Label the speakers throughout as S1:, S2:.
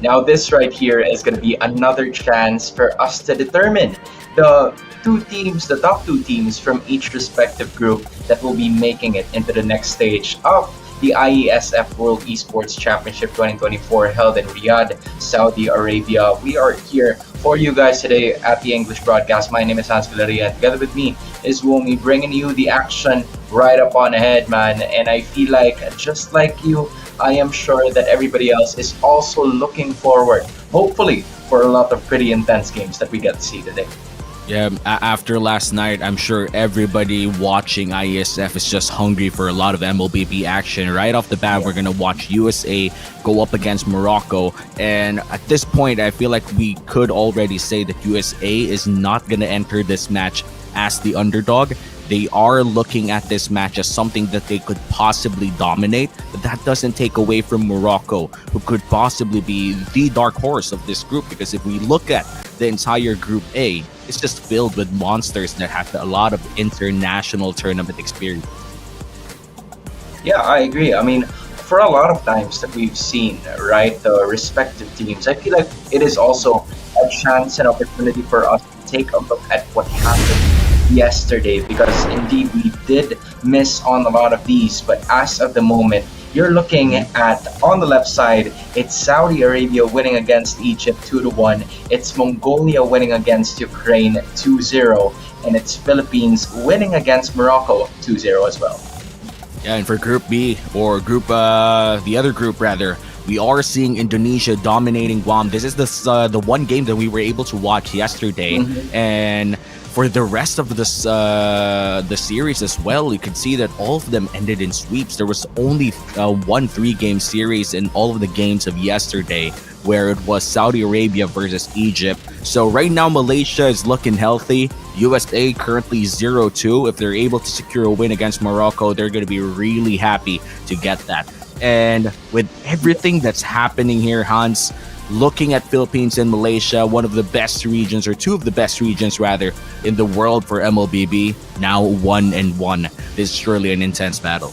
S1: Now, this right here is going to be another chance for us to determine the the top two teams from each respective group that will be making it into the next stage of the IESF World Esports Championship 2024 held in Riyadh, Saudi Arabia. We are here for you guys today at the English broadcast. My name is Hans Valeria, and together with me is Womi, bringing you the action right up on ahead, man. And I feel like, just like you, I am sure that everybody else is also looking forward, hopefully, for a lot of pretty intense games that we get to see today.
S2: Yeah, after last night, I'm sure everybody watching IESF is just hungry for a lot of MLBB action. Right off the bat, we're going to watch USA go up against Morocco. And at this point, I feel like we could already say that USA is not going to enter this match as the underdog. They are looking at this match as something that they could possibly dominate, but that doesn't take away from Morocco, who could possibly be the dark horse of this group. Because if we look at the entire Group A, it's just filled with monsters that have a lot of international tournament experience.
S1: Yeah, I agree. I mean, for a lot of times that we've seen, right, the respective teams, I feel like it is also a chance and opportunity for us to take a look at what happened yesterday, because indeed we did miss on a lot of these. But as of the moment, you're looking at, on the left side, it's Saudi Arabia winning against Egypt 2-1, it's Mongolia winning against Ukraine 2-0, and it's Philippines winning against Morocco 2-0 as well.
S2: Yeah, and for Group B, or the other group rather, we are seeing Indonesia dominating Guam. This is the one game that we were able to watch yesterday, and for the rest of this the series as well, you can see that all of them ended in sweeps. There was only one 3-game series in all of the games of yesterday, where it was Saudi Arabia versus Egypt. So right now, Malaysia is looking healthy. USA currently 0-2. If they're able to secure a win against Morocco, they're going to be really happy to get that. And with everything that's happening here, Hans, looking at Philippines and Malaysia, one of the best regions, or two of the best regions rather, in the world for MLBB, now 1-1. This is surely an intense battle.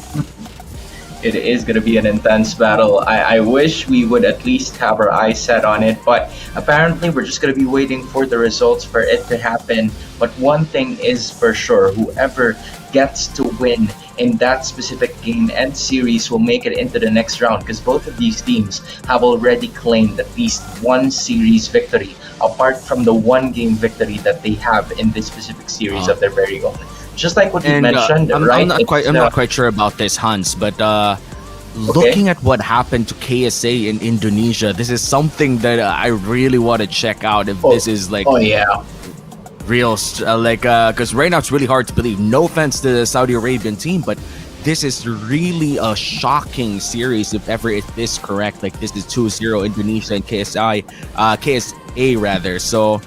S1: It is going to be an intense battle. I wish we would at least have our eyes set on it, but apparently we're just going to be waiting for the results for it to happen. But one thing is for sure, whoever gets to win in that specific game and series will make it into the next round, because both of these teams have already claimed at least one series victory, apart from the one-game victory that they have in this specific series of their very own. Just like what you mentioned, right?
S2: I'm not quite sure about this, Hans, but looking at what happened to KSA in Indonesia, this is something that I really want to check out. If this is like, real, because right now it's really hard to believe. No offense to the Saudi Arabian team, but this is really a shocking series if ever it is correct. Like, this is 2-0 Indonesia and KSA rather. So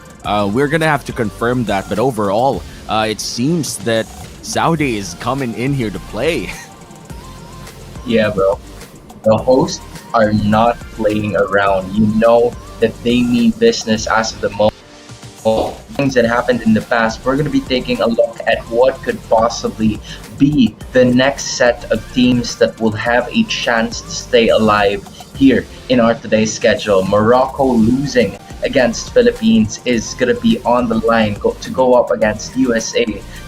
S2: we're gonna have to confirm that. But overall, it seems that Saudi is coming in here to play.
S1: Yeah, bro. The hosts are not playing around. You know that they mean business as of the moment. Things that happened in the past, we're going to be taking a look at what could possibly be the next set of teams that will have a chance to stay alive here in our today's schedule. Morocco losing against Philippines is going to be on the line to go up against USA,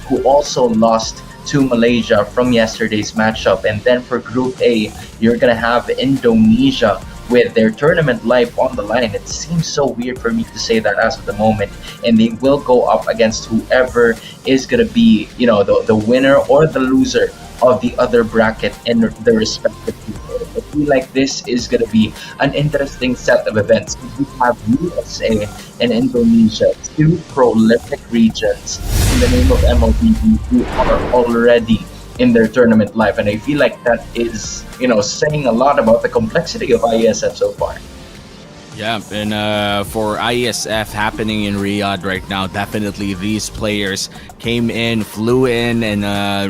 S1: who also lost to Malaysia from yesterday's matchup. And then for Group A, you're going to have Indonesia with their tournament life on the line. It seems so weird for me to say that as of the moment. And they will go up against whoever is going to be, you know, the winner or the loser of the other bracket in the respective group. I feel like this is going to be an interesting set of events. We have USA and Indonesia, two prolific regions in the name of MLBB, who are already in their tournament life, and I feel like that is, you know, saying a lot about the complexity of IESF so far.
S2: Yeah, and for IESF happening in Riyadh right now, definitely these players came in, flew in, and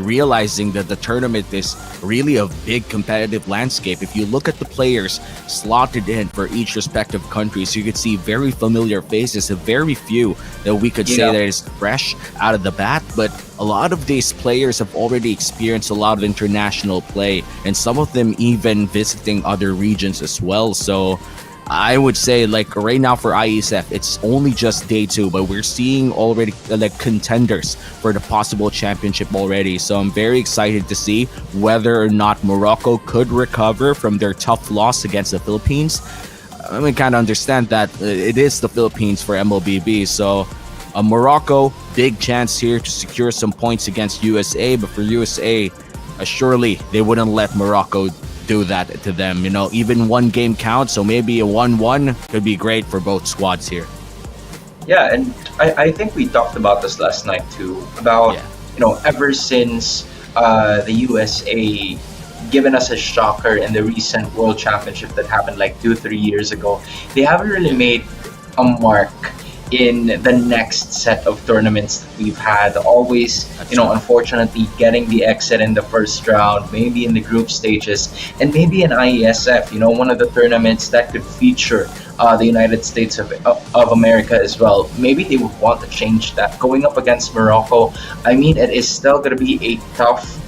S2: realizing that the tournament is really a big competitive landscape. If you look at the players slotted in for each respective country, so you could see very familiar faces, a very few that we could say that is fresh out of the bat, but a lot of these players have already experienced a lot of international play, and some of them even visiting other regions as well. So I would say like right now for IESF, it's only just day 2, but we're seeing already like contenders for the possible championship already. So I'm very excited to see whether or not Morocco could recover from their tough loss against the Philippines. I mean, kind of understand that it is the Philippines for MLBB. So Morocco, big chance here to secure some points against USA. But for USA, surely they wouldn't let Morocco do that to them. You know, even one game counts, so maybe a 1-1 could be great for both squads here.
S1: Yeah, and I think we talked about this last night too. About
S2: Yeah.
S1: ever since the USA given us a shocker in the recent World Championship that happened like 2-3 years ago, they haven't really made a mark in the next set of tournaments that we've had. Always,
S2: That's true.
S1: unfortunately, getting the exit in the first round, maybe in the group stages, and maybe in IESF, one of the tournaments that could feature the United States of America as well. Maybe they would want to change that. Going up against Morocco, I mean, it is still going to be a tough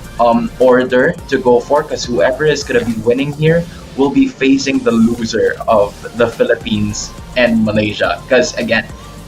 S1: order to go for, because whoever is going to be winning here will be facing the loser of the Philippines and Malaysia. Because again,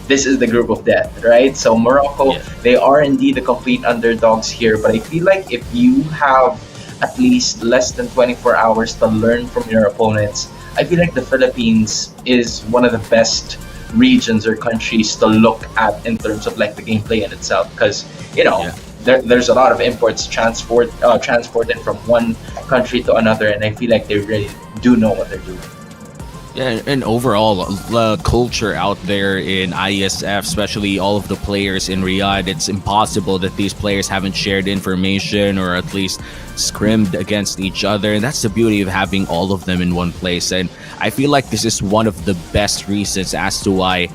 S1: this is the group of death, right? So Morocco,
S2: Yeah.
S1: they are indeed the complete underdogs here. But I feel like if you have at least less than 24 hours to learn from your opponents, I feel like the Philippines is one of the best regions or countries to look at in terms of like the gameplay in itself. Because
S2: Yeah.
S1: there's a lot of imports transported from one country to another, and I feel like they really do know what they're doing.
S2: Yeah, and overall, the culture out there in IESF, especially all of the players in Riyadh, it's impossible that these players haven't shared information or at least scrimmed against each other. And that's the beauty of having all of them in one place. And I feel like this is one of the best reasons as to why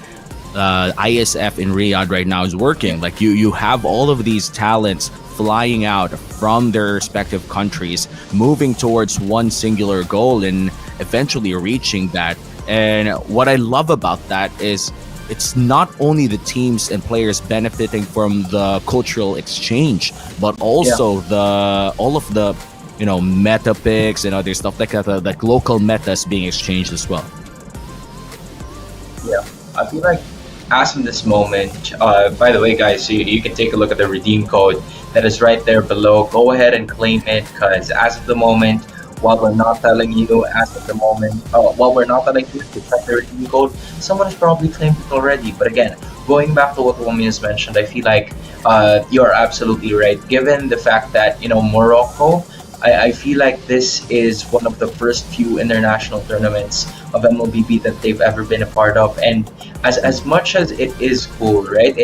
S2: ISF in Riyadh right now is working. Like you have all of these talents flying out from their respective countries, moving towards one singular goal and eventually reaching that. And what I love about that is it's not only the teams and players benefiting from the cultural exchange, but also the all of the meta picks and other stuff like that, like local metas being exchanged as well.
S1: Yeah, I feel like as in this moment, by the way, guys, so you can take a look at the redeem code that is right there below. Go ahead and claim it, because as of the moment, while we're not telling you, while we're not telling you to check the redeem code, someone has probably claimed it already. But again, going back to what Wumi has mentioned, I feel like you're absolutely right. Given the fact that, Morocco, I feel like this is one of the first few international tournaments of MLBB that they've ever been a part of. And as much as it is cool, right?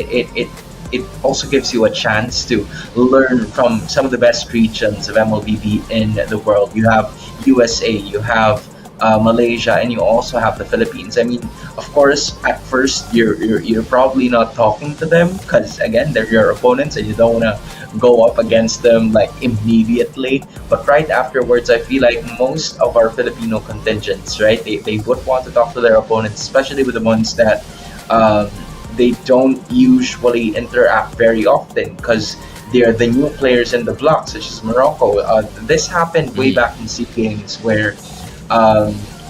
S1: It also gives you a chance to learn from some of the best regions of MLBB in the world. You have USA, you have Malaysia, and you also have the Philippines. I mean, of course, at first you're probably not talking to them, because again, they're your opponents and you don't want to go up against them like immediately. But right afterwards, I feel like most of our Filipino contingents, right, they would want to talk to their opponents, especially with the ones that they don't usually interact very often, because they're the new players in the block, such as Morocco. This happened way back in SEA Games, where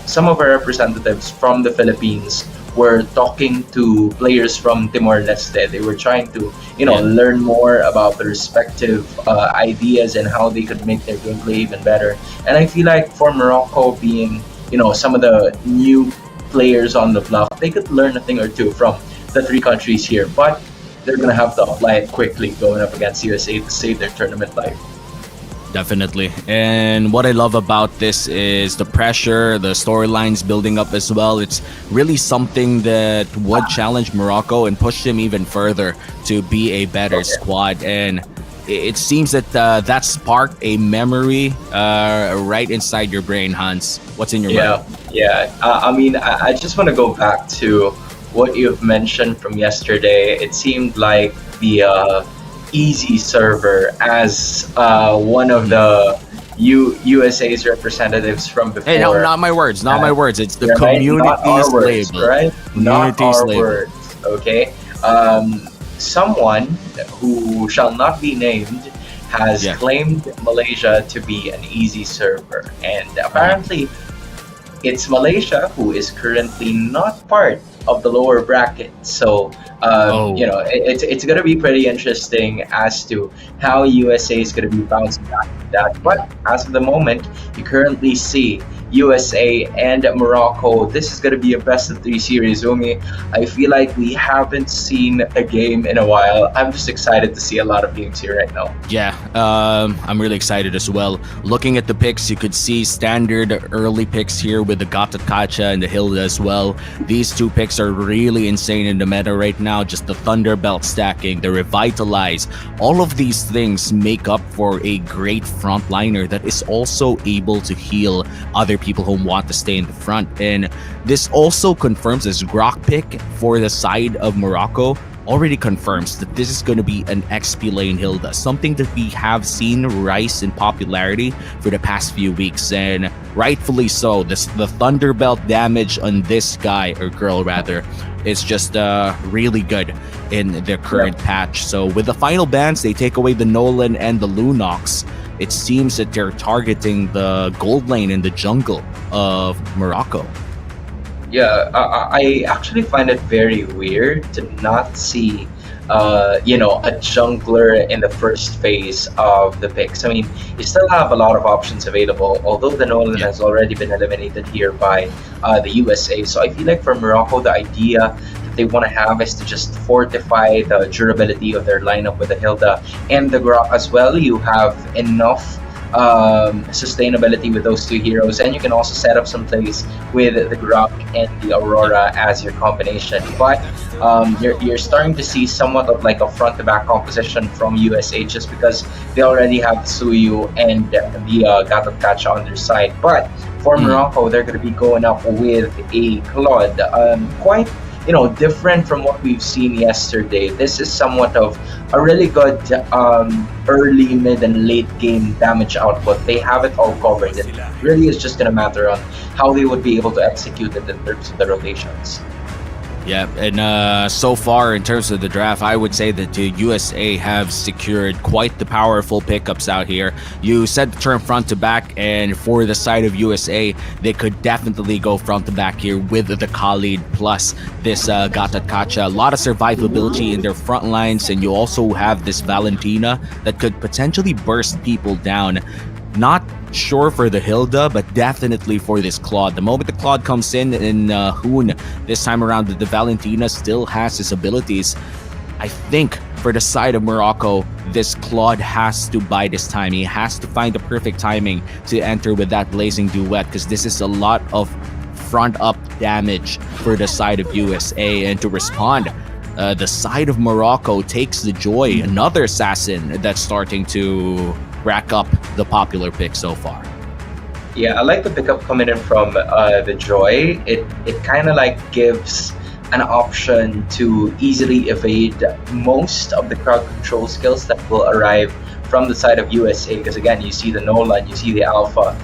S1: some of our representatives from the Philippines were talking to players from Timor-Leste. They were trying to, learn more about the respective ideas and how they could make their gameplay even better. And I feel like for Morocco being, some of the new players on the block, they could learn a thing or two from the three countries here. But they're going to have to apply it quickly going up against USA to save their tournament life.
S2: Definitely. And what I love about this is the pressure, the storylines building up as well. It's really something that would challenge Morocco and push them even further to be a better squad. And it seems that that sparked a memory right inside your brain, Hans. What's in your mind?
S1: Yeah. I mean, I just want to go back to what you've mentioned from yesterday. It seemed like the Easy server as one of the USA's representatives from before.
S2: Hey, no, not my words. Not my words. It's the
S1: Right? Not our
S2: community's
S1: words,
S2: label.
S1: right? Not
S2: Community's
S1: our
S2: label.
S1: words. Okay. Someone who shall not be named has claimed Malaysia to be an easy server, and apparently it's Malaysia who is currently not part of the lower bracket. So
S2: Oh,
S1: it's gonna be pretty interesting as to how USA is gonna be bouncing back from that. But as of the moment, you currently see USA and Morocco. This is gonna be a best of three series, Umi. I feel like we haven't seen a game in a while. I'm just excited to see a lot of games here right now.
S2: yeah, I'm really excited as well. Looking at the picks, you could see standard early picks here with the Gata Kacha and the Hilda as well. These two picks are really insane in the meta right now. Just the Thunderbelt stacking, the Revitalize, all of these things make up for a great frontliner that is also able to heal other people who want to stay in the front. And this also confirms this Grok pick for the side of Morocco already confirms that this is going to be an XP lane Hilda, something that we have seen rise in popularity for the past few weeks, and rightfully so. The Thunderbelt damage on this guy, or girl rather, is just really good in their current patch. So with the final bans, they take away the Nolan and the Lunox. It seems that they're targeting the gold lane in the jungle of Morocco.
S1: Yeah, I actually find it very weird to not see, a jungler in the first phase of the picks. I mean, you still have a lot of options available, although the Nolan has already been eliminated here by the USA. So I feel like for Morocco, the idea that they want to have is to just fortify the durability of their lineup with the Hilda and the Grok as well. You have enough sustainability with those two heroes, and you can also set up some plays with the Grok and the Aurora as your combination. But you're starting to see somewhat of like a front to back composition from USA just because they already have the Suyu and the Gatot Kacha on their side. But for Morocco, they're going to be going up with a Claude, quite different from what we've seen yesterday. This is somewhat of a really good early, mid, and late game damage output. They have it all covered. It really is just going to matter on how they would be able to execute it in terms of the rotations.
S2: Yeah, and so far in terms of the draft, I would say that the USA have secured quite the powerful pickups out here. You said the term front to back, and for the side of USA, they could definitely go front to back here with the Khalid plus this Gatat Kacha. A lot of survivability in their front lines, and you also have this Valentina that could potentially burst people down. Not sure for the Hilda, but definitely for this Claude. The moment the Claude comes in Hoon this time around, the Valentina still has his abilities. I think for the side of Morocco, this Claude has to bide his time. He has to find the perfect timing to enter with that Blazing Duet, because this is a lot of front up damage for the side of USA. And to respond, the side of Morocco takes the Joy, another assassin that's starting to rack up the popular pick so far.
S1: Yeah, I like the pickup coming in from the Joy. It kind of like gives an option to easily evade most of the crowd control skills that will arrive from the side of USA, because again, you see the Nolan, you see the Alpha,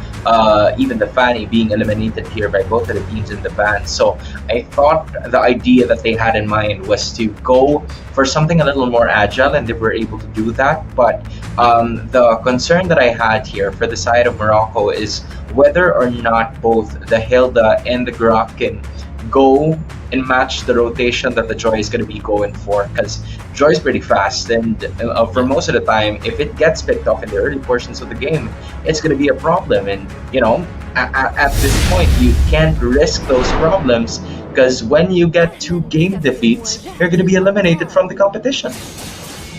S1: even the Fanny being eliminated here by both of the teams in the ban. So I thought the idea that they had in mind was to go for something a little more agile, and they were able to do that. But the concern that I had here for the side of Morocco is whether or not both the Hilda and the Grok can go and match the rotation that the Joy is going to be going for, because Joy is pretty fast, and for most of the time, if it gets picked off in the early portions of the game, it's going to be a problem. And at this point, you can't risk those problems, because when you get 2 game defeats, you're going to be eliminated from the competition.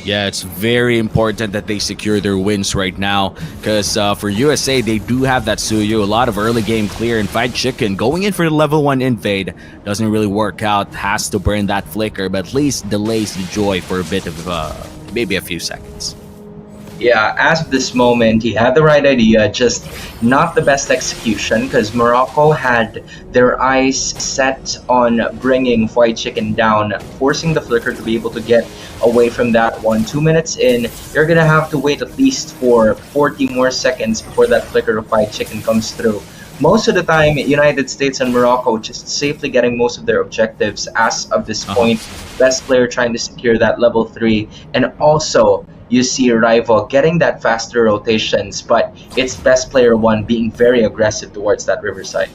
S2: Yeah, it's very important that they secure their wins right now, because for USA, they do have that Suyu, a lot of early game clear, and Fried Chicken going in for the level 1 invade doesn't really work out, has to burn that flicker, but at least delays the Joy for a bit of maybe a few seconds.
S1: Yeah, as of this moment, he had the right idea, just not the best execution, because Morocco had their eyes set on bringing Fried Chicken down, forcing the flicker to be able to get away from that one. 2 minutes in, you're gonna have to wait at least for 40 more seconds before that flicker of Fried Chicken comes through. Most of the time, United States and Morocco just safely getting most of their objectives as of this point. Best player trying to secure that level 3, and also you see Rival getting that faster rotations, but it's best player 1 being very aggressive towards that Riverside.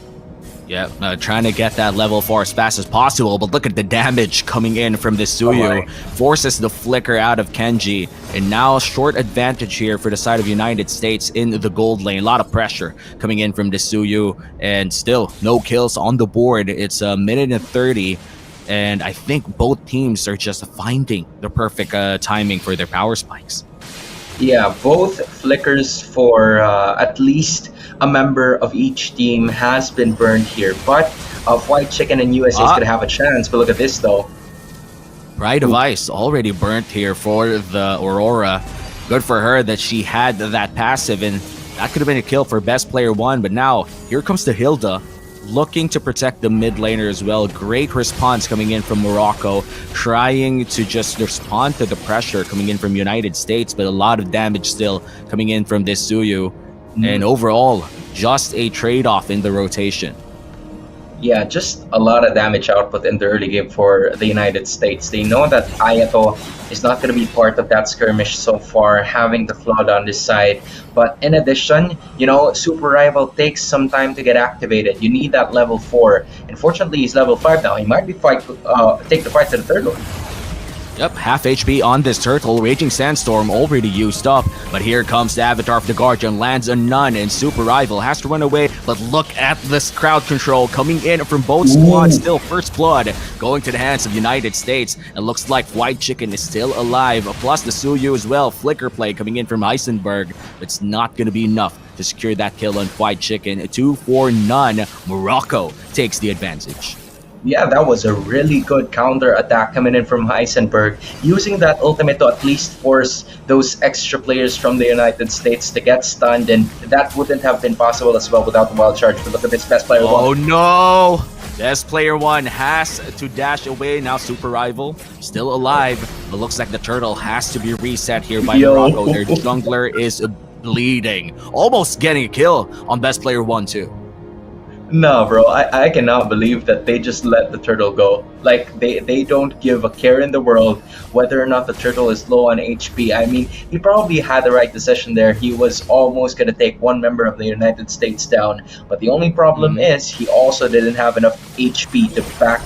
S2: Yeah, trying to get that level 4 as fast as possible, but look at the damage coming in from this Suyu. Forces the flicker out of Kenji, and now short advantage here for the side of United States in the gold lane. A lot of pressure coming in from this Suyu, and still no kills on the board. It's a minute and 30, and I think both teams are just finding the perfect timing for their power spikes.
S1: Yeah, both flickers for at least a member of each team has been burned here, but White Chicken and USA is going to have a chance. But look at this, though.
S2: Pride of Ice already burnt here for the Aurora. Good for her that she had that passive, and that could have been a kill for best player 1. But now, here comes the Hilda, looking to protect the mid laner as well. Great response coming in from MOROCCO, trying to just respond to the pressure coming in from United States, but a lot of damage still coming in from this Suyu. And overall, just a trade-off in the rotation.
S1: Yeah, just a lot of damage output in the early game for the United States. They know that Ayato is not going to be part of that skirmish so far, having the Flood on this side. But in addition, you know, Super Rival takes some time to get activated. You need that level 4. Unfortunately, he's level 5 now. He might be take the fight to the third one.
S2: Yep, half HP on this turtle. Raging Sandstorm already used up, but here comes the Avatar of the Guardian, lands a none, and Super Rival has to run away. But look at this crowd control coming in from both squads. Still first blood going to the hands of United States. It looks like White Chicken is still alive, plus the Suyu as well. Flicker play coming in from Heisenberg. It's not going to be enough to secure that kill on White Chicken. 2 for none. MOROCCO takes the advantage.
S1: Yeah, that was a really good counter attack coming in from Heisenberg, using that ultimate to at least force those extra players from the United States to get stunned, and that wouldn't have been possible as well without the wild charge. But look at this best player 1.
S2: Oh no! Best player 1 has to dash away. Now Super Rival still alive, but looks like the turtle has to be reset here by MOROCCO. Their jungler is bleeding, almost getting a kill on best player 1 too.
S1: No, bro, I cannot believe that they just let the turtle go. Like, they don't give a care in the world whether or not the turtle is low on HP. I mean, he probably had the right decision there. He was almost going to take one member of the United States down. But the only problem is he also didn't have enough HP to back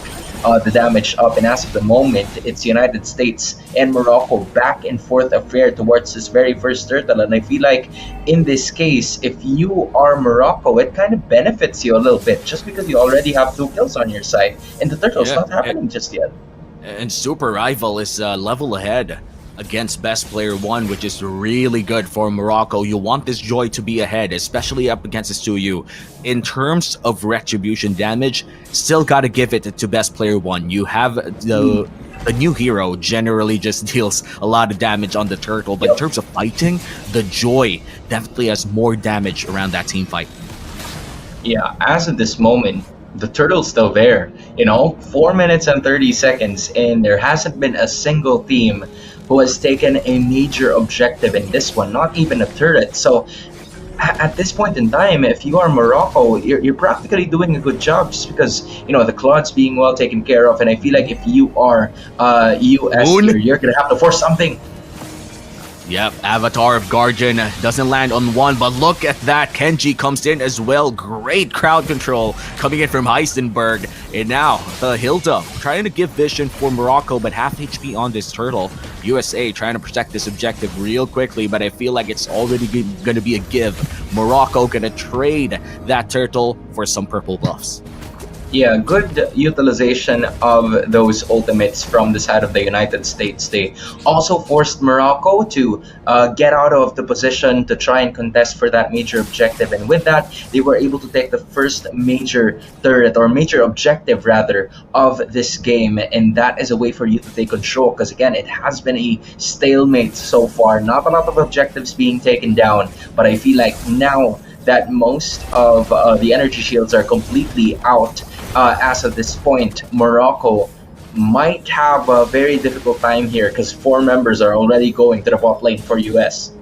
S1: the damage up, and as of the moment, it's United States and MOROCCO back and forth affair towards this very first turtle. And I feel like in this case, if you are MOROCCO, it kind of benefits you a little bit just because you already have 2 kills on your side, and the turtle's not happening just yet.
S2: And Super Rival is level ahead against best player 1, which is really good for MOROCCO. You want this Joy to be ahead, especially up against the Suyu. In terms of retribution damage, still gotta give it to best player 1. You have the new hero generally just deals a lot of damage on the turtle, but in terms of fighting, the Joy definitely has more damage around that team fight.
S1: Yeah, as of this moment, the turtle's still there. You know, 4 minutes and 30 seconds, and there hasn't been a single team who has taken a major objective in this one, not even a turret. So at this point in time, if you are MOROCCO, you're practically doing a good job, just because, you know, the Claude's being well taken care of. And I feel like if you are US, you're gonna have to force something.
S2: Yep, Avatar of Guardian doesn't land on one, but look at that. Kenji comes in as well. Great crowd control coming in from Heisenberg. And now, Hilda trying to give vision for MOROCCO, but half HP on this turtle. USA trying to protect this objective real quickly, but I feel like it's already going to be a give. MOROCCO going to trade that turtle for some purple buffs.
S1: Yeah, good utilization of those ultimates from the side of the United States. They also forced MOROCCO to get out of the position to try and contest for that major objective, and with that, they were able to take the first major turret, or major objective rather, of this game, and that is a way for you to take control, because again, it has been a stalemate so far. Not a lot of objectives being taken down, but I feel like now that most of the energy shields are completely out, as of this point, MOROCCO might have a very difficult time here, because 4 members are already going to the bot lane for US.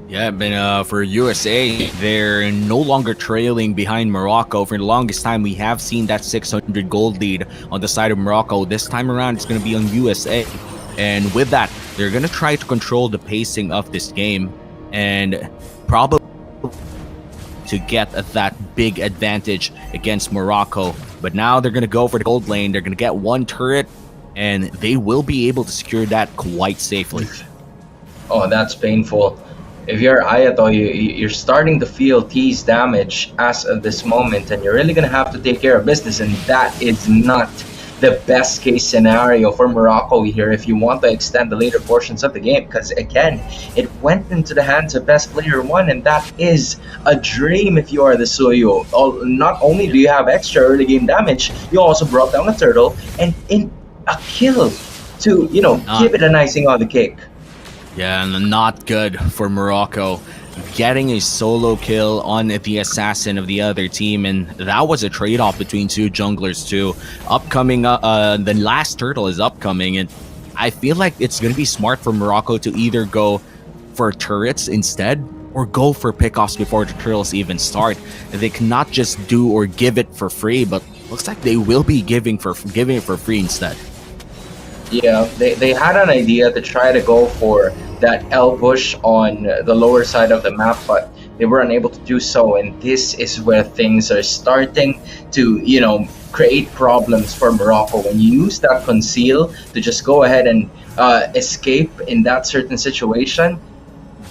S2: Yeah, but for USA, they're no longer trailing behind MOROCCO. For the longest time, we have seen that 600 gold lead on the side of MOROCCO. This time around, it's going to be on USA. And with that, they're going to try to control the pacing of this game, and probably to get that big advantage against Morocco. But now they're going to go for the gold lane. They're going to get one turret, and they will be able to secure that quite safely.
S1: Oh, that's painful. If you're Ayato, you're starting to feel T's damage as of this moment, and you're really going to have to take care of business, and that is not the best case scenario for Morocco here if you want to extend the later portions of the game, because again, it went into the hands of best player one, and that is a dream if you are the Suyo. Not only do you have extra early game damage, you also brought down a turtle and in a kill to, you know, give it an icing on the cake.
S2: Yeah, and not good for Morocco. Getting a solo kill on the assassin of the other team, and that was a trade-off between two junglers too. Upcoming, the last turtle is upcoming, and I feel like it's going to be smart for Morocco to either go for turrets instead or go for pickoffs before the turtles even start. They cannot just do or give it for free, but looks like they will be giving it for free instead.
S1: Yeah, they had an idea to try to go for that L bush on the lower side of the map, but they were unable to do so, and this is where things are starting to, you know, create problems for Morocco. When you use that conceal to just go ahead and escape in that certain situation,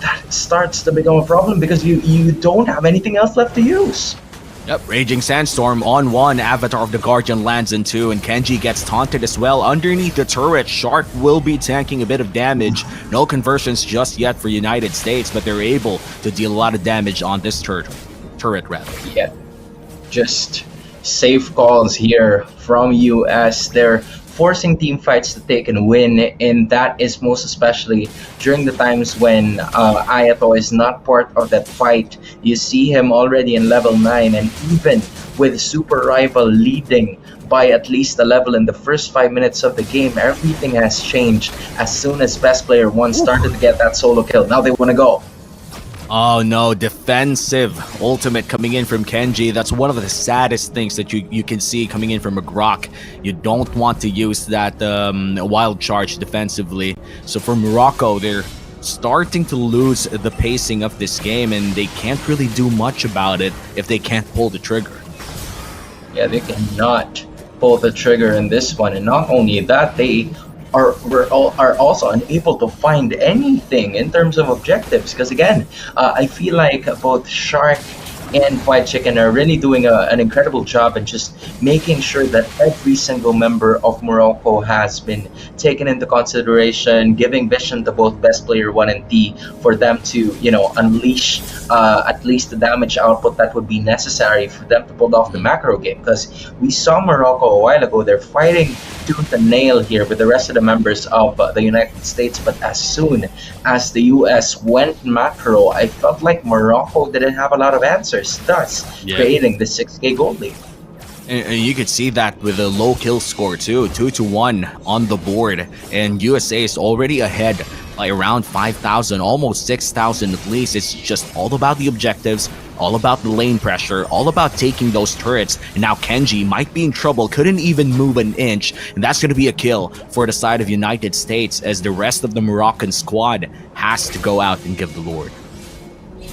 S1: that starts to become a problem because you don't have anything else left to use.
S2: Yep, Raging Sandstorm on one, Avatar of the Guardian lands in two, and Kenji gets taunted as well. Underneath the turret, Shark will be tanking a bit of damage. No conversions just yet for United States, but they're able to deal a lot of damage on this turret rather.
S1: Yeah, just safe calls here from US. They're forcing team fights to take and win, and that is most especially during the times when Ayato is not part of that fight. You see him already in level 9, and even with Super Rival leading by at least a level in the first 5 minutes of the game, everything has changed as soon as best player one started to get that solo kill. Now they want to go.
S2: Oh no, defensive ultimate coming in from Kenji. That's one of the saddest things that you can see coming in from a Grok. You don't want to use that wild charge defensively. So for Morocco, they're starting to lose the pacing of this game, and they can't really do much about it if they can't pull the trigger.
S1: Yeah, they cannot pull the trigger in this one, and not only that, they are also unable to find anything in terms of objectives, because again, I feel like both Shark and White Chicken are really doing an incredible job in just making sure that every single member of Morocco has been taken into consideration, giving vision to both best player 1 and T for them to, you know, unleash at least the damage output that would be necessary for them to pull off the macro game. Because we saw Morocco a while ago, they're fighting tooth and nail here with the rest of the members of the United States, but as soon as the US went macro, I felt like Morocco didn't have a lot of answers, thus creating the 6K gold lead.
S2: And you could see that with a low kill score too, 2-1 on the board, and USA is already ahead by around 5,000, almost 6,000 at least. It's just all about the objectives, all about the lane pressure, all about taking those turrets. And now Kenji might be in trouble, couldn't even move an inch, and that's going to be a kill for the side of United States, as the rest of the Moroccan squad has to go out and give the Lord.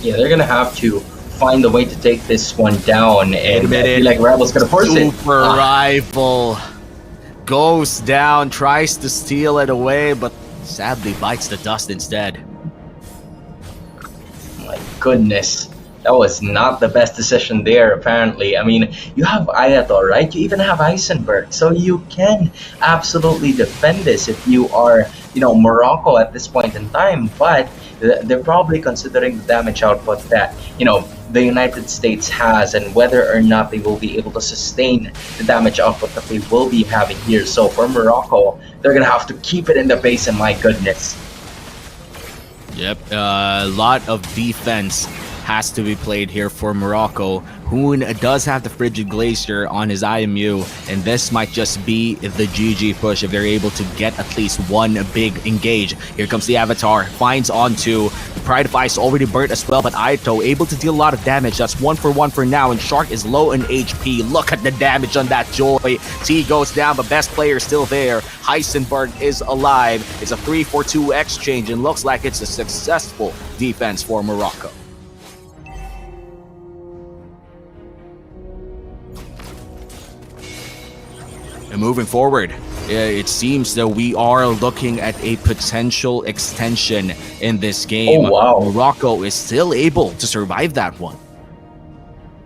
S1: Yeah, they're going to have to find a way to take this one down, and I feel like Rebel's going to force it.
S2: Super Rival goes down, tries to steal it away, but sadly bites the dust instead.
S1: My goodness, that was not the best decision there, apparently. I mean, you have Ayato, right? You even have Eisenberg, so you can absolutely defend this if you are, you know, Morocco at this point in time, but they're probably considering the damage output that, you know, the United States has, and whether or not they will be able to sustain the damage output that they will be having here. So for Morocco, they're gonna have to keep it in the base, and my goodness.
S2: Yep, a lot of defense has to be played here for Morocco. Hoon does have the Frigid Glacier on his IMU, and this might just be the GG push if they're able to get at least one big engage. Here comes the Avatar, finds onto the Pride of Ice, already burnt as well, but Aito able to deal a lot of damage. That's 1 for 1 for now, and Shark is low in HP. Look at the damage on that Joy. T goes down, but best player is still there. Heisenberg is alive. It's a 3-for-2 exchange, and looks like it's a successful defense for Morocco. And moving forward, it seems that we are looking at a potential extension in this
S1: Oh
S2: game.
S1: wow.
S2: Morocco is still able to survive that one.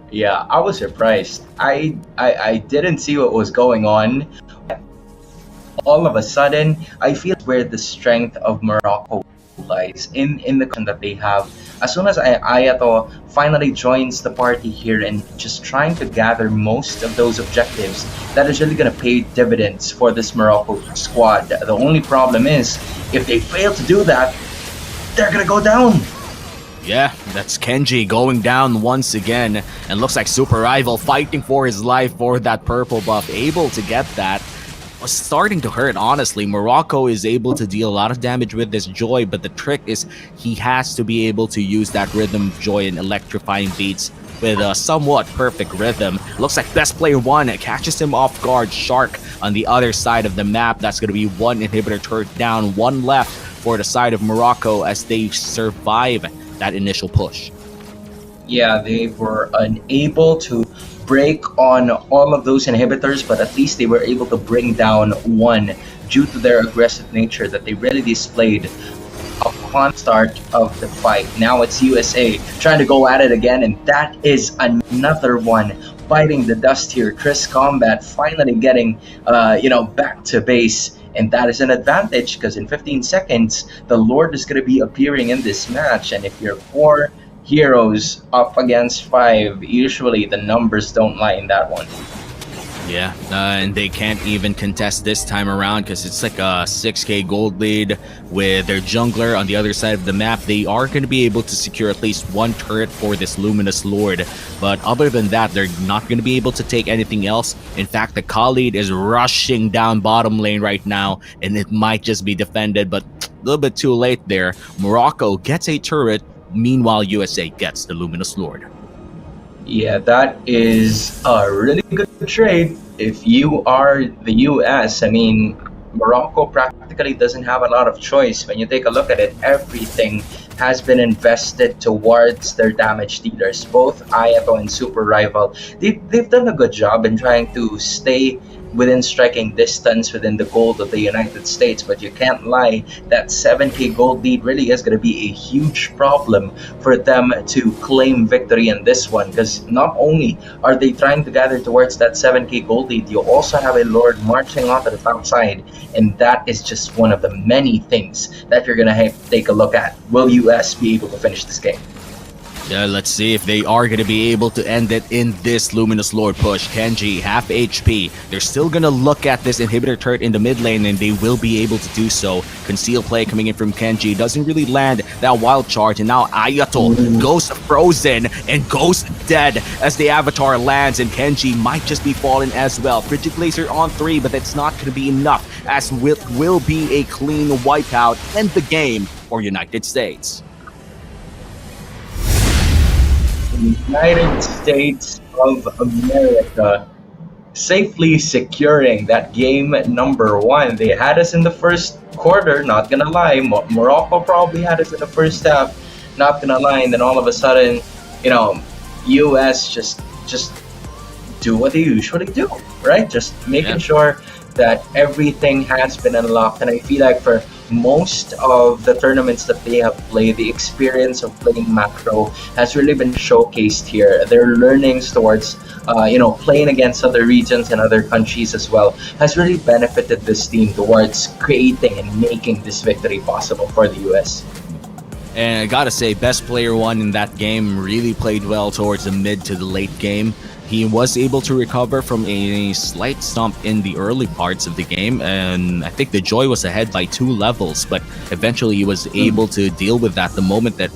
S1: Yeah, I was surprised. I didn't see what was going on. All of a sudden, I feel where the strength of Morocco lies in the content that they have. As soon as Ayato finally joins the party here and just trying to gather most of those objectives, that is really going to pay dividends for this Morocco squad. The only problem is, if they fail to do that, they're going to go down.
S2: Yeah, that's Kenji going down once again, and looks like Super Rival fighting for his life for that purple buff, able to get that. Was starting to hurt, honestly. Morocco is able to deal a lot of damage with this Joy, but the trick is he has to be able to use that rhythm of Joy and electrifying beats with a somewhat perfect rhythm. Looks like best player one catches him off guard. Shark on the other side of the map. That's going to be one inhibitor turret down, one left for the side of Morocco as they survive that initial push.
S1: Yeah, they were unable to break on all of those inhibitors, but at least they were able to bring down one due to their aggressive nature that they really displayed upon start of the fight. Now it's USA trying to go at it again, and that is another one biting the dust here. Chris Combat finally getting back to base. And that is an advantage because in 15 seconds, the Lord is going to be appearing in this match. And if you're 4 heroes up against 5, usually the numbers don't lie in that one.
S2: Yeah, and they can't even contest this time around because it's like a 6k gold lead with their jungler on the other side of the map. They are going to be able to secure at least one turret for this Luminous Lord, but other than that, they're not going to be able to take anything else. In fact, the Khalid is rushing down bottom lane right now, and it might just be defended, but a little bit too late there. Morocco gets a turret, meanwhile USA gets the Luminous Lord.
S1: Yeah, that is a really good trade if you are the US. I mean, Morocco practically doesn't have a lot of choice. When you take a look at it, everything has been invested towards their damage dealers. Both Ayato and Super Rival, they've done a good job in trying to stay within striking distance within the gold of the United States, but you can't lie, that 7k gold lead really is going to be a huge problem for them to claim victory in this one, because not only are they trying to gather towards that 7k gold lead, you also have a Lord marching onto the top side, and that is just one of the many things that you're going to have to take a look at. Will US be able to finish this game?
S2: Yeah, let's see if they are going to be able to end it in this Luminous Lord push. Kenji, half HP. They're still going to look at this inhibitor turret in the mid lane, and they will be able to do so. Conceal play coming in from Kenji. Doesn't really land that wild charge, and now Ayato goes frozen and goes dead as the avatar lands, and Kenji might just be falling as well. Frigid Laser on 3, but that's not going to be enough, as will be a clean wipeout in the game for United States.
S1: United States of America safely securing that game number 1. They had us in the first quarter, not gonna lie. Morocco probably had us in the first half, not gonna lie. And then all of a sudden, US just do what they usually do, right? Just making sure that everything has been unlocked. And I feel like for most of the tournaments that they have played, the experience of playing macro has really been showcased here. Their learnings towards playing against other regions and other countries as well has really benefited this team towards creating and making this victory possible for the US.
S2: And I gotta say, best player one in that game really played well towards the mid to the late game. He was able to recover from a slight stump in the early parts of the game, and I think the Joy was ahead by 2 levels, but eventually he was able to deal with that the moment that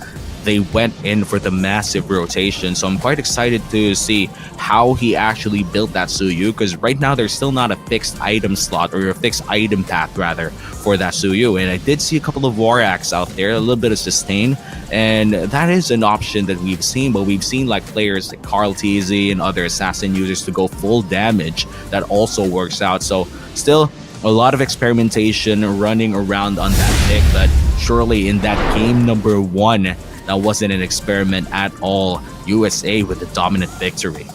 S2: they went in for the massive rotation. So I'm quite excited to see how he actually built that Suyu, because right now there's still not a fixed item slot, or a fixed item path rather, for that Suyu. And I did see a couple of War Axe out there, a little bit of sustain, and that is an option that we've seen, but we've seen like players like Carl TZ and other assassin users to go full damage. That also works out. So still a lot of experimentation running around on that pick, but surely in that game number 1, that wasn't an experiment at all. USA with a dominant victory.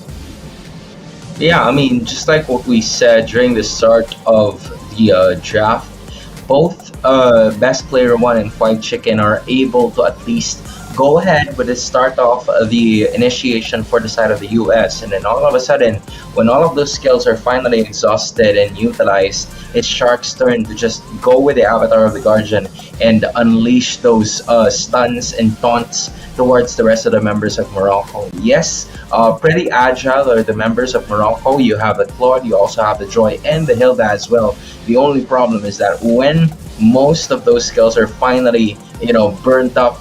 S1: Yeah, I mean, just like what we said during the start of the draft, both Best Player One and Fried Chicken are able to at least go ahead with the start off the initiation for the side of the US. And then all of a sudden, when all of those skills are finally exhausted and utilized, it's Shark's turn to just go with the Avatar of the Guardian and unleash those stuns and taunts towards the rest of the members of Morocco. Yes, pretty agile are the members of Morocco. You have the Claude, you also have the Joy, and the Hilda as well. The only problem is that when most of those skills are finally, burnt up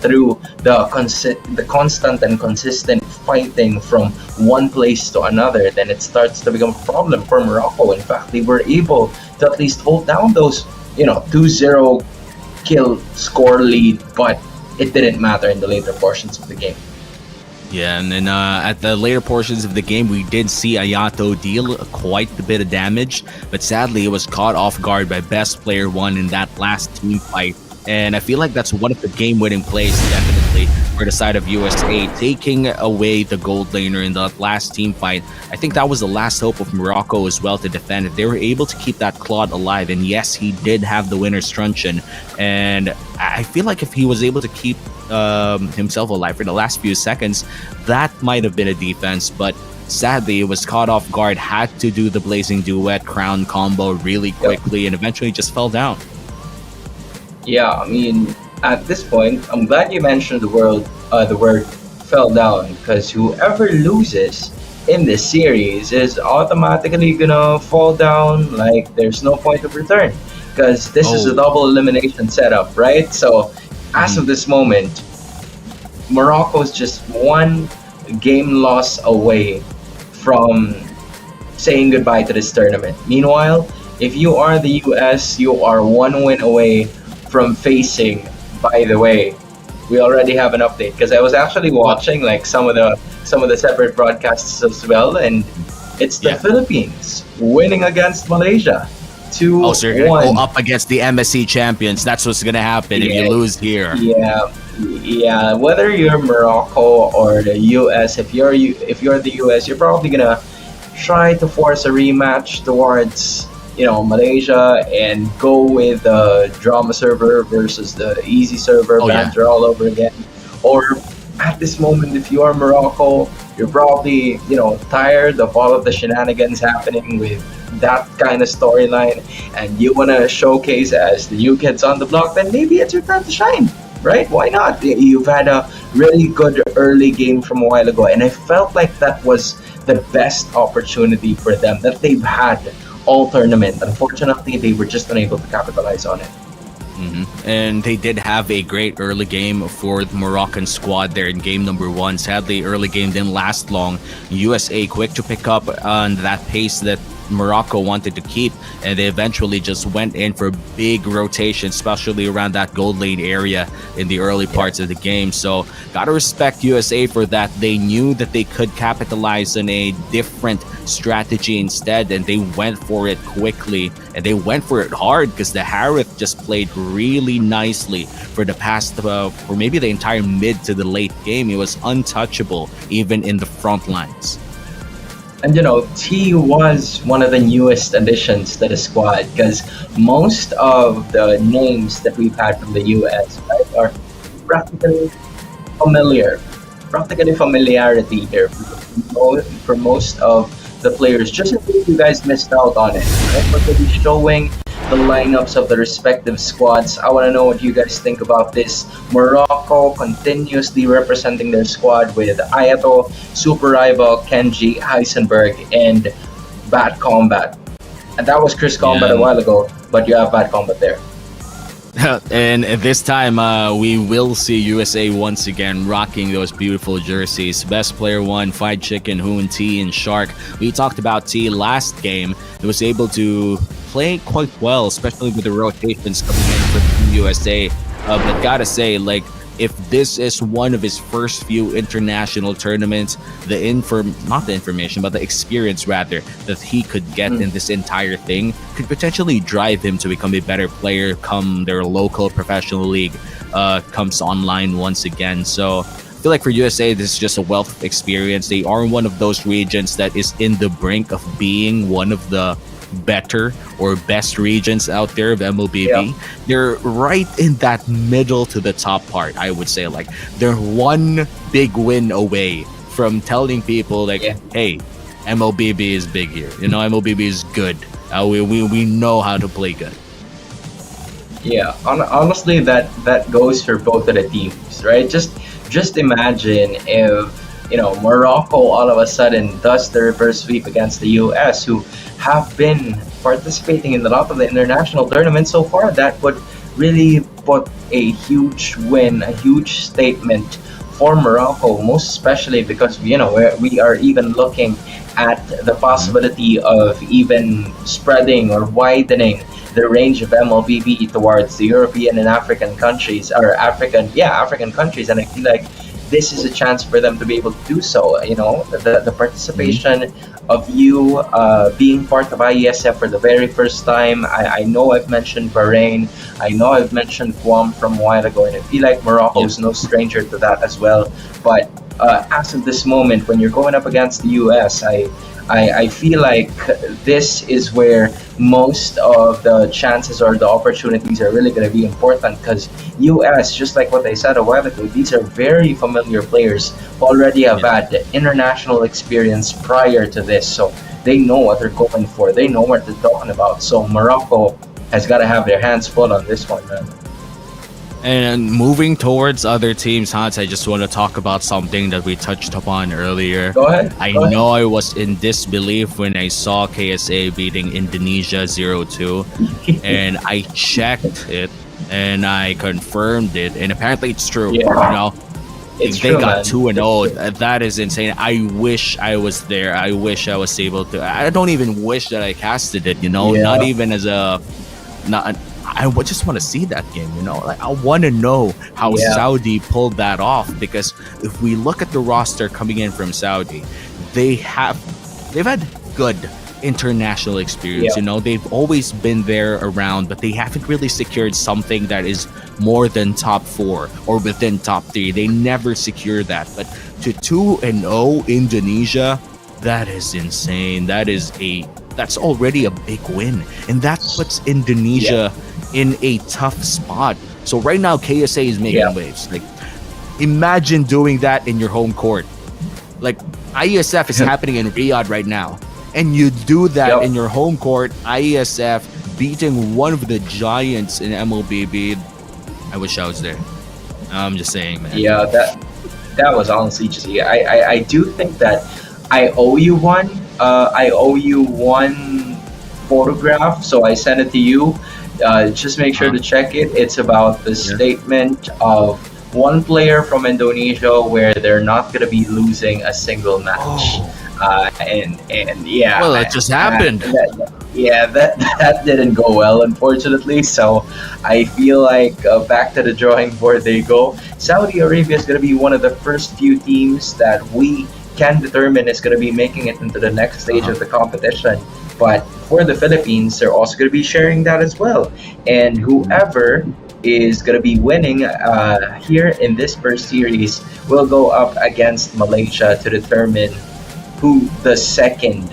S1: through the constant and consistent fighting from one place to another, then it starts to become a problem for Morocco. In fact, they were able to at least hold down those, 2-0 kill score lead, but it didn't matter in the later portions of the game.
S2: Yeah, and then at the later portions of the game, we did see Ayato deal quite a bit of damage, but sadly, it was caught off guard by Best Player One in that last team fight. And I feel like that's one of the game-winning plays, definitely, for the side of USA, taking away the gold laner in the last team fight. I think that was the last hope of Morocco as well to defend. If they were able to keep that Claude alive, and yes, he did have the winner's truncheon, and I feel like if he was able to keep himself alive for the last few seconds, that might have been a defense, but sadly, it was caught off guard, had to do the Blazing Duet crown combo really quickly, and eventually just fell down.
S1: Yeah, I mean, at this point, I'm glad you mentioned the word fell down, because whoever loses in this series is automatically gonna fall down. Like, there's no point of return, because this is a double elimination setup, right? So, as of this moment, Morocco's just one game loss away from saying goodbye to this tournament. Meanwhile, if you are the US, you are one win away from facing. By the way, we already have an update, because I was actually watching like some of the separate broadcasts as well, and it's the Philippines winning against Malaysia. 2-1.
S2: Up against the MSC champions. That's what's gonna happen if you lose here.
S1: Yeah. Whether you're Morocco or the US, if you're the US, you're probably gonna try to force a rematch towards Malaysia and go with the drama server versus the easy server banter all over again. Or at this moment, if you are Morocco, you're probably tired of all of the shenanigans happening with that kind of storyline, and you want to showcase as the new kids on the block, then maybe it's your time to shine, right? Why not? You've had a really good early game from a while ago, and I felt like that was the best opportunity for them that they've had all tournament. Unfortunately, they were just unable to capitalize on it.
S2: And they did have a great early game for the Moroccan squad there in game number one. Sadly, early game didn't last long. USA quick to pick up on that pace that Morocco wanted to keep, and they eventually just went in for big rotation, especially around that gold lane area in the early parts of the game. So gotta respect USA for that. They knew that they could capitalize on a different strategy instead, and they went for it quickly, and they went for it hard, because the Harith just played really nicely for the past or maybe the entire mid to the late game. He was untouchable even in the front lines.
S1: And T was one of the newest additions to the squad, because most of the names that we've had from the US, right, are practically familiarity here for most of the players. Just in case you guys missed out on it, right? We're going to be showing the lineups of the respective squads. I want to know what you guys think about this. Morocco continuously representing their squad with Ayato, Super Rival, Kenji, Heisenberg, and Bad Combat. And that was Chris Combat a while ago, but you have Bad Combat there.
S2: And this time, we will see USA once again rocking those beautiful jerseys. Best Player One, Fried Chicken, Hoon, T, and Shark. We talked about T last game. He was able to play quite well, especially with the rotations coming in for Team USA. But gotta say, like, if this is one of his first few international tournaments, not the information, but the experience rather that he could get in this entire thing could potentially drive him to become a better player come their local professional league comes online once again. So feel like for USA, this is just a wealth of experience. They are one of those regions that is in the brink of being one of the better or best regions out there of MLBB.
S1: Yeah.
S2: They're right in that middle to the top part, I would say. Like, they're one big win away from telling people, like,
S1: Yeah.
S2: hey, MLBB is big here. You know, MLBB is good. We know how to play good.
S1: Yeah, honestly, that goes for both of the teams, right? Just imagine if Morocco all of a sudden does the reverse sweep against the U.S., who have been participating in a lot of the international tournaments so far. That would really put a huge win, a huge statement for Morocco, most especially because we are even looking at the possibility of even spreading or widening the range of MLBB towards the European and African countries, or African countries, and I feel like this is a chance for them to be able to do so. The participation of you being part of IESF for the very first time. I know I've mentioned Bahrain. I know I've mentioned Guam from a while ago, and I feel like Morocco is no stranger to that as well. But as of this moment, when you're going up against the US, I feel like this is where most of the chances or the opportunities are really going to be important, because US, just like what I said a while ago, these are very familiar players who already have had international experience prior to this, so they know what they're going for, they know what they're talking about. So Morocco has got to have their hands full on this one, man.
S2: And moving towards other teams, Hans, I just want to talk about something that we touched upon earlier.
S1: Go ahead.
S2: I know I was in disbelief when I saw KSA beating Indonesia 0-2, and I checked it and I confirmed it, and apparently it's true.
S1: Yeah.
S2: They
S1: true,
S2: got
S1: man.
S2: 2-0. That is insane. I wish I was there. I wish I was able to. I don't even wish that I casted it. Not even as a not. I just want to see that game, Like, I want to know how Saudi pulled that off, because if we look at the roster coming in from Saudi, they've had good international experience. They've always been there around, but they haven't really secured something that is more than top 4 or within top 3. They never secure that. But to 2-0 Indonesia, that is insane. That's already a big win, and that puts Indonesia in a tough spot. So right now KSA is making waves. Like, imagine doing that in your home court. Like, IESF is happening in Riyadh right now, and you do that in your home court. IESF beating one of the giants in MLBB. I wish I was there. I'm just saying, man.
S1: Yeah, that was honestly just. I do think that I owe you one. I owe you one photograph, so I sent it to you. Just make sure to check it. It's about the statement of one player from Indonesia where they're not going to be losing a single match. And yeah.
S2: Well, it just happened.
S1: That didn't go well, unfortunately. So I feel like back to the drawing board they go. Saudi Arabia is going to be one of the first few teams that we can determine is going to be making it into the next stage of the competition. But for the Philippines, they're also going to be sharing that as well. And whoever is going to be winning here in this first series will go up against Malaysia to determine who the second,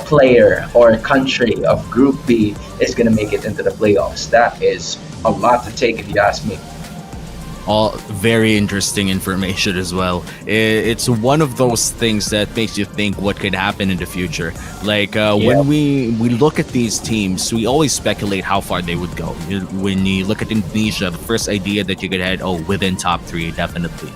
S1: player or country of Group B is going to make it into the playoffs. That is a lot to take, if you ask me.
S2: All very interesting information as well. It's one of those things that makes you think what could happen in the future. Like when we look at these teams, we always speculate how far they would go. When you look at Indonesia, the first idea that you could had, within top 3, definitely.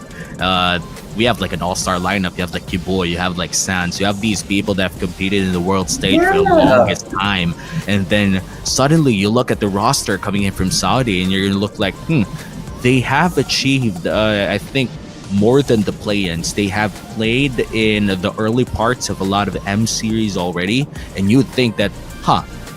S2: We have like an all-star lineup. You have like Kiboy, you have like Sands, you have these people that have competed in the world stage for the longest time, and then suddenly you look at the roster coming in from Saudi, and you're gonna look like, they have achieved, I think, more than the play-ins. They have played in the early parts of a lot of M series already, and you'd think that,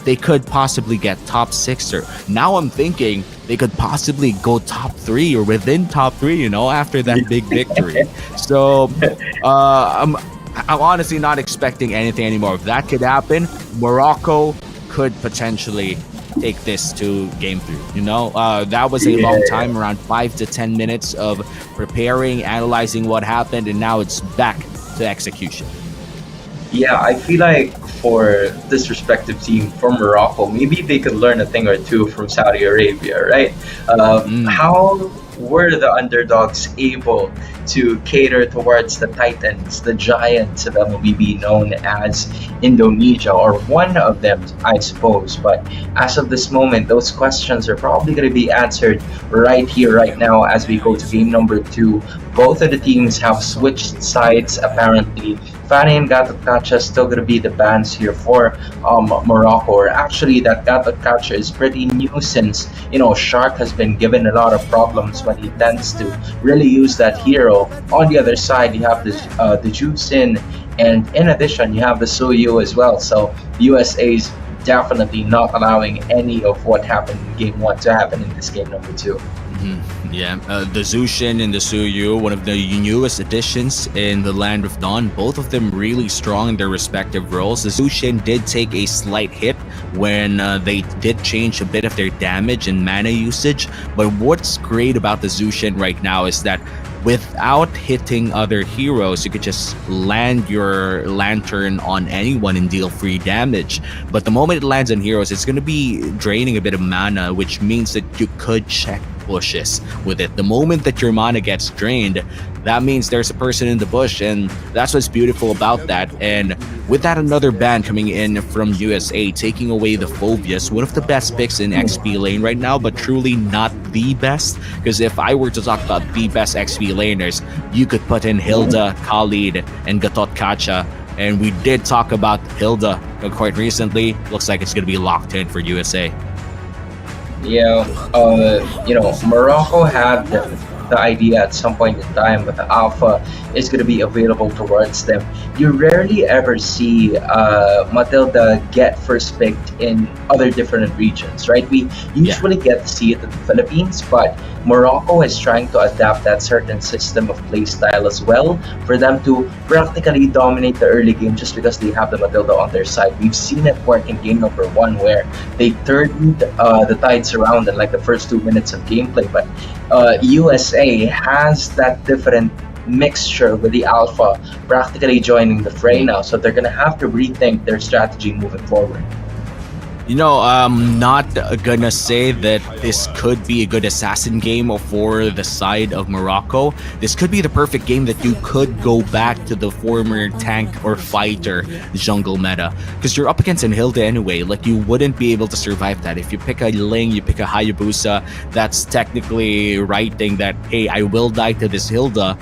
S2: they could possibly get top 6, or now I'm thinking they could possibly go top 3 or within top 3, after that big victory. So I'm honestly not expecting anything anymore. If that could happen, Morocco could potentially take this to game 3. You know, that was a long
S1: Yeah.
S2: time, around 5 to 10 minutes of preparing, analyzing what happened, and now it's back to execution.
S1: Yeah, I feel like for this respective team from Morocco, maybe they could learn a thing or two from Saudi Arabia, right?
S2: Mm.
S1: How were the underdogs able to cater towards the titans, the giants of MLBB known as Indonesia, or one of them, I suppose? But as of this moment, those questions are probably going to be answered right here, right now, as we go to game number 2. Both of the teams have switched sides, apparently. Fanny and Gatot Kacha still going to be the bans here for Morocco. Or actually, that Gatot Kacha is pretty new since, Shark has been given a lot of problems when he tends to really use that hero. On the other side, you have the Juicin, and in addition, you have the Suyu as well. So USA's definitely not allowing any of what happened in game 1 to happen in this game number 2.
S2: Yeah, the Zushin and the Suyu, one of the newest additions in the Land of Dawn, both of them really strong in their respective roles. The Zushin did take a slight hit when they did change a bit of their damage and mana usage, but what's great about the Zushin right now is that without hitting other heroes, you could just land your lantern on anyone and deal free damage. But the moment it lands on heroes, it's going to be draining a bit of mana, which means that you could check bushes with it. The moment that your mana gets drained, that means there's a person in the bush, and that's what's beautiful about that. And with that, another ban coming in from USA, taking away the Phobius, one of the best picks in XP lane right now, but truly not the best. Because if I were to talk about the best XP laners, you could put in Hilda, Khalid, and Gatot Kacha. And we did talk about Hilda quite recently. Looks like it's going to be locked in for USA.
S1: Yeah, Morocco had the idea at some point in time that the alpha is going to be available towards them. You rarely ever see Matilda get first picked in other different regions, right? We usually get to see it in the Philippines, but Morocco is trying to adapt that certain system of play style as well for them to practically dominate the early game just because they have the Matilda on their side. We've seen it work in game number 1 where they turned the tides around in like the first 2 minutes of gameplay, but USA has that different mixture with the alpha practically joining the fray now, so they're gonna have to rethink their strategy moving forward.
S2: You know, I'm not gonna say that this could be a good assassin game for the side of Morocco. This could be the perfect game that you could go back to the former tank or fighter jungle meta. Because you're up against an Hilda anyway, like you wouldn't be able to survive that. If you pick a Ling, you pick a Hayabusa, that's technically writing that, hey, I will die to this Hilda.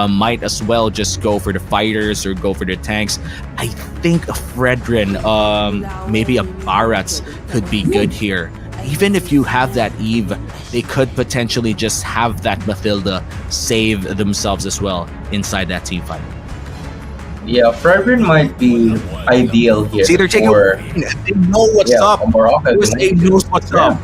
S2: Might as well just go for the fighters or go for the tanks. I think a Fredrin, maybe a Barats could be good here. Even if you have that Eve, they could potentially just have that Matilda save themselves as well inside that team fight.
S1: Yeah, Fredrin might be ideal here.
S2: It's either take they know what's up.
S1: Morocco
S2: USA knows what's up.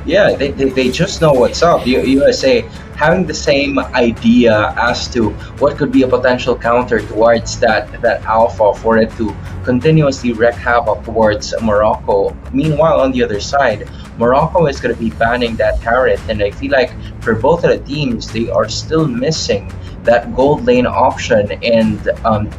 S1: Yeah, they just know what's up. USA having the same idea as to what could be a potential counter towards that alpha for it to continuously wreak havoc towards Morocco. Meanwhile, on the other side, Morocco is going to be banning that turret, and I feel like for both of the teams, they are still missing that gold lane option. And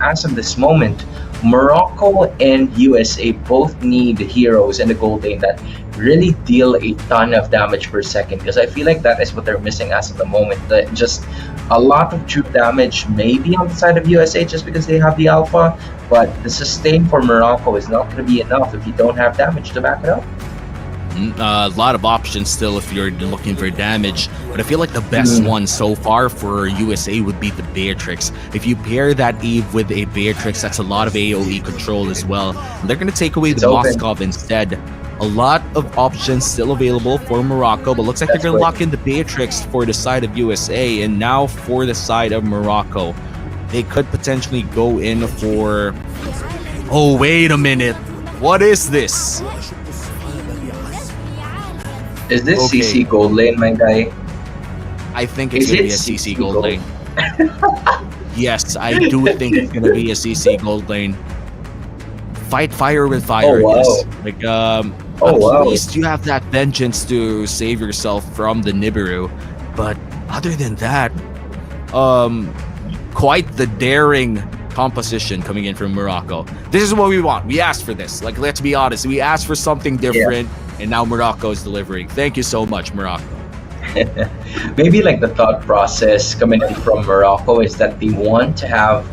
S1: as of this moment, Morocco and USA both need heroes in the gold lane that really deal a ton of damage per second, because I feel like that is what they're missing as of the moment. Just a lot of true damage maybe on the side of USA just because they have the alpha, but the sustain for Morocco is not going to be enough if you don't have damage to back it up.
S2: A lot of options still if you're looking for damage, but I feel like the best one so far for USA would be the Beatrix. If you pair that Eve with a Beatrix, that's a lot of AoE control as well. They're going to take away the Moskov instead. A lot of options still available for Morocco, but looks like they're going to lock in the Beatrix for the side of USA. And now for the side of Morocco, they could potentially go in for... Oh, wait a minute. What is this?
S1: Is this CC gold lane, my guy?
S2: I think it's going to be a CC gold lane. Yes, I do think it's going to be a CC gold lane. Fight fire with fire, I guess. Like,
S1: Oh,
S2: At
S1: wow.
S2: least you have that vengeance to save yourself from the Nibiru. But other than that, um, quite the daring composition coming in from Morocco. This is what we want. We asked for this. Like, let's be honest. We asked for something different, and now Morocco is delivering. Thank you so much, Morocco.
S1: Maybe like the thought process coming in from Morocco is that they want to have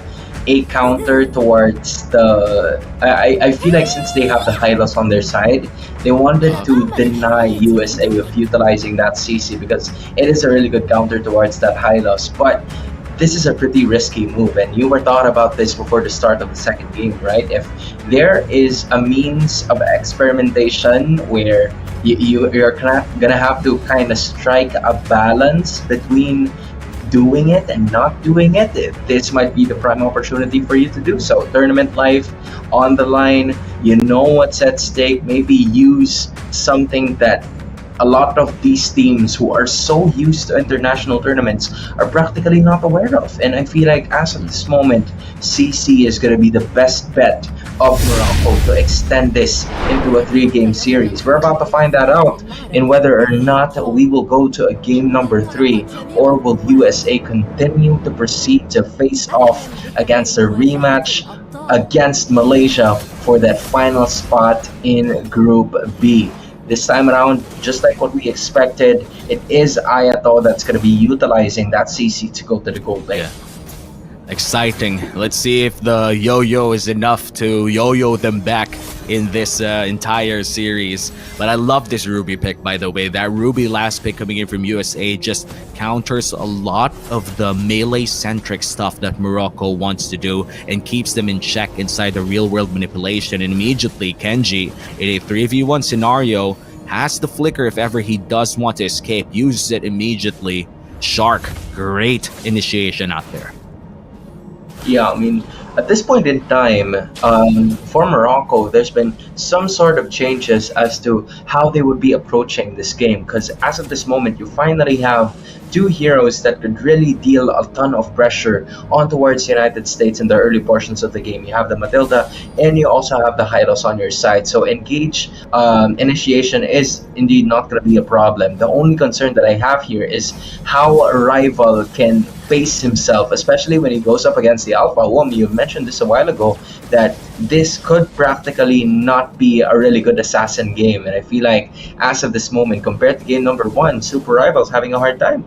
S1: a counter towards the. I feel like since they have the Hylos on their side, they wanted to deny USA of utilizing that CC because it is a really good counter towards that Hylos. But this is a pretty risky move, and you were thought about this before the start of the second game, right? If there is a means of experimentation where you're gonna have to kind of strike a balance between doing it and not doing it, this might be the prime opportunity for you to do so. Tournament life on the line, you know what's at stake. Maybe use something that a lot of these teams who are so used to international tournaments are practically not aware of. And I feel like as of this moment, CC is going to be the best bet of Morocco to extend this into a 3-game series. We're about to find that out in whether or not we will go to a game number 3 or will USA continue to proceed to face off against a rematch against Malaysia for that final spot in Group B. This time around, just like what we expected, it is Ayato that's going to be utilizing that CC to go to the gold lane.
S2: Yeah. Exciting. Let's see if the yo-yo is enough to yo-yo them back in this entire series. But I love this Ruby pick, by the way. That Ruby last pick coming in from USA just counters a lot of the melee-centric stuff that Morocco wants to do and keeps them in check inside the real-world manipulation. And immediately, Kenji, in a 3v1 scenario, has the flicker if ever he does want to escape, uses it immediately. Shark, great initiation out there.
S1: Yeah, I mean, at this point in time, for Morocco, there's been some sort of changes as to how they would be approaching this game. Because as of this moment, you finally have two heroes that could really deal a ton of pressure on towards the United States in the early portions of the game. You have the Matilda, and you also have the Hylos on your side. So engage initiation is indeed not going to be a problem. The only concern that I have here is how a rival can face himself, especially when he goes up against the Alpha Woman. You mentioned this a while ago that this could practically not be a really good assassin game, and I feel like as of this moment, compared to game number 1, Super Rival's having a hard time.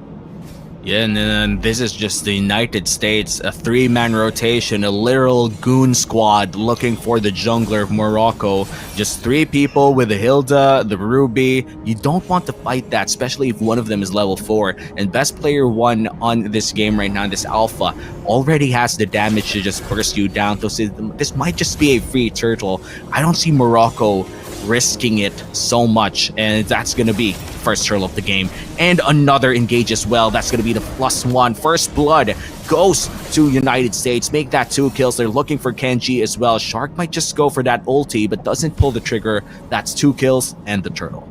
S2: Yeah, and then this is just the United States, a 3-man rotation, a literal goon squad looking for the jungler of Morocco. Just 3 people with the Hilda, the Ruby. You don't want to fight that, especially if one of them is level 4. And best player 1 on this game right now, this Alpha, already has the damage to just burst you down. So this might just be a free turtle. I don't see Morocco risking it so much, and that's gonna be first turtle of the game. And another engage as well. That's gonna be the +1. First blood goes to United States. Make that 2 kills. They're looking for Kenji as well. Shark might just go for that ulti, but doesn't pull the trigger. That's 2 kills and the turtle.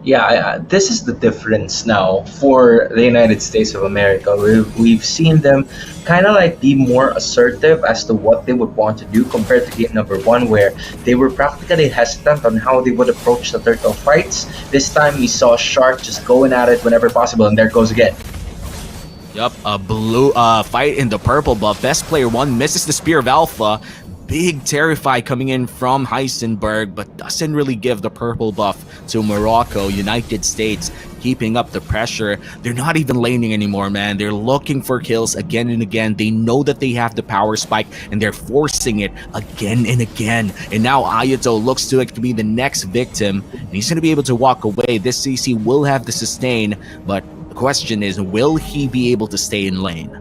S1: Yeah, this is the difference now for the United States of America. We've seen them kind of like be more assertive as to what they would want to do compared to game number 1, where they were practically hesitant on how they would approach the turtle fights. This time we saw Shark just going at it whenever possible, and there it goes again.
S2: Yup, a blue fight in the purple buff. Best player 1 misses the Spear of Alpha. Big Terrify coming in from Heisenberg, but doesn't really give the purple buff to Morocco. United States keeping up the pressure. They're not even laning anymore, man. They're looking for kills again and again. They know that they have the power spike, and they're forcing it again and again. And now Ayato looks to it to be the next victim, and he's going to be able to walk away. This CC will have the sustain, but the question is, will he be able to stay in lane?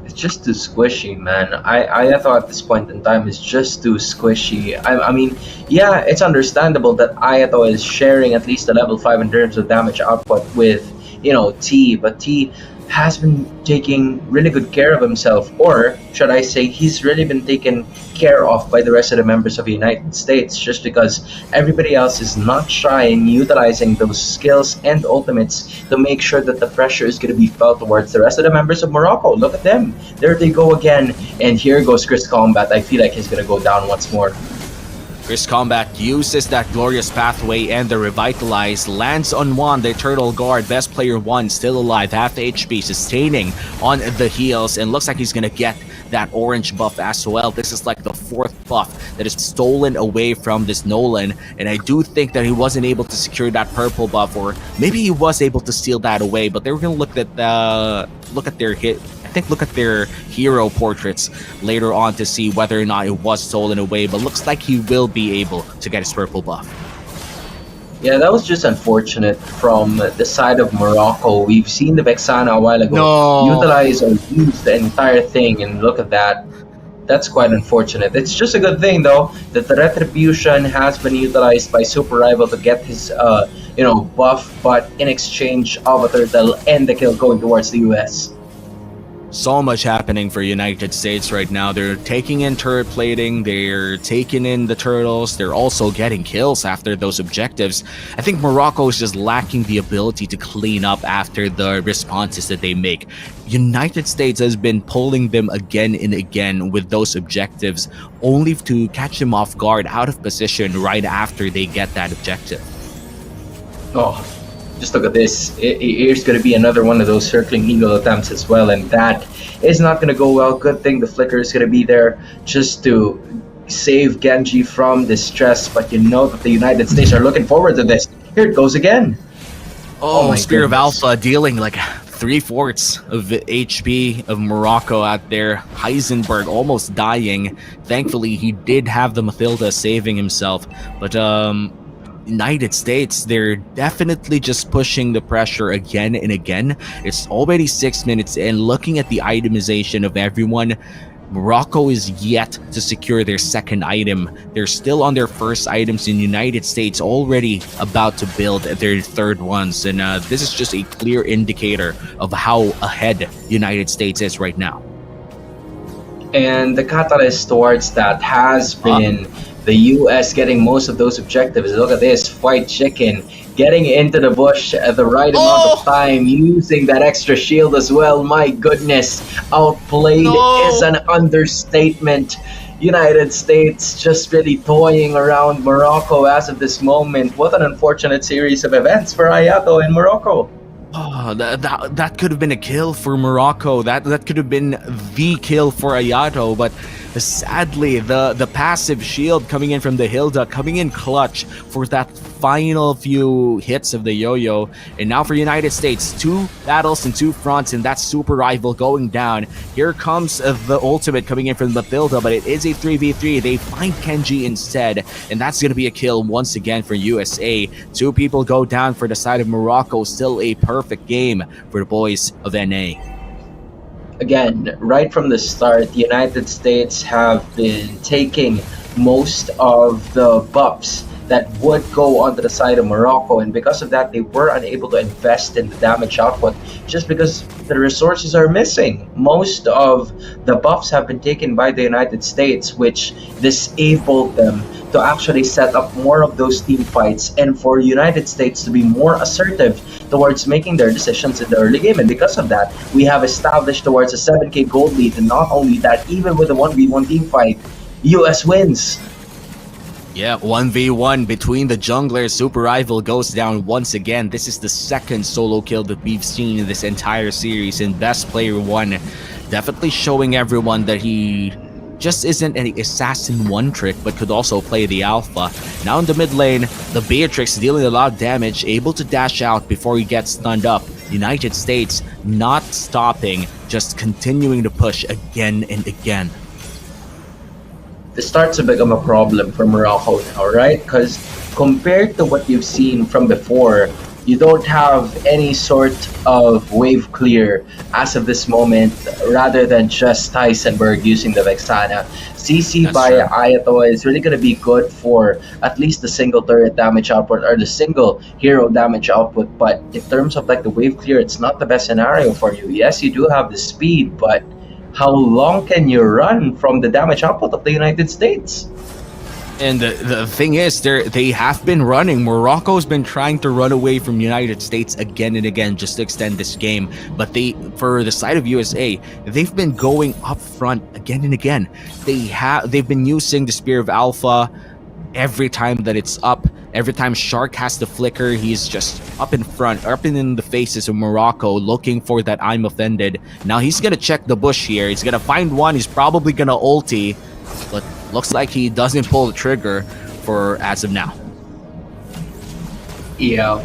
S1: It's just too squishy, man. I thought at this point in time is just too squishy. I mean, yeah, it's understandable that Ayato is sharing at least a level 5 in terms of damage output with, you know, T, but T has been taking really good care of himself, or should I say he's really been taken care of by the rest of the members of the United States, just because everybody else is not shy in utilizing those skills and ultimates to make sure that the pressure is going to be felt towards the rest of the members of Morocco. Look at them. There they go again, and here goes Chris Combat. I feel like he's going to go down once more.
S2: Chris Combat uses that glorious pathway and the revitalize, lands on one, the turtle guard, best player one, still alive, half HP, sustaining on the heals, and looks like he's gonna get that orange buff as well. This is like the fourth buff that is stolen away from this Nolan, and I do think that he wasn't able to secure that purple buff, or maybe he was able to steal that away, but they were gonna look at their hit. Look at their hero portraits later on to see whether or not it was stolen away, but looks like he will be able to get his purple buff.
S1: Yeah, that was just unfortunate from the side of Morocco. We've seen the Vexana a while ago utilize or use the entire thing, and look at that. That's quite unfortunate. It's just a good thing, though, that the Retribution has been utilized by Super Rival to get his, buff, but in exchange of a turtle and the kill going towards the US.
S2: So much happening for United States right now. They're taking in turret plating, they're taking in the turtles, they're also getting kills after those objectives. I think Morocco is just lacking the ability to clean up after the responses that they make. United States has been pulling them again and again with those objectives, only to catch them off guard, out of position right after they get that objective.
S1: Oh, just look at this. Here's going to be another one of those circling eagle attempts as well, and that is not going to go well. Good thing the flicker is going to be there just to save Genji from distress, but you know that the United States are looking forward to this. Here it goes again.
S2: Oh, my Spear of Alpha dealing like 3/4 of HP of Morocco out there. Heisenberg almost dying. Thankfully, he did have the Mathilda saving himself, but United States, they're definitely just pushing the pressure again and again. It's already 6 minutes in. Looking at the itemization of everyone, Morocco is yet to secure their second item. They're still on their first items in United States, already about to build their third ones. And this is just a clear indicator of how ahead United States is right now.
S1: And the catalyst towards that has been the US getting most of those objectives. Look at this, White Chicken getting into the bush at the right amount of time, using that extra shield as well. My goodness, outplayed is an understatement. United States just really toying around Morocco as of this moment. What an unfortunate series of events for Ayato and Morocco.
S2: Oh, that could have been a kill for Morocco. That could have been the kill for Ayato, but sadly, the passive shield coming in from the Hilda, coming in clutch for that final few hits of the yo-yo. And now for United States, 2 battles and 2 fronts, and that Super Rival going down. Here comes the ultimate coming in from Mathilda, but it is a 3v3. They find Kenji instead, and that's going to be a kill once again for USA. 2 people go down for the side of Morocco. Still a perfect game for the boys of NA.
S1: Again, right from the start, the United States have been taking most of the buffs that would go onto the side of Morocco, and because of that, they were unable to invest in the damage output just because the resources are missing. Most of the buffs have been taken by the United States, which disabled them to actually set up more of those team fights and for United States to be more assertive towards making their decisions in the early game. And because of that, we have established towards a 7k gold lead, and not only that, even with a 1v1 team fight, US wins.
S2: Yeah, 1v1 between the junglers. Super Rival goes down once again. This is the second solo kill that we've seen in this entire series, and best player one definitely showing everyone that he just isn't an assassin one trick, but could also play the alpha. Now in the mid lane, the Beatrix dealing a lot of damage, able to dash out before he gets stunned up. United States not stopping, just continuing to push again and again.
S1: This starts to become a problem for Morocco now, right? Because compared to what you've seen from before, you don't have any sort of wave clear as of this moment, rather than just Heisenberg using the Vexana. CC by Ayato is really going to be good for at least the single turret damage output or the single hero damage output, but in terms of like the wave clear, it's not the best scenario for you. Yes, you do have the speed, but how long can you run from the damage output of the United States?
S2: And the thing is, they have been running. Morocco's been trying to run away from United States again and again just to extend this game. But for the side of USA, they've been going up front again and again. They've been using the Spear of Alpha, every time that it's up, every time Shark has the flicker, he's just up in front, up in the faces of Morocco, looking for that I'm offended. Now he's gonna check the bush here. He's gonna find one. He's probably gonna ulti, but looks like he doesn't pull the trigger for as of now.
S1: Yeah,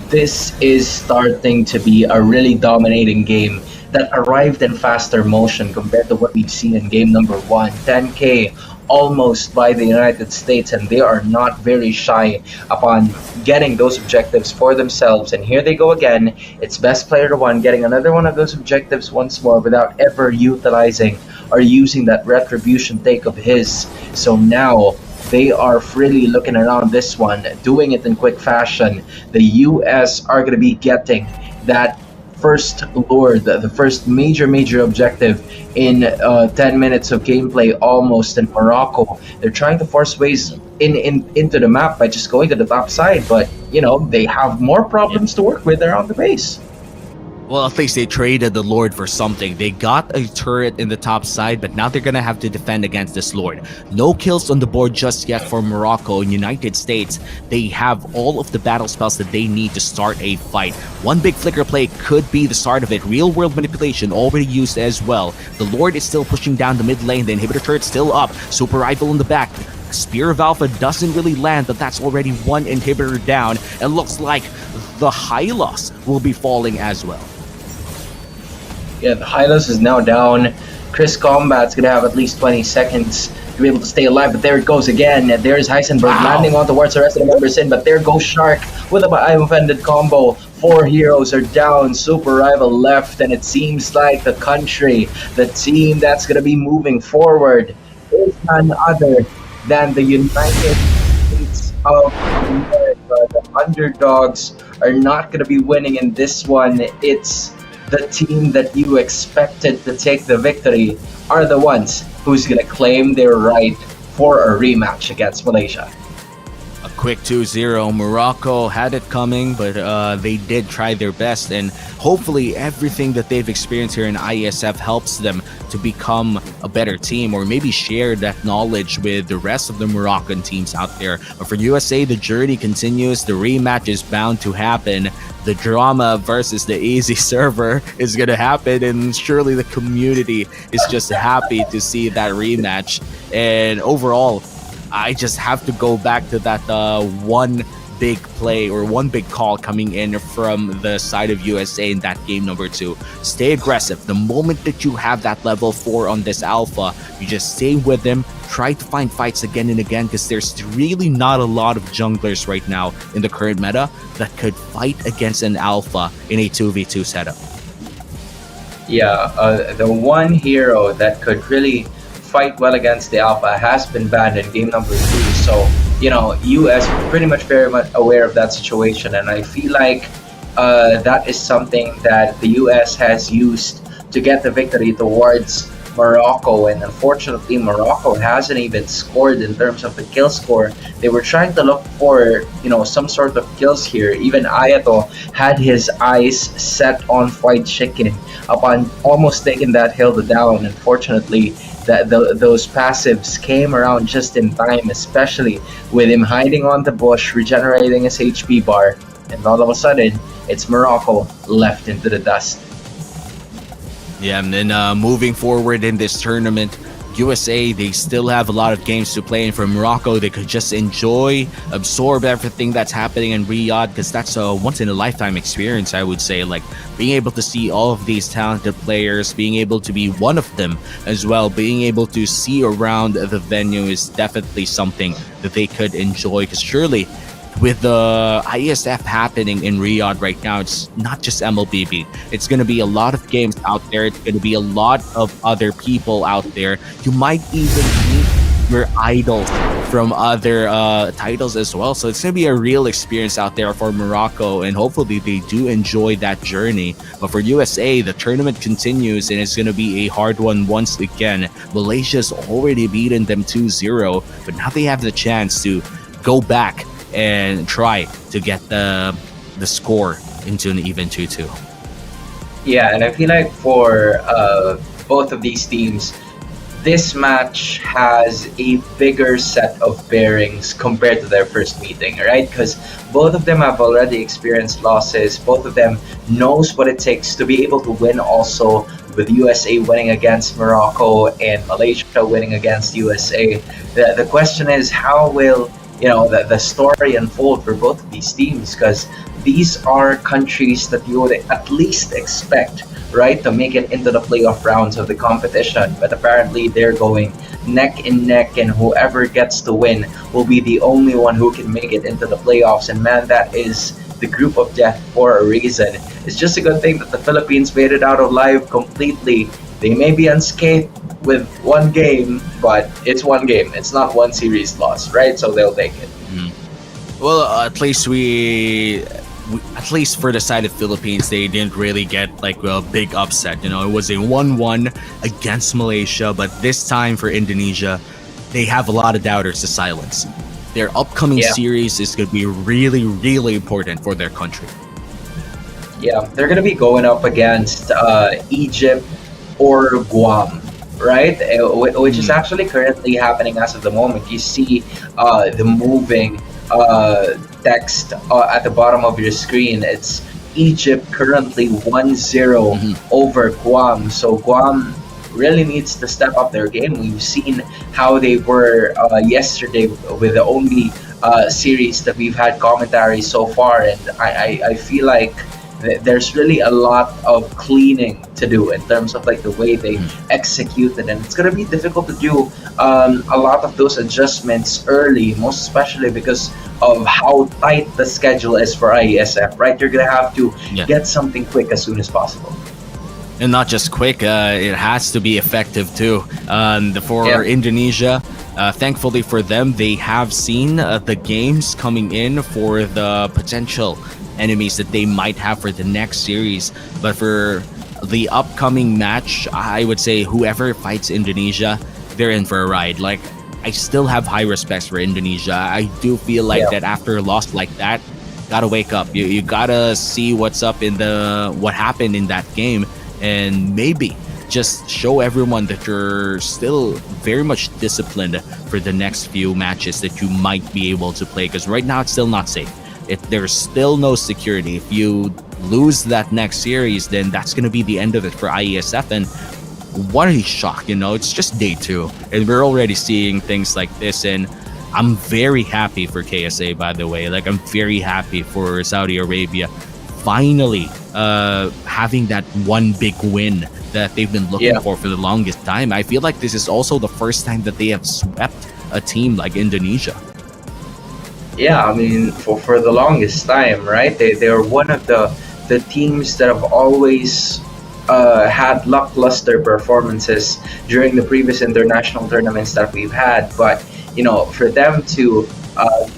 S1: this is starting to be a really dominating game that arrived in faster motion compared to what we've seen in game number one. 10K almost by the United States, and they are not very shy upon getting those objectives for themselves. And here they go again. It's best player to one, getting another one of those objectives once more without ever utilizing or using that retribution take of his. So now they are freely looking around this one, doing it in quick fashion. The US are going to be getting that first lord, the first major objective in 10 minutes of gameplay almost in Morocco. They're trying to force ways into the map by just going to the top side, but you know, they have more problems to work with around the base.
S2: Well, at least they traded the Lord for something. They got a turret in the top side, but now they're gonna have to defend against this Lord. No kills on the board just yet for Morocco. In United States, they have all of the battle spells that they need to start a fight. One big flicker play could be the start of it. Real world manipulation already used as well. The Lord is still pushing down the mid lane. The inhibitor turret still up. Super rifle in the back. Spear of Alpha doesn't really land, but that's already one inhibitor down. And looks like the Hylos will be falling as well.
S1: Yeah, the Hylos is now down. Chris Combat's gonna have at least 20 seconds to be able to stay alive, but there it goes again. There's Heisenberg landing on towards the rest of the members in, but there goes Shark with a I'm offended combo. 4 heroes are down, Super Rival left, and it seems like the country, the team that's gonna be moving forward is none other than the United States of America. The underdogs are not gonna be winning in this one. It's the team that you expected to take the victory are the ones who's going to claim their right for a rematch against Malaysia.
S2: A quick 2-0. Morocco had it coming, but they did try their best, and hopefully everything that they've experienced here in IESF helps them to become a better team, or maybe share that knowledge with the rest of the Moroccan teams out there. But for USA, the journey continues. The rematch is bound to happen. The drama versus the easy server is going to happen, and surely the community is just happy to see that rematch. And overall, I just have to go back to that one big play or one big call coming in from the side of USA in that game number 2. Stay aggressive. The moment that you have that level 4 on this alpha, you just stay with them, try to find fights again and again, because there's really not a lot of junglers right now in the current meta that could fight against an alpha in a 2v2 setup.
S1: Yeah, the one hero that could really fight well against the alpha has been banned in game number 2, so you know, US pretty much very much aware of that situation, and I feel like that is something that the US has used to get the victory towards Morocco. And unfortunately, Morocco hasn't even scored in terms of the kill score. They were trying to look for, you know, some sort of kills here. Even Ayato had his eyes set on White Chicken upon almost taking that hill down. Unfortunately, those passives came around just in time, especially with him hiding on the bush, regenerating his HP bar, and all of a sudden, it's Morocco left into the dust.
S2: Yeah, and then moving forward in this tournament, USA, they still have a lot of games to play, and for Morocco, they could just enjoy, absorb everything that's happening in Riyadh, because that's a once-in-a-lifetime experience, I would say. Like, being able to see all of these talented players, being able to be one of them as well, being able to see around the venue is definitely something that they could enjoy, because surely, with the IESF happening in Riyadh right now, it's not just MLBB. It's going to be a lot of games out there. It's going to be a lot of other people out there. You might even meet your idols from other titles as well. So it's going to be a real experience out there for Morocco, and hopefully they do enjoy that journey. But for USA, the tournament continues, and it's going to be a hard one once again. Malaysia's already beaten them 2-0, but now they have the chance to go back and try to get the score into an even 2-2.
S1: Yeah, and I feel like for both of these teams, this match has a bigger set of bearings compared to their first meeting, right? Because both of them have already experienced losses. Both of them knows what it takes to be able to win also, with USA winning against Morocco and Malaysia winning against USA. The question is, how will the story unfold for both of these teams? Because these are countries that you would at least expect, right, to make it into the playoff rounds of the competition. But apparently they're going neck and neck, and whoever gets to win will be the only one who can make it into the playoffs. And man, that is the group of death for a reason. It's just a good thing that the Philippines made it out alive completely. They may be unscathed with one game, but it's one game. It's not one series loss, right? So they'll take it.
S2: Well, at least at least for the side of Philippines, they didn't really get like a big upset. It was a 1-1 against Malaysia, but this time for Indonesia, they have a lot of doubters to silence. Their upcoming series is going to be really, really important for their country.
S1: Yeah, they're going to be going up against Egypt or Guam, right? Which is actually currently happening as of the moment. You see the moving text at the bottom of your screen. It's Egypt currently 1-0 over Guam. So Guam really needs to step up their game. We've seen how they were yesterday with the only series that we've had commentary so far, and I feel like there's really a lot of cleaning to do in terms of like the way they executed, and it's gonna be difficult to do a lot of those adjustments early, most especially because of how tight the schedule is for IESF, right? You're gonna have to get something quick as soon as possible.
S2: And not just quick, it has to be effective too. For Indonesia, thankfully for them, they have seen the games coming in for the potential enemies that they might have for the next series. But for the upcoming match, I would say whoever fights Indonesia, they're in for a ride. Like, I still have high respect for Indonesia. I do feel like that after a loss like that, gotta wake up. You gotta see what's up in what happened in that game, and maybe just show everyone that you're still very much disciplined for the next few matches that you might be able to play. Because right now it's still not safe. There's still no security. If you lose that next series, then that's going to be the end of it for IESF. And what a shock, it's just day 2. And we're already seeing things like this. And I'm very happy for KSA, by the way. Like, I'm very happy for Saudi Arabia finally having that one big win that they've been looking for the longest time. I feel like this is also the first time that they have swept a team like Indonesia.
S1: Yeah, I mean, for the longest time, right? They are one of the teams that have always had lackluster performances during the previous international tournaments that we've had. But for them to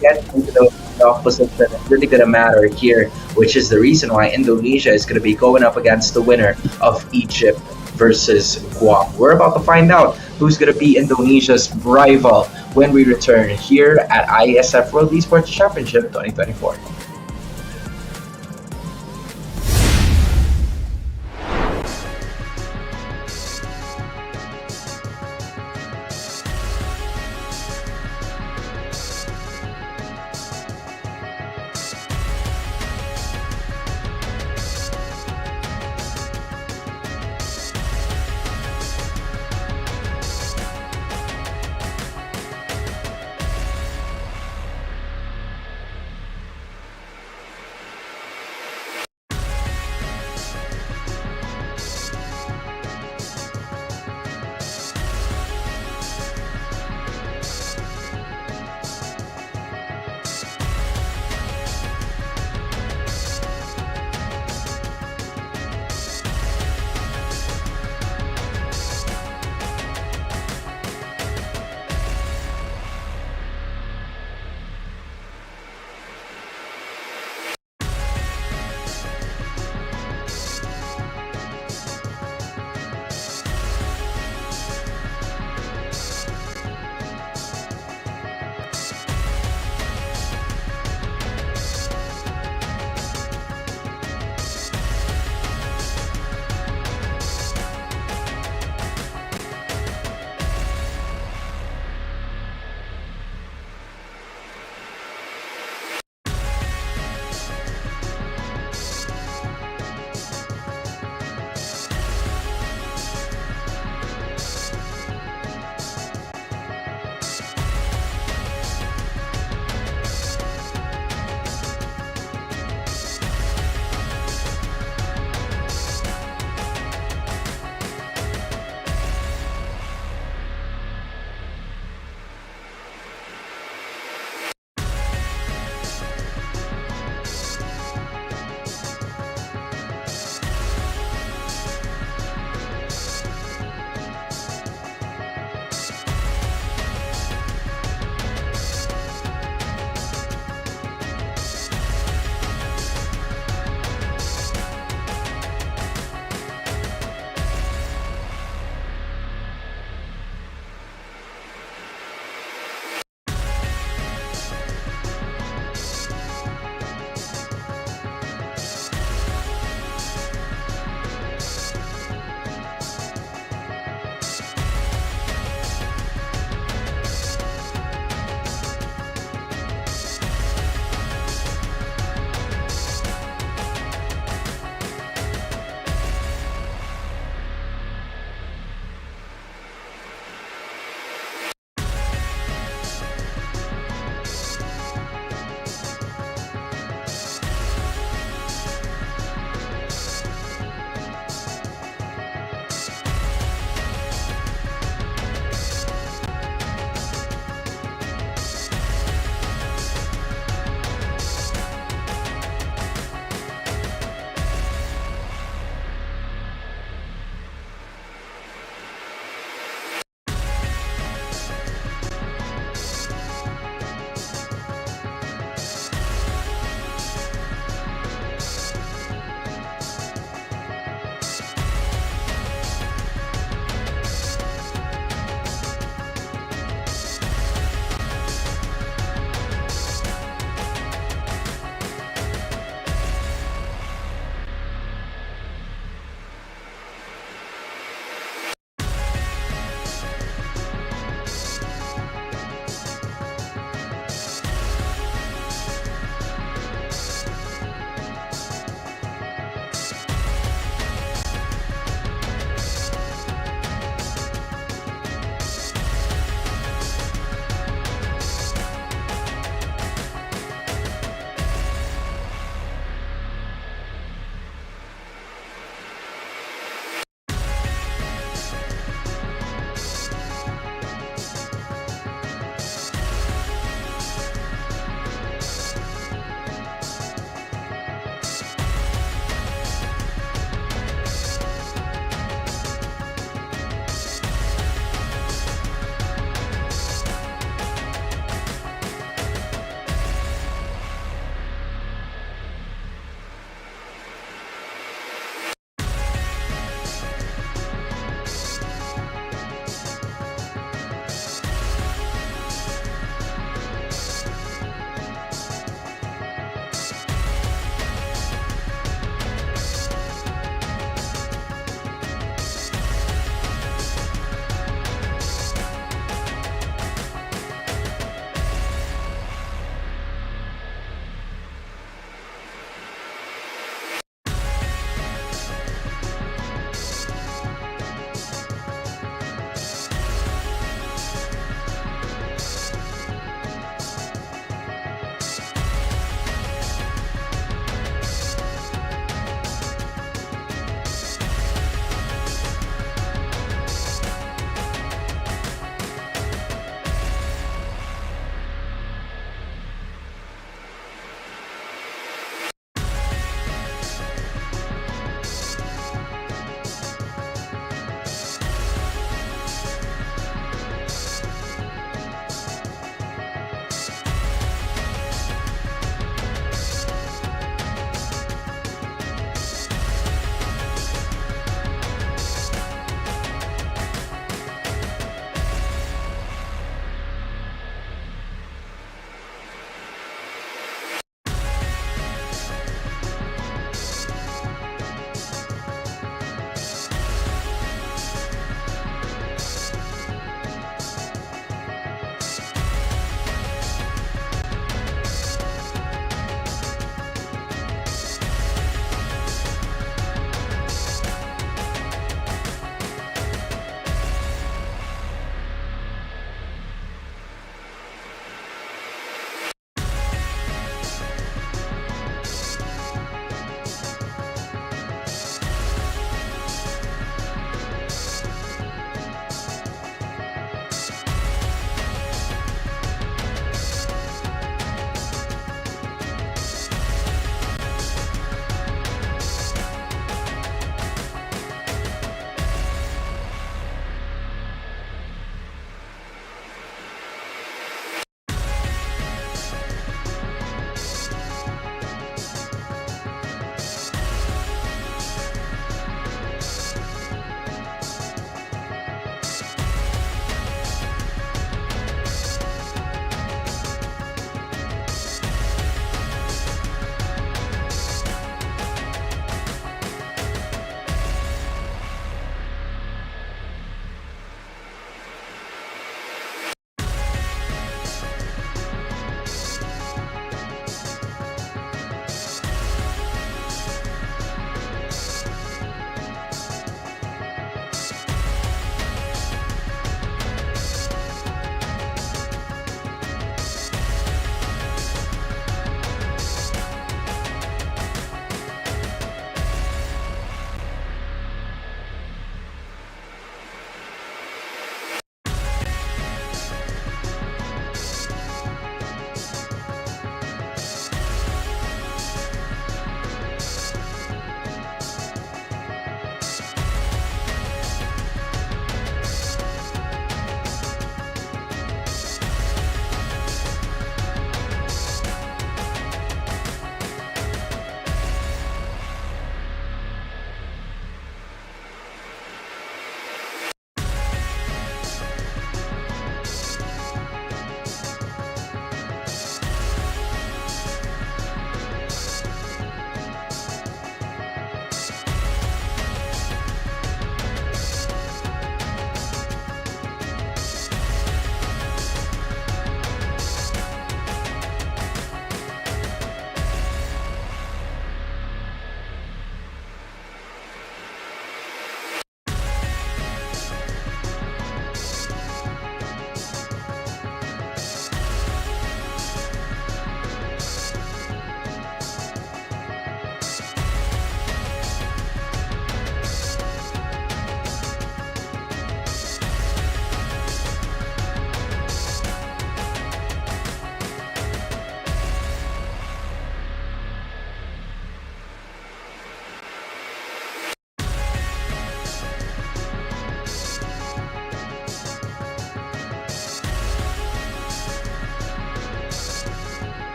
S1: get into the playoff position is really going to matter here, which is the reason why Indonesia is going to be going up against the winner of Egypt versus Guam. We're about to find out who's going to be Indonesia's rival when we return here at IESF World Esports Championship 2024.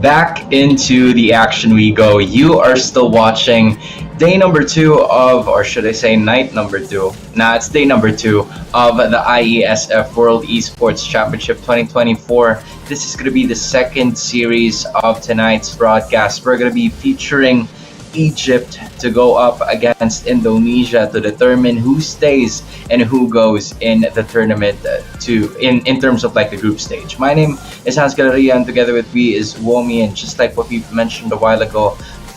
S1: back into the action we go. You are still watching day number two of, or should I say night number two? Nah, it's day number two of the IESF World Esports Championship 2024. This is going to be the second series of tonight's broadcast. We're going to be featuring Egypt to go up against Indonesia to determine who stays and who goes in the tournament in terms of like the group stage. My name is Hans Galeria and together with me is Womi, and just like what we mentioned a while ago,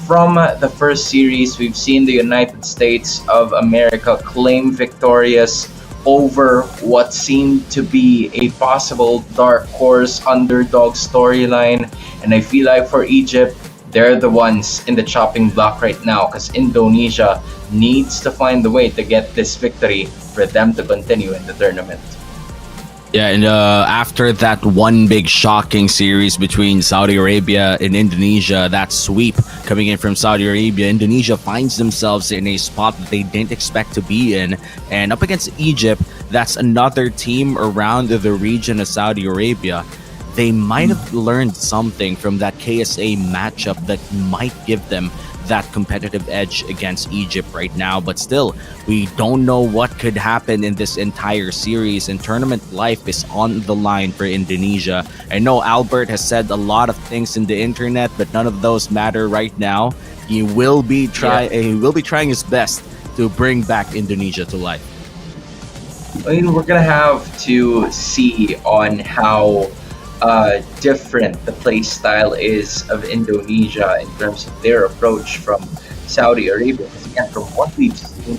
S1: from the first series we've seen the United States of America claim victorious over what seemed to be a possible dark horse underdog storyline, and I feel like for Egypt, they're the ones in the chopping block right now because Indonesia needs to find a way to get this victory for them to continue in the tournament.
S2: Yeah, and after that one big shocking series between Saudi Arabia and Indonesia, that sweep coming in from Saudi Arabia, Indonesia finds themselves in a spot that they didn't expect to be in. And up against Egypt, that's another team around the region of Saudi Arabia. They might have learned something from that KSA matchup that might give them that competitive edge against Egypt right now. But still, we don't know what could happen in this entire series, and tournament life is on the line for Indonesia. I know Albert has said a lot of things in the internet, but none of those matter right now. He will be trying his best to bring back Indonesia to life.
S1: I mean, we're gonna have to see on how different the play style is of Indonesia in terms of their approach from Saudi Arabia. Because again, from what we've seen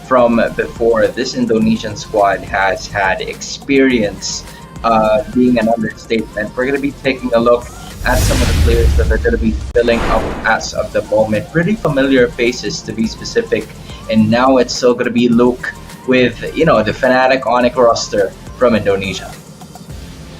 S1: from before, this Indonesian squad has had experience, being an understatement. We're going to be taking a look at some of the players that are going to be filling up as of the moment. Pretty familiar faces to be specific. And now it's still going to be Luke with, the Fnatic Onyx roster from Indonesia.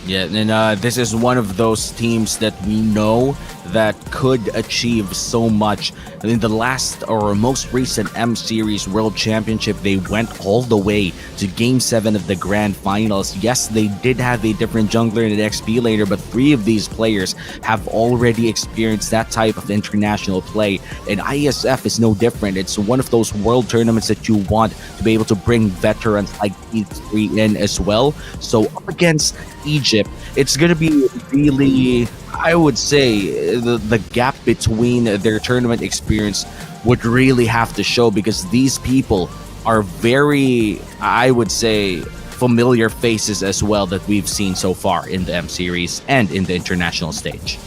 S2: Yeah, and this is one of those teams that we know that could achieve so much. And in the last or most recent M Series World Championship, they went all the way to Game 7 of the Grand Finals. Yes, they did have a different jungler and an XP laner, but three of these players have already experienced that type of international play. And IESF is no different. It's one of those world tournaments that you want to be able to bring veterans like these three in as well. So up against Egypt, it's going to be really, I would say, the gap between their tournament experience would really have to show, because these people are very, I would say, familiar faces as well that we've seen so far in the M Series and in the international stage.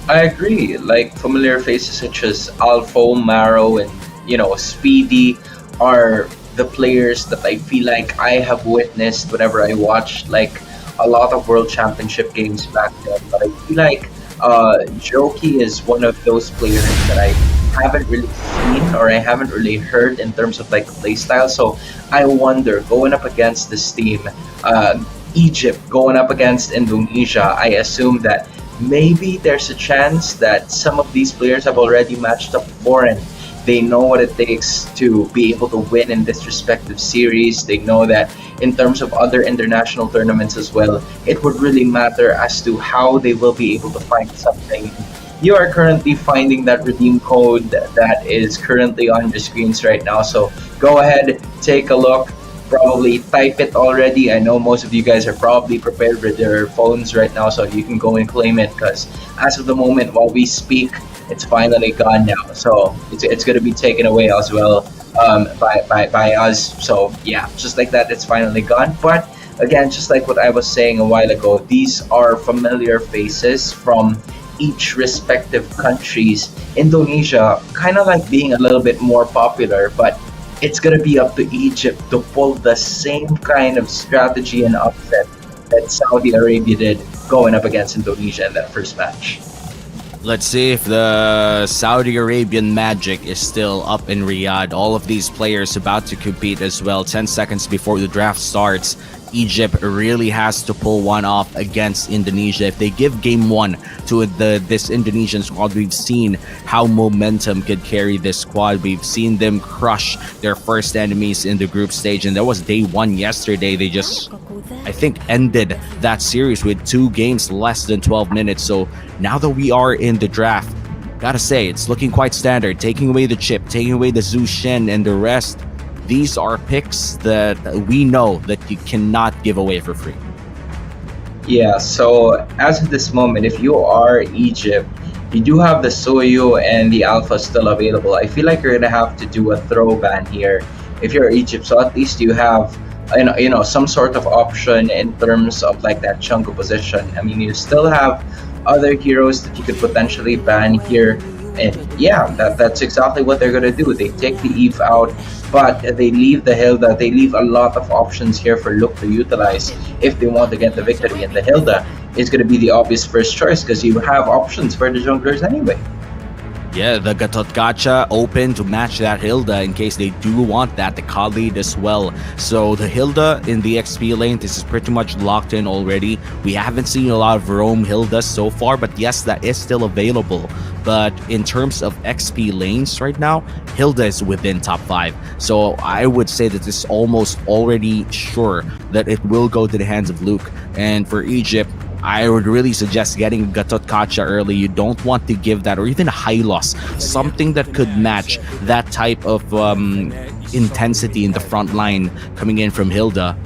S1: I agree. Like familiar faces such as Alpho, Maro, and Speedy are the players that I feel like I have witnessed whenever I watched like a lot of World Championship games back then. But I feel like Joki is one of those players that I haven't really seen or I haven't really heard in terms of like playstyle. So I wonder, going up against this team, Egypt going up against Indonesia, I assume that maybe there's a chance that some of these players have already matched up before and they know what it takes to be able to win in this respective series. They know that in terms of other international tournaments as well, it would really matter as to how they will be able to find something. You are currently finding that redeem code that is currently on your screens right now. So go ahead, take a look, probably type it already. I know most of you guys are probably prepared with their phones right now, so you can go and claim it, because as of the moment while we speak, it's finally gone now. So it's going to be taken away as well by us. So yeah, just like that, it's finally gone. But again, just like what I was saying a while ago, these are familiar faces from each respective countries. Indonesia kind of like being a little bit more popular, but it's going to be up to Egypt to pull the same kind of strategy and upset that Saudi Arabia did going up against Indonesia in that first match.
S2: Let's see if the Saudi Arabian magic is still up in Riyadh. All of these players about to compete as well. 10 seconds before the draft starts, Egypt really has to pull one off against Indonesia. If they give game one to this Indonesian squad, we've seen how momentum could carry this squad. We've seen them crush their first enemies in the group stage, and that was day one yesterday. They just I think, ended that series with 2 games less than 12 minutes. So now that we are in the draft, gotta say, it's looking quite standard. Taking away the chip, taking away the Zhu Shen and the rest, these are picks that we know that you cannot give away for free.
S1: Yeah, so as of this moment, if you are Egypt, you do have the Soyu and the Alpha still available. I feel like you're gonna have to do a throw ban here if you're Egypt. So at least you have some sort of option in terms of like that chunk of position. I mean, you still have other heroes that you could potentially ban here. And yeah, that's exactly what they're gonna do. They take the Eve out, but they leave the Hilda. They leave a lot of options here for Luke to utilize if they want to get the victory. And the Hilda is gonna be the obvious first choice because you have options for the junglers anyway.
S2: Yeah, the Gatot Gacha open to match that Hilda in case they do want that. The Khalid as well. So the Hilda in the XP lane, this is pretty much locked in already. We haven't seen a lot of roam Hilda so far, but yes, that is still available. But in terms of XP lanes right now, Hilda is within top 5. So I would say that it's almost already sure that it will go to the hands of Luke. And for Egypt, I would really suggest getting Gatot Kacha early. You don't want to give that, or even a Hylos, something that could match that type of intensity in the front line coming in from Hilda.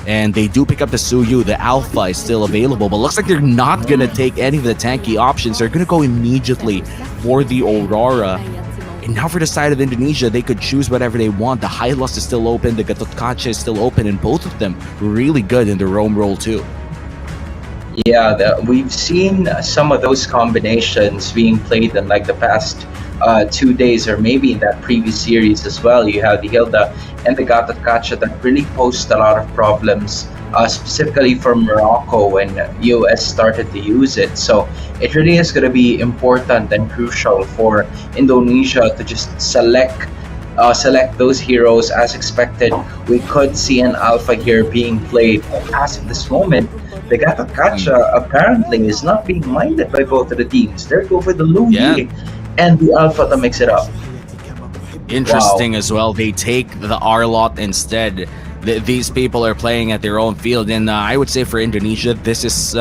S2: And they do pick up the Suyu. The Alpha is still available, but looks like they're not going to take any of the tanky options. They're going to go immediately for the Aurora. And now for the side of Indonesia, they could choose whatever they want. The Hylos is still open, the Gatot Kacha is still open, and both of them really good in the roam role too.
S1: Yeah, we've seen some of those combinations being played in like the past 2 days, or maybe in that previous series as well. You have the Hilda and the Gatot Kacha that really posed a lot of problems, specifically for Morocco when US started to use it. So it really is going to be important and crucial for Indonesia to just select those heroes as expected. We could see an Alpha here being played. As of this moment, the Gatot Kacha apparently is not being minded by both of the teams. They're going for the Luyi and the Alpha to mix it up.
S2: Interesting as well. They take the Arlot instead. These people are playing at their own field, and I would say for Indonesia, this is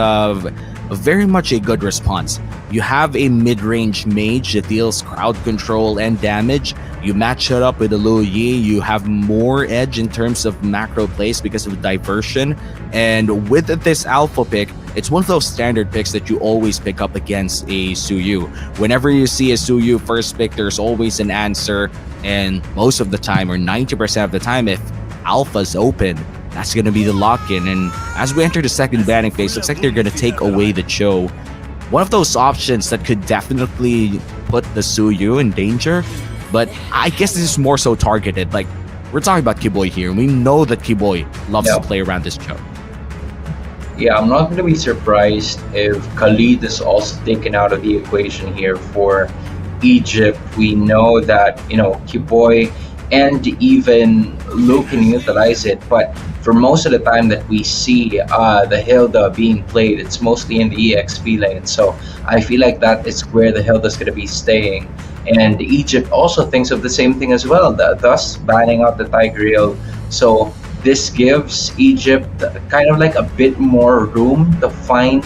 S2: very much a good response. You have a mid-range mage that deals crowd control and damage. You match it up with a Lu Yi, you have more edge in terms of macro plays because of diversion. And with this Alpha pick, it's one of those standard picks that you always pick up against a Suyu. Whenever you see a Suyu first pick, there's always an answer. And most of the time, or 90% of the time, if Alpha's open, that's going to be the lock-in. And as we enter the second banning phase, looks like they're going to take away the Cho. One of those options that could definitely put the Suyu in danger. But I guess this is more so targeted. Like, we're talking about Kiboy here. And we know that Kiboy loves to play around this Cho.
S1: Yeah, I'm not going to be surprised if Khalid is also taken out of the equation here for Egypt. We know that, Kiboy and even Luke can utilize it, but for most of the time that we see the Hilda being played, it's mostly in the EXP lane. So I feel like that is where the Hilda is going to be staying. And Egypt also thinks of the same thing as well, thus banning out the Tigreal. So this gives Egypt kind of like a bit more room to find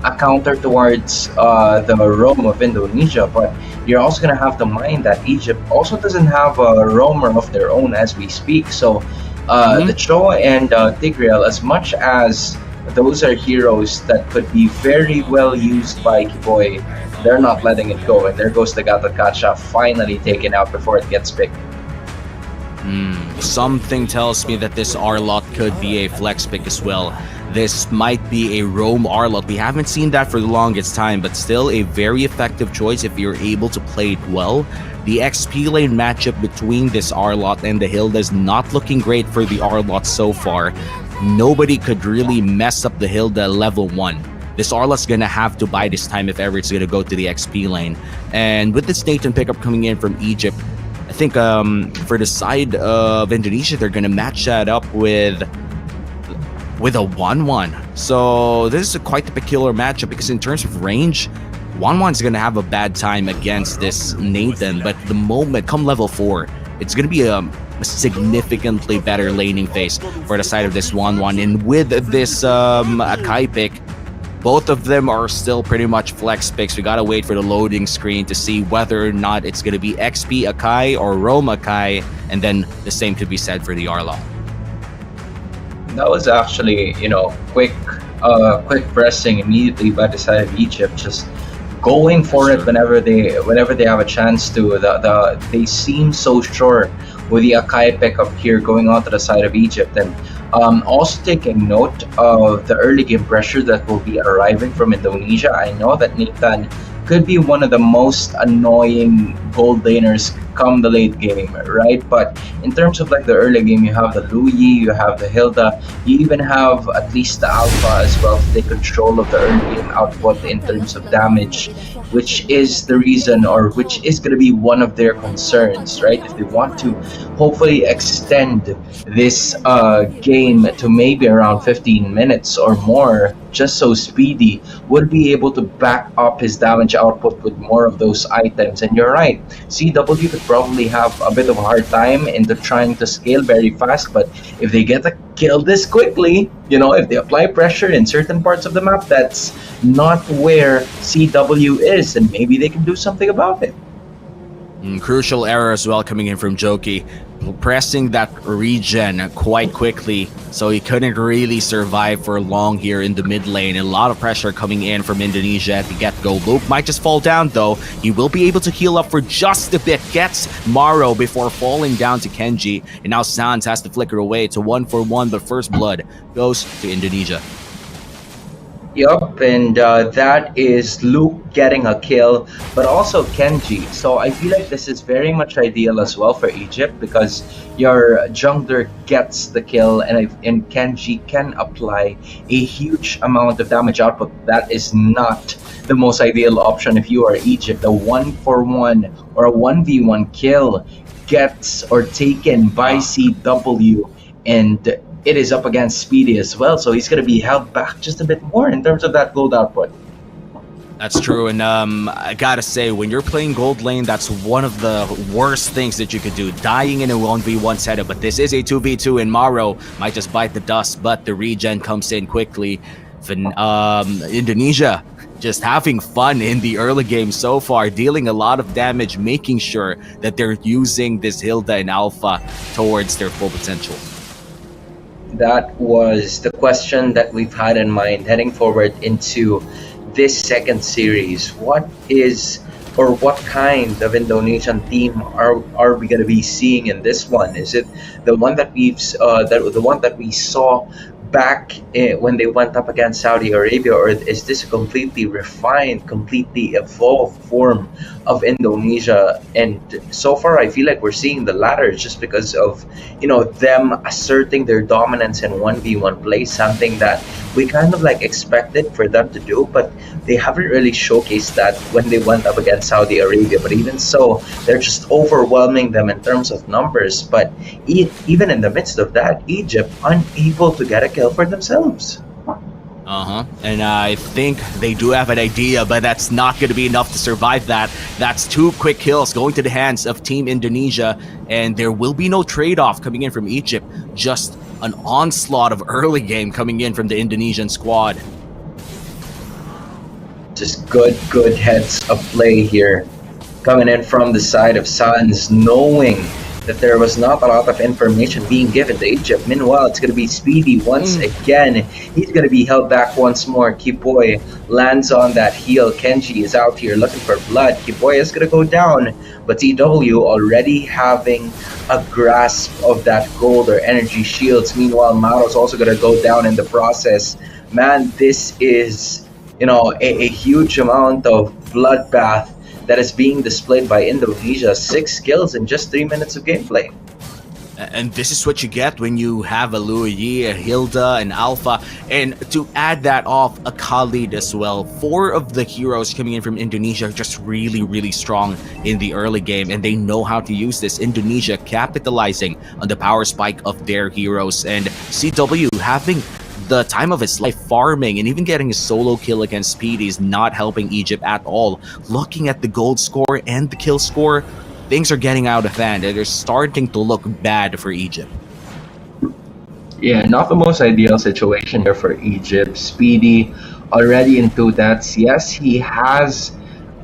S1: a counter towards the roam of Indonesia. But you're also going to have to mind that Egypt also doesn't have a roamer of their own as we speak. So the Cho and Tigreal, as much as those are heroes that could be very well used by Kiboy, they're not letting it go. And there goes the Gatot Kacha finally taken out before it gets picked.
S2: Something tells me that this Arlot could be a flex pick as well. This might be a roam Arlot. We haven't seen that for the longest time, but still a very effective choice if you're able to play it well. The XP lane matchup between this Arlot and the Hilda is not looking great for the Arlot so far. Nobody could really mess up the Hilda level 1. This Arlot's gonna have to buy this time if ever it's gonna go to the XP lane. And with this Nathan pickup coming in from Egypt, I think for the side of Indonesia, they're gonna match that up with a 1-1. So this is quite the peculiar matchup because in terms of range, 1-1's gonna have a bad time against this Nathan. But the moment come level 4, it's gonna be significantly better laning phase for the side of this 1-1. And with this Akai pick, both of them are still pretty much flex picks. We gotta wait for the loading screen to see whether or not it's gonna be XP Akai or Rome Akai, and then the same could be said for the Arlo.
S1: That was actually, quick pressing immediately by the side of Egypt, just going for it whenever they have a chance to. They seem so sure with the Akai pickup here going on to the side of Egypt, and also taking note of the early game pressure that will be arriving from Indonesia. I know that Nathan could be one of the most annoying gold laners come the late game, right? But in terms of like the early game, you have the Louis, you have the Hilda, you even have at least the Alpha as well to take control of the early game output in terms of damage, which is the reason, or which is going to be one of their concerns, right? If they want to hopefully extend this game to maybe around 15 minutes or more, just so Speedy would be able to back up his damage output with more of those items. And you're right, CW could probably have a bit of a hard time into trying to scale very fast, but if they get a kill this quickly, if they apply pressure in certain parts of the map, that's not where CW is, and maybe they can do something about it.
S2: Crucial error as well coming in from Joki, pressing that regen quite quickly, so he couldn't really survive for long here in the mid lane. A lot of pressure coming in from Indonesia at the get-go. Luke might just fall down though. He will be able to heal up for just a bit, gets Maro before falling down to Kenji, and now Sans has to flicker away to 1-for-1, but first blood goes to Indonesia.
S1: Yup, and that is Luke getting a kill, but also Kenji. So I feel like this is very much ideal as well for Egypt, because your jungler gets the kill, and Kenji can apply a huge amount of damage output. That is not the most ideal option if you are Egypt. A 1-for-1 or a 1v1 kill gets or taken by CW, and it is up against Speedy as well, so he's going to be held back just a bit more in terms of that gold output.
S2: That's true, and I gotta say, when you're playing gold lane, that's one of the worst things that you could do, dying in a 1v1 setup. But this is a 2v2, and Maro might just bite the dust, but the regen comes in quickly. Indonesia just having fun in the early game so far, dealing a lot of damage, making sure that they're using this Hilda and Alpha towards their full potential.
S1: That was the question that we've had in mind heading forward into this second series. What kind of Indonesian team are we going to be seeing in this one? Is it the one that we saw back when they went up against Saudi Arabia, or is this a completely refined, completely evolved form of Indonesia? And so far I feel like we're seeing the latter, just because of them asserting their dominance in 1v1 play, something that we kind of like expected for them to do, but they haven't really showcased that when they went up against Saudi Arabia. But even so, they're just overwhelming them in terms of numbers. But even in the midst of that, Egypt unable to get a kill for themselves.
S2: And I think they do have an idea, but that's not going to be enough to survive that. That's 2 quick kills going to the hands of Team Indonesia, and there will be no trade-off coming in from Egypt. Just an onslaught of early game coming in from the Indonesian squad.
S1: Just good heads of play here coming in from the side of Sans, knowing that there was not a lot of information being given to Egypt. Meanwhile, it's going to be Speedy once again. He's going to be held back once more. Kiboy lands on that heal. Kenji is out here looking for blood. Kiboy is going to go down, but CW already having a grasp of that gold or energy shields. Meanwhile, Maro's also going to go down in the process. Man, this is, a huge amount of bloodbath that is being displayed by Indonesia. 6 kills in just 3 minutes of gameplay.
S2: And this is what you get when you have a Louis, a Hilda, an Alpha, and to add that off, a Khalid as well. 4 of the heroes coming in from Indonesia are just really strong in the early game, and they know how to use this. Indonesia capitalizing on the power spike of their heroes, and CW having the time of his life farming, and even getting a solo kill against Speedy is not helping Egypt at all. Looking at the gold score and the kill score, things are getting out of hand and they're starting to look bad for Egypt.
S1: Yeah, not the most ideal situation here for Egypt. Speedy already in two deaths. Yes, he has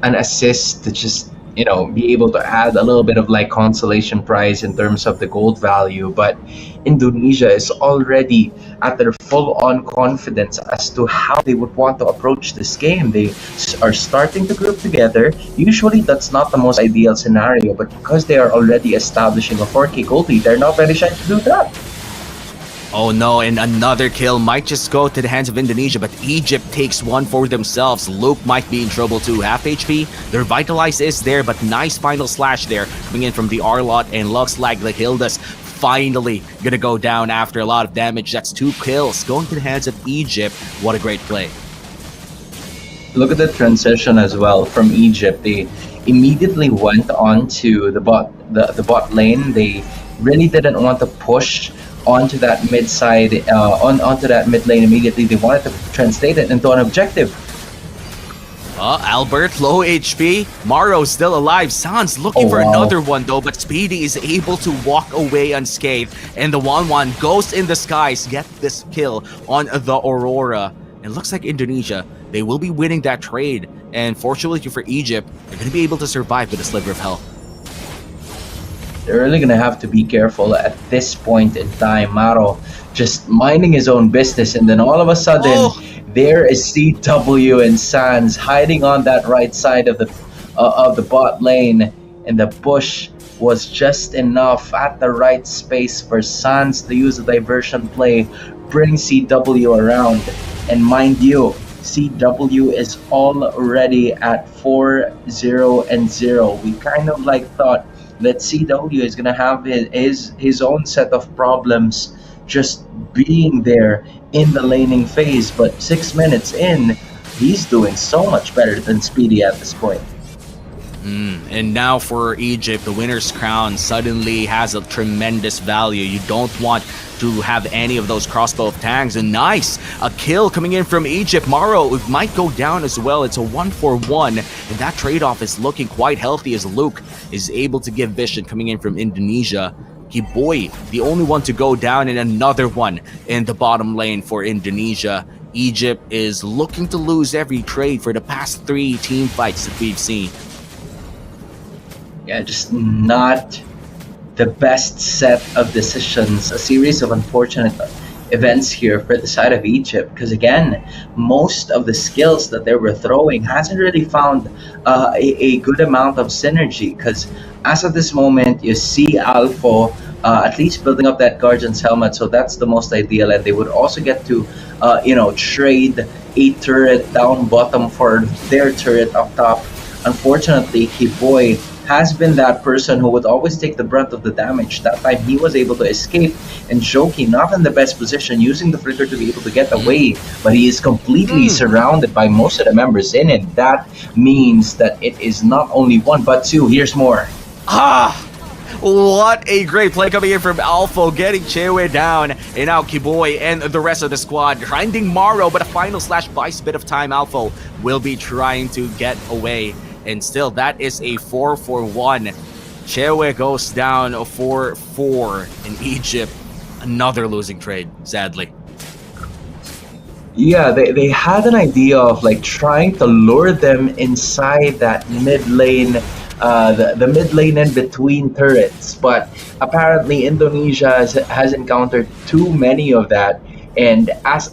S1: an assist to just be able to add a little bit of like consolation prize in terms of the gold value, but Indonesia is already at their full-on confidence as to how they would want to approach this game. They are starting to group together. Usually that's not the most ideal scenario, but because they are already establishing a 4K gold lead, they're not very shy to do that.
S2: Oh no, and another kill might just go to the hands of Indonesia, but Egypt takes one for themselves. Luke might be in trouble too. Half HP, their Vitalize is there, but nice final slash there coming in from the R-Lot, and looks like the Hilda's finally gonna go down after a lot of damage. That's 2 kills going to the hands of Egypt. What a great play.
S1: Look at the transition as well from Egypt. They immediately went on to the bot lane. They really didn't want to push onto that mid side, onto that mid lane immediately. They wanted to translate it into an objective.
S2: Albert, low HP. Maro's still alive. Sans looking for another one though, but Speedy is able to walk away unscathed. And the 1-1 Ghost in the Skies get this kill on the Aurora. It looks like Indonesia, they will be winning that trade. And fortunately for Egypt, they're going to be able to survive with a sliver of health.
S1: They're really going to have to be careful at this point in time. Maro just minding his own business, and then all of a sudden, there is CW and Sans hiding on that right side of the bot lane, and the bush was just enough at the right space for Sans to use a diversion play, bring CW around, and mind you, CW is already at 4-0-0. We kind of like thought that CW is gonna have his own set of problems just being there in the laning phase, but 6 minutes in, he's doing so much better than Speedy at this point.
S2: And now for Egypt, the winner's crown suddenly has a tremendous value. You don't want to have any of those crossbow of tanks. And nice, a kill coming in from Egypt. Maro might go down as well. It's a 1-for-1, and that trade-off is looking quite healthy as Luke is able to give vision coming in from Indonesia. Kiboy, the only one to go down, and another one in the bottom lane for Indonesia. Egypt is looking to lose every trade for the past 3 team fights that we've seen.
S1: Yeah, just not the best set of decisions. A series of unfortunate events here for the side of Egypt, because again, most of the skills that they were throwing hasn't really found a good amount of synergy, because as of this moment, you see Alpha at least building up that Guardian's helmet, so that's the most ideal, and they would also get to trade a turret down bottom for their turret up top. Unfortunately, Kiboy has been that person who would always take the brunt of the damage. That time he was able to escape, and Joki not in the best position, using the flicker to be able to get away, but he is completely surrounded by most of the members in it. That means that it is not only 1 but 2. Here's more.
S2: What a great play coming in from Alpha, getting Chewe down, and now Kiboy and the rest of the squad grinding Maro, but a final slash buys a bit of time. Alpha will be trying to get away. And still, that is a 4-for-1. Chewe goes down 4-4 in Egypt. Another losing trade, sadly.
S1: Yeah, they had an idea of like trying to lure them inside that mid lane, the mid lane in between turrets. But apparently Indonesia has encountered too many of that. And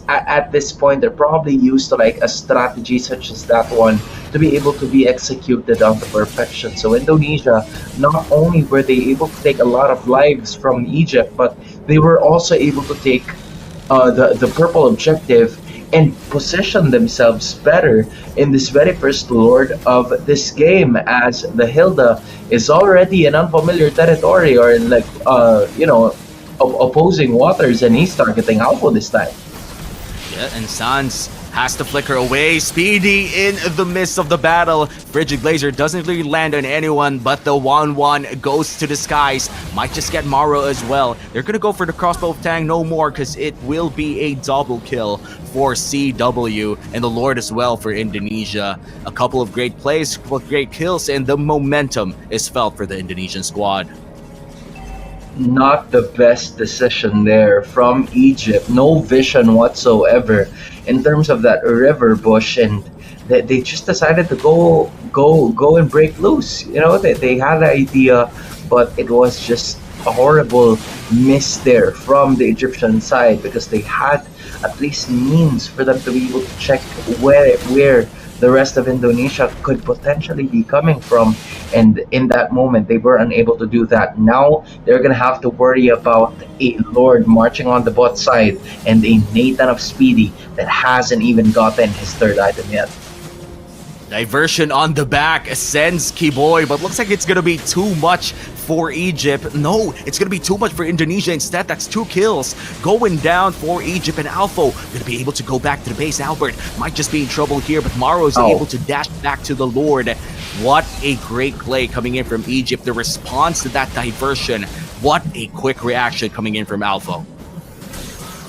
S1: at this point, they're probably used to like a strategy such as that one to be able to be executed onto perfection. So Indonesia, not only were they able to take a lot of lives from Egypt, but they were also able to take the purple objective and position themselves better in this very first lord of this game, as the Hilda is already in unfamiliar territory, or in like opposing waters, and he's targeting Alpha this time.
S2: Yeah, and Sans has to flicker away. Speedy in the midst of the battle. Frigid Glacier doesn't really land on anyone, but the 1-1 goes to the skies. Might just get Maro as well. They're gonna go for the crossbow of Tang no more because it will be a double kill for CW and the Lord as well for Indonesia. A couple of great plays, a couple of great kills, and the momentum is felt for the Indonesian squad.
S1: Not the best decision there from Egypt. No vision whatsoever in terms of that river bush, and they just decided to go and break loose. You know, they had an idea, but it was just a horrible miss there from the Egyptian side because they had at least means for them to be able to check where the rest of Indonesia could potentially be coming from, and in that moment they were unable to do that. Now they're gonna have to worry about a Lord marching on the bot side and a Nathan of Speedy that hasn't even gotten his third item yet.
S2: Diversion on the back sends Kiboy, but looks like it's gonna be too much for Egypt. No, it's gonna be too much for Indonesia instead. That's 2 kills going down for Egypt, and Alpho gonna be able to go back to the base. Albert might just be in trouble here, but Maro is able to dash back to the Lord. What a great play coming in from Egypt. The response to that diversion, what a quick reaction coming in from Alpho.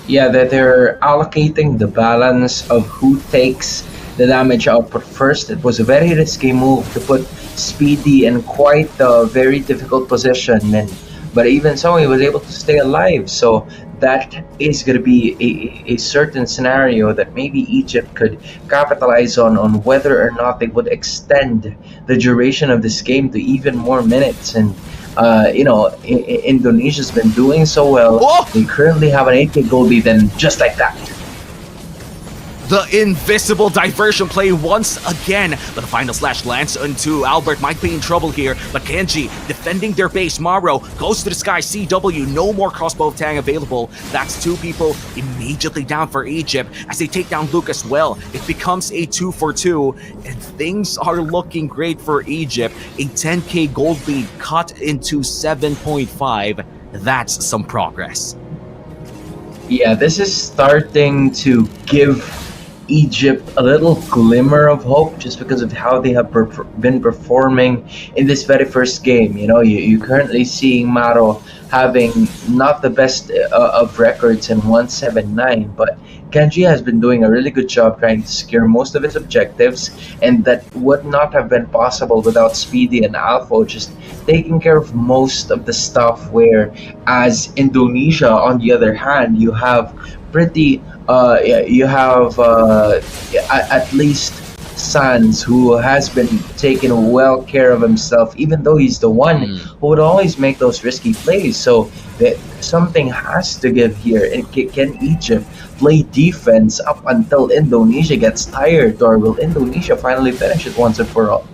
S1: Yeah, that they're allocating the balance of who takes the damage output first. It was a very risky move to put Speedy in quite a very difficult position, but even so, he was able to stay alive. So that is going to be a certain scenario that maybe Egypt could capitalize on whether or not they would extend the duration of this game to even more minutes. And Indonesia's been doing so well.
S2: Whoa!
S1: They currently have an 8K goal lead, and just like that,
S2: the invisible diversion play once again, but the final slash lands onto Albert. Might be in trouble here, but Genji defending their base. Maro goes to the sky. CW, no more crossbow of Tang available. That's 2 people immediately down for Egypt as they take down Luke as well. It becomes a 2-for-2, and things are looking great for Egypt. A 10k gold lead cut into 7.5. That's some progress.
S1: yeah, this is starting to give Egypt a little glimmer of hope just because of how they have been performing in this very first game. You know, you're currently seeing Maro having not the best of records in 179, but Genji has been doing a really good job trying to secure most of his objectives, and that would not have been possible without Speedy and Alpha just taking care of most of the stuff, where as Indonesia, on the other hand, you have pretty at least Sans, who has been taking well care of himself, even though he's the one who would always make those risky plays. So that something has to give here. And can Egypt play defense up until Indonesia gets tired, or will Indonesia finally finish it once and for all?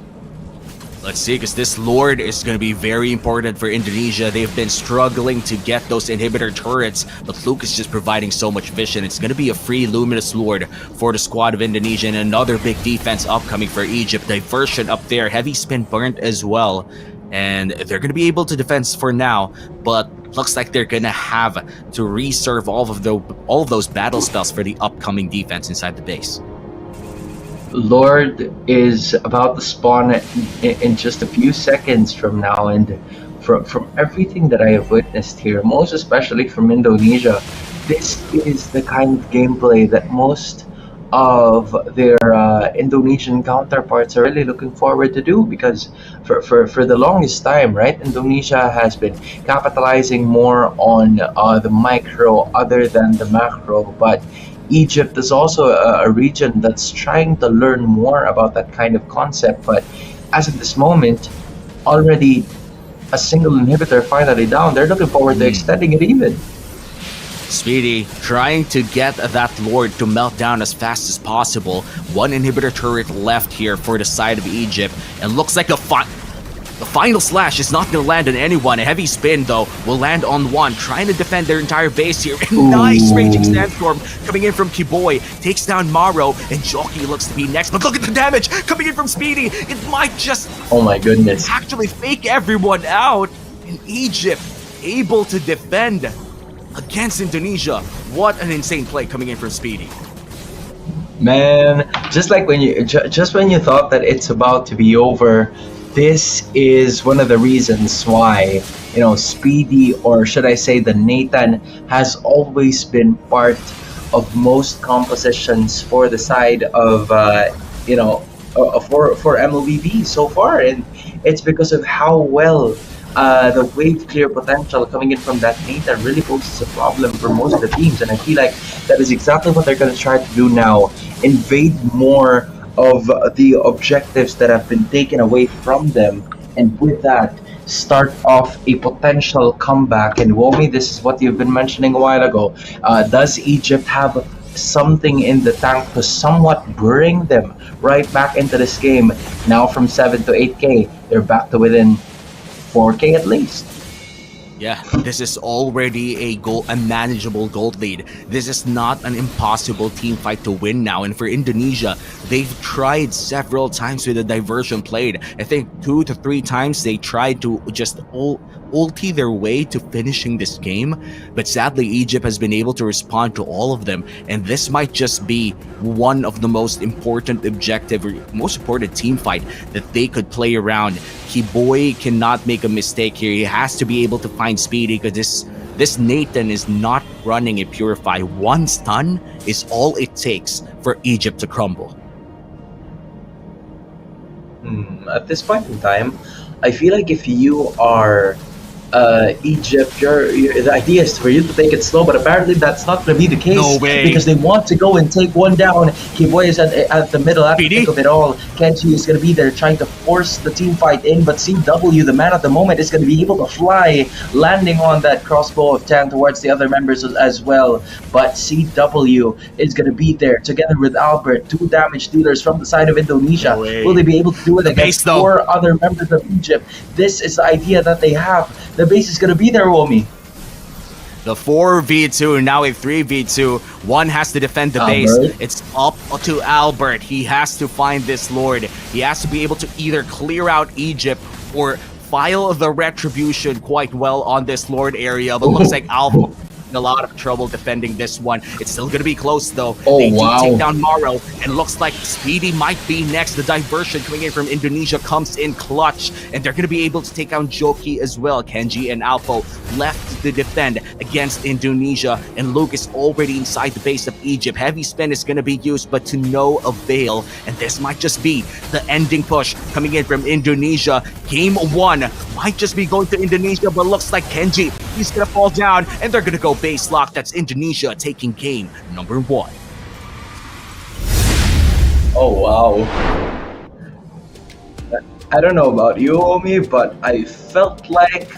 S2: Let's see, because this Lord is going to be very important for Indonesia. They've been struggling to get those inhibitor turrets, but Luke is just providing so much vision. It's going to be a free Luminous Lord for the squad of Indonesia, and another big defense upcoming for Egypt. Diversion up there, heavy spin burnt as well, and they're going to be able to defend for now, but looks like they're going to have to reserve all of those battle spells for the upcoming defense inside the base.
S1: Lord is about to spawn in just a few seconds from now, and from everything that I have witnessed here, most especially from Indonesia, this is the kind of gameplay that most of their Indonesian counterparts are really looking forward to do, because for the longest time, right, Indonesia has been capitalizing more on the micro other than the macro, but Egypt is also a region that's trying to learn more about that kind of concept. But as of this moment, already a single inhibitor finally down. They're looking forward to extending it even.
S2: Speedy trying to get that Lord to melt down as fast as possible. 1 inhibitor turret left here for the side of Egypt, and looks like the final slash is not going to land on anyone. A heavy spin, though, will land on 1, trying to defend their entire base here. Nice Raging Sandstorm coming in from Kiboy. Takes down Maro, and Jockey looks to be next. But look at the damage coming in from Speedy. It might just...
S1: oh my goodness.
S2: Actually fake everyone out. And Egypt able to defend against Indonesia. What an insane play coming in from Speedy.
S1: Man, just like when just when you thought that it's about to be over, this is one of the reasons why, Speedy, or should I say the Nathan, has always been part of most compositions for the side of for MLBB so far, and it's because of how well the wave clear potential coming in from that Nathan really poses a problem for most of the teams, and I feel like that is exactly what they're going to try to do now: invade more of the objectives that have been taken away from them, and with that, start off a potential comeback. And Womi, this is what you've been mentioning a while ago. Does Egypt have something in the tank to somewhat bring them right back into this game? Now from 7 to 8K, they're back to within 4K at least.
S2: Yeah, this is already a manageable gold lead. This is not an impossible team fight to win now. And for Indonesia, they've tried several times with the diversion played. I think 2 to 3 times they tried to just ulti their way to finishing this game. But sadly, Egypt has been able to respond to all of them. And this might just be one of the most important objective or most important team fight that they could play around. Kiboy cannot make a mistake here. He has to be able to find Speedy, because this Nathan is not running a Purify. One stun is all it takes for Egypt to crumble.
S1: At this point in time, I feel like if you are Egypt, the idea is for you to take it slow, but apparently that's not going to be the case.
S2: No way.
S1: Because they want to go and take one down. Kiboy is at the middle, at the thick of it all. Kenji is going to be there trying to force the team fight in, but CW, the man at the moment, is going to be able to fly, landing on that crossbow of 10 towards the other members as well. But CW is going to be there together with Albert, 2 damage dealers from the side of Indonesia.
S2: No way.
S1: Will they be able to do it
S2: The
S1: against
S2: base, though.
S1: 4 other members of Egypt? This is the idea that they have. The base is going to be there, Womi.
S2: The 4v2, now a 3v2. One has to defend the base.
S1: Albert.
S2: It's up to Albert. He has to find this Lord. He has to be able to either clear out Egypt or file the retribution quite well on this Lord area. But looks like Alpha in a lot of trouble defending this one. It's still going to be close, though.
S1: Oh,
S2: they do
S1: wow.
S2: take down Maro, and looks like Speedy might be next. The diversion coming in from Indonesia comes in clutch, and they're going to be able to take down Joki as well. Kenji and Alpha left to defend against Indonesia, and Luke is already inside the base of Egypt. Heavy spin is going to be used, but to no avail, and this might just be the ending push coming in from Indonesia. Game 1 might just be going to Indonesia, but looks like Kenji, he's going to fall down, and they're going to go base lock. That's Indonesia taking game number 1.
S1: Oh, wow. I don't know about you, Omi, but I felt like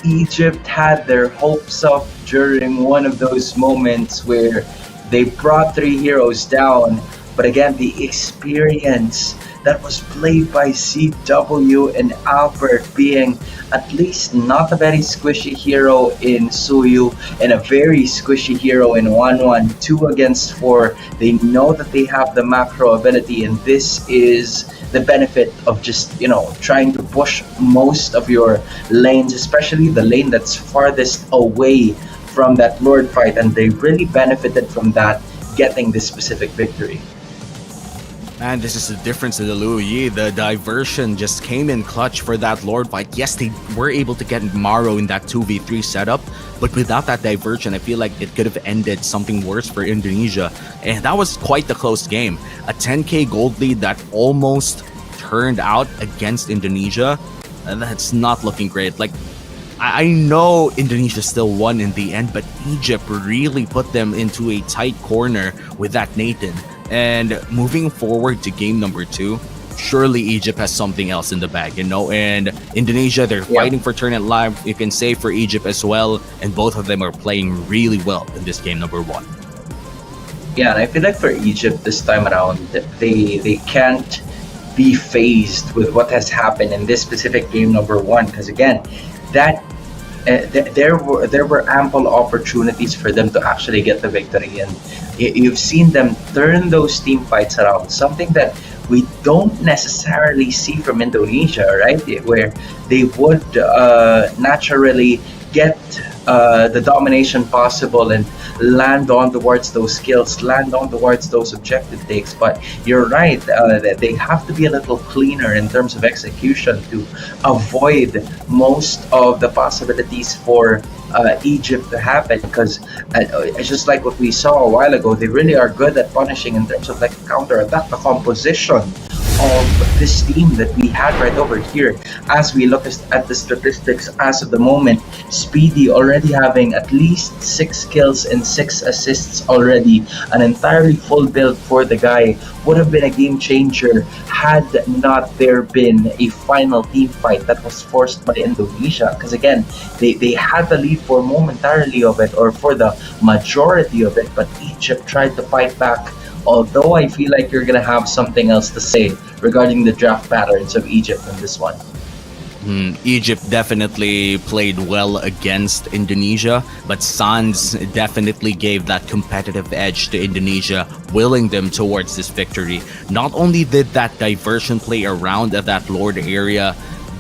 S1: Egypt had their hopes up during one of those moments where they brought 3 heroes down. But again, the experience that was played by CW and Albert, being at least not a very squishy hero in Suyu and a very squishy hero in 1-1, 2 against 4. They know that they have the macro ability, and this is the benefit of just, trying to push most of your lanes, especially the lane that's farthest away from that Lord fight, and they really benefited from that, getting this specific victory.
S2: And this is the difference in the Liu Yi. The diversion just came in clutch for that Lord fight. Yes, they were able to get Maro in that 2v3 setup, but without that diversion, I feel like it could have ended something worse for Indonesia. And that was quite the close game. A 10k gold lead that almost turned out against Indonesia, and that's not looking great. Like, I know Indonesia still won in the end, but Egypt really put them into a tight corner with that Nathan. And moving forward to game number 2, surely Egypt has something else in the bag, and Indonesia, they're fighting for turn it live, you can say, for Egypt as well, and both of them are playing really well in this game number 1.
S1: Yeah, and I feel like for Egypt this time around, they can't be phased with what has happened in this specific game number 1, because again, that there were ample opportunities for them to actually get the victory, and you've seen them turn those team fights around, something that we don't necessarily see from Indonesia, right? Where they would naturally get the domination possible and land on towards those skills, land on towards those objective takes. But you're right, that they have to be a little cleaner in terms of execution to avoid most of the possibilities for Egypt to happen. Because it's just like what we saw a while ago, they really are good at punishing in terms of like counter attack, the composition of this team that we had right over here. As we look at the statistics as of the moment, Speedy already having at least 6 kills and 6 assists already, an entirely full build for the guy, would have been a game changer had not there been a final team fight that was forced by Indonesia. Because again, they had the lead for momentarily of it, or for the majority of it, but Egypt tried to fight back. Although I feel like you're gonna have something else to say regarding the draft patterns of Egypt in this one.
S2: Egypt definitely played well against Indonesia, but Sans definitely gave that competitive edge to Indonesia, willing them towards this victory. Not only did that diversion play around that Lord area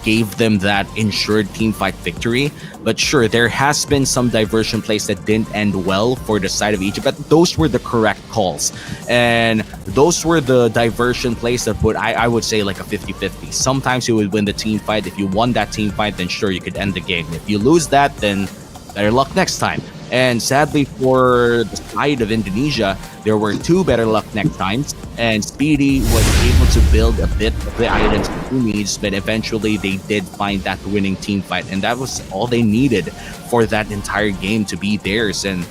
S2: gave them that ensured team fight victory, but sure, there has been some diversion plays that didn't end well for the side of Egypt, but those were the correct calls, and those were the diversion plays that I would say like a 50-50. Sometimes you would win the team fight. If you won that team fight, then sure, you could end the game. If you lose that, then better luck next time. And sadly for the side of Indonesia, there were 2 better luck next times, and Speedy was able to build a bit of the items he needs, but eventually they did find that winning team fight, and that was all they needed for that entire game to be theirs. And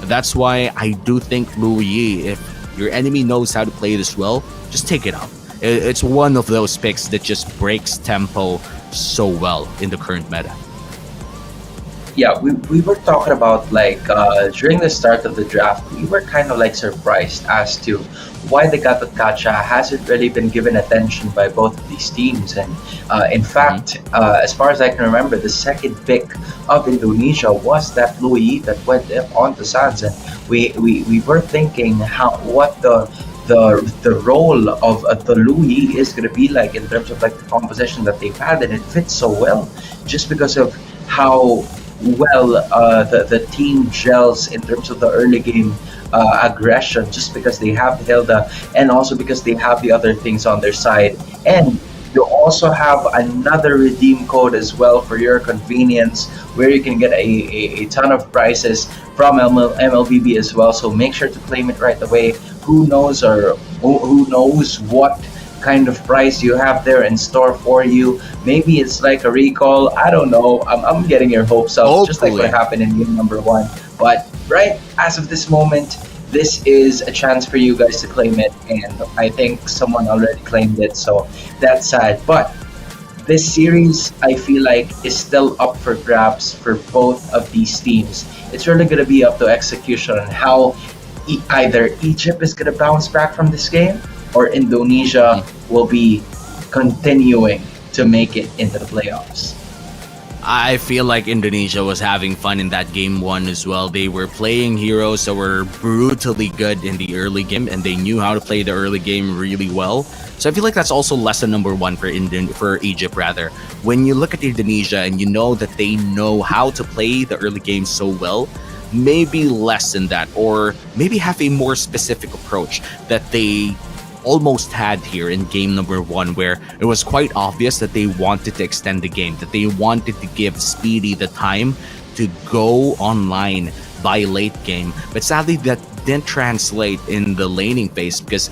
S2: that's why I do think Lu Yi, if your enemy knows how to play this well, just take it out. It's one of those picks that just breaks tempo so well in the current meta.
S1: Yeah, we were talking about like during the start of the draft, we were kind of like surprised as to why the Gatot Kacha hasn't really been given attention by both of these teams. And in fact, as far as I can remember, the second pick of Indonesia was that Louis that went on to Sands. And we were thinking what the role of the Louis is going to be like in terms of like the composition that they've had, and it fits so well just because of how well the team gels in terms of the early game aggression, just because they have Hilda and also because they have the other things on their side. And you also have another redeem code as well for your convenience, where you can get a ton of prizes from MLBB as well. So make sure to claim it right away. Who knows, or who knows what kind of price you have there in store for you. Maybe it's like a recall. I don't know. I'm getting your hopes up, just like what happened in game number 1. But right as of this moment, this is a chance for you guys to claim it, and I think someone already claimed it, so that's sad. But this series, I feel like, is still up for grabs for both of these teams. It's really going to be up to execution on how either Egypt is going to bounce back from this game, or Indonesia will be continuing to make it into the playoffs.
S2: I feel like Indonesia was having fun in that game 1 as well. They were playing heroes that were brutally good in the early game, and they knew how to play the early game really well. So I feel like that's also lesson number 1 for Egypt rather. When you look at Indonesia and you know that they know how to play the early game so well, maybe lessen that, or maybe have a more specific approach that they almost had here in game number 1, where it was quite obvious that they wanted to extend the game, that they wanted to give Speedy the time to go online by late game. But sadly, that didn't translate in the laning phase, because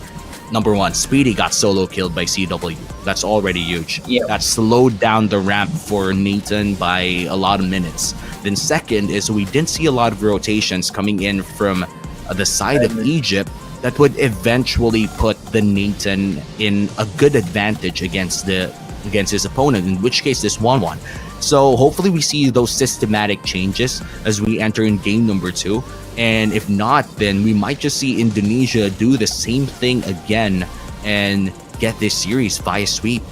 S2: number 1, Speedy got solo killed by CW. That's already huge.
S1: Yeah.
S2: That slowed down the ramp for Nathan by a lot of minutes. Then second is we didn't see a lot of rotations coming in from the side of Egypt that would eventually put the Nathan in a good advantage against his opponent, in which case this 1-1. So hopefully we see those systematic changes as we enter in game number 2. And if not, then we might just see Indonesia do the same thing again and get this series via sweep.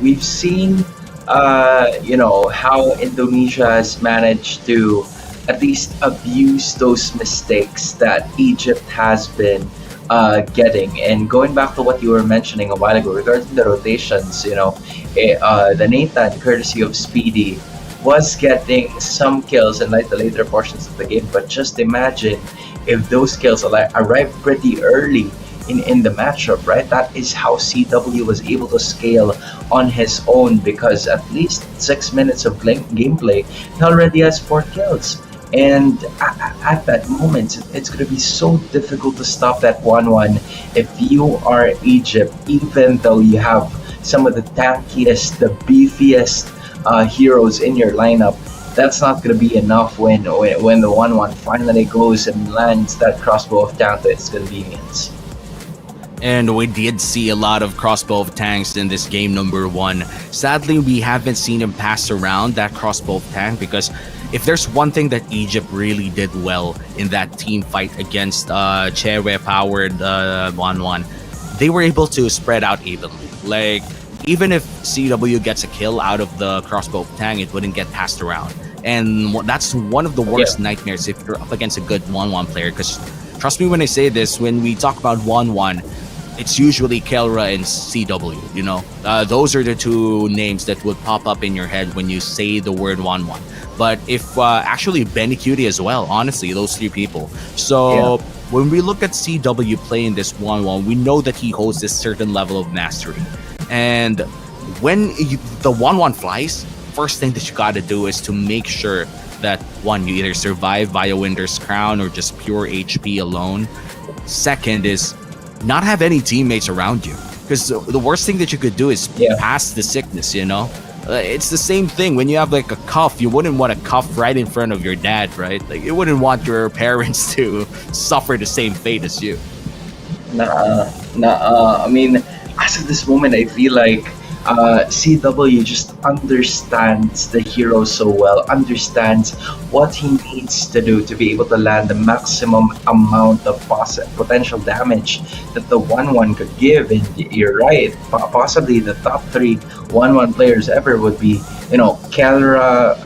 S1: We've seen, how Indonesia has managed to at least abuse those mistakes that Egypt has been getting. And going back to what you were mentioning a while ago regarding the rotations, the Nathan, courtesy of Speedy, was getting some kills in like the later portions of the game. But just imagine if those kills arrived pretty early in the matchup, right? That is how CW was able to scale on his own, because at least 6 minutes of gameplay, he already has 4 kills. And at that moment, it's going to be so difficult to stop that 1-1 if you are Egypt, even though you have some of the tankiest, the beefiest heroes in your lineup. That's not going to be enough when the 1-1 finally goes and lands that crossbow of tank to its convenience.
S2: And we did see a lot of crossbow of tanks in this game number 1. Sadly, we haven't seen him pass around that crossbow of tank, because if there's one thing that Egypt really did well in that team fight against Chewe powered 1-1, they were able to spread out evenly. Like, even if CW gets a kill out of the crossbow of tank, it wouldn't get passed around. And that's one of the worst nightmares if you're up against a good 1-1 player, because trust me when I say this, when we talk about 1-1, it's usually Kelra and CW, you know? Those are the two names that would pop up in your head when you say the word 1-1. But if actually Benny Cutie as well, honestly, those 3 people. So when we look at CW playing this 1-1, we know that he holds this certain level of mastery. And when the 1-1 flies, first thing that you gotta do is to make sure that, one, you either survive via Winter's Crown or just pure HP alone. Second is not have any teammates around you, because the worst thing that you could do is pass the sickness, you know? It's the same thing when you have like a cuff. You wouldn't want a cuff right in front of your dad, right? Like, you wouldn't want your parents to suffer the same fate as you.
S1: I mean, as of this moment, I feel like CW just understands the hero so well, understands what he needs to do to be able to land the maximum amount of potential damage that the 1-1 could give. And you're right, possibly the top 3 1-1 players ever would be, Kelra,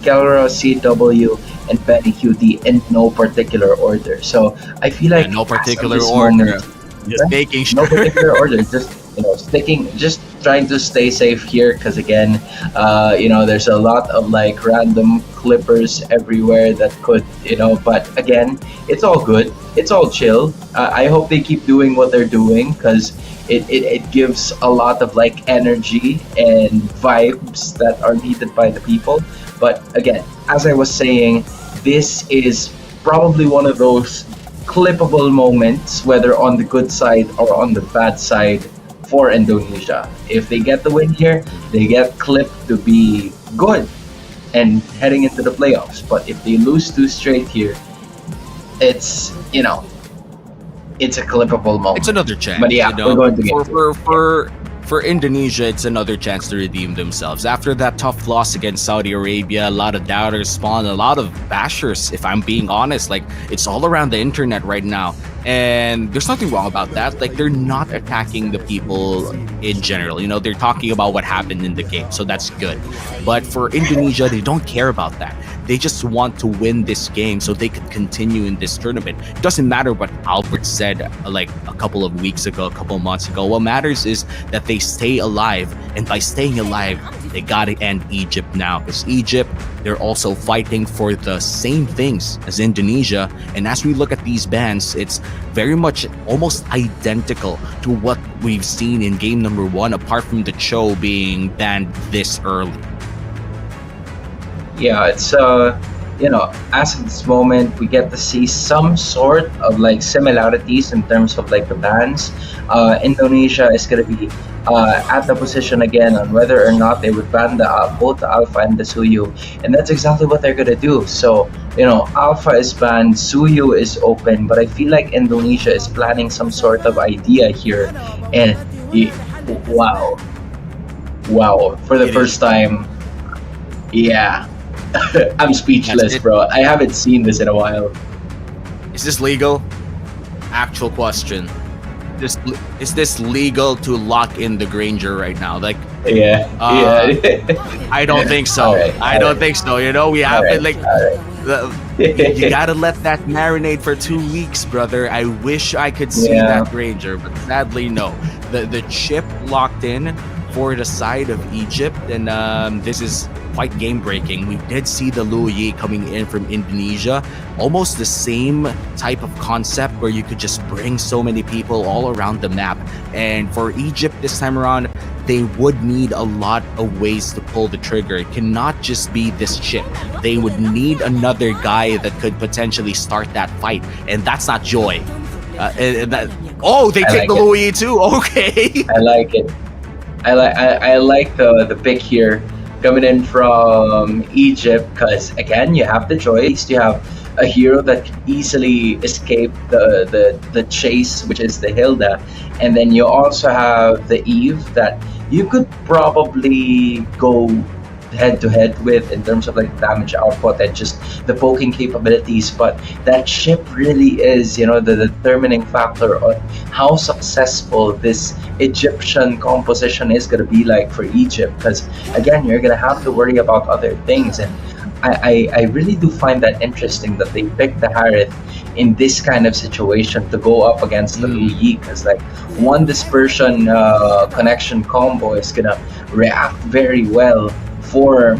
S1: CW, and Benny QT in no particular order. So I feel like
S2: no particular order. Just making sure.
S1: No particular order. Just trying to stay safe here, because again, there's a lot of like random clippers everywhere that could, but again, it's all good. It's all chill. I hope they keep doing what they're doing, because it gives a lot of like energy and vibes that are needed by the people. But again, as I was saying, this is probably one of those clippable moments, whether on the good side or on the bad side, for Indonesia. If they get the win here, they get clipped to be good and heading into the playoffs. But if they lose 2 straight here, it's it's a clippable moment.
S2: It's another chance.
S1: But yeah, we're going to get
S2: for Indonesia, it's another chance to redeem themselves. After that tough loss against Saudi Arabia, a lot of doubters spawned, a lot of bashers, if I'm being honest. Like, it's all around the internet right now. And there's nothing wrong about that. Like, they're not attacking the people in general. They're talking about what happened in the game. So that's good. But for Indonesia, they don't care about that. They just want to win this game so they can continue in this tournament. It doesn't matter what Albert said like a couple of weeks ago, a couple of months ago. What matters is that they stay alive. And by staying alive, they got to end Egypt now. Because Egypt, they're also fighting for the same things as Indonesia. And as we look at these bans, it's very much almost identical to what we've seen in game number 1, apart from the Cho being banned this early.
S1: Yeah, it's as of this moment, we get to see some sort of like similarities in terms of like the bans. Indonesia is going to be at the position again on whether or not they would ban both the Alpha and the Suyu, and that's exactly what they're going to do. So Alpha is banned, Suyu is open, but I feel like Indonesia is planning some sort of idea here, and wow, for the first time, yeah. I'm speechless, bro. I haven't seen this in a while.
S2: Is this legal? Actual question. Is this legal to lock in the Granger right now? Like,
S1: yeah.
S2: I don't think so. I don't think so. We haven't you gotta let that marinate for 2 weeks, brother. I wish I could see that Granger, but sadly, no. The chip locked in for the side of Egypt, and this is quite game breaking. We did see the Luo Yi coming in from Indonesia, almost the same type of concept where you could just bring so many people all around the map. And for Egypt this time around, they would need a lot of ways to pull the trigger. It cannot just be this chip. They would need another guy that could potentially start that fight, and that's not Joy. They take
S1: like
S2: the
S1: it.
S2: Luo Yi too. Okay.
S1: I like it. I like the pick here coming in from Egypt because again you have the choice. You have a hero that can easily escape the chase, which is the Hilda, and then you also have the Eve that you could probably go head to head with in terms of like damage output and just the poking capabilities. But that ship really is, the determining factor on how successful this Egyptian composition is going to be like for Egypt, because again you're going to have to worry about other things. And I really do find that interesting that they picked the Harith in this kind of situation to go up against the Luo Yi, because like one dispersion connection combo is gonna react very well for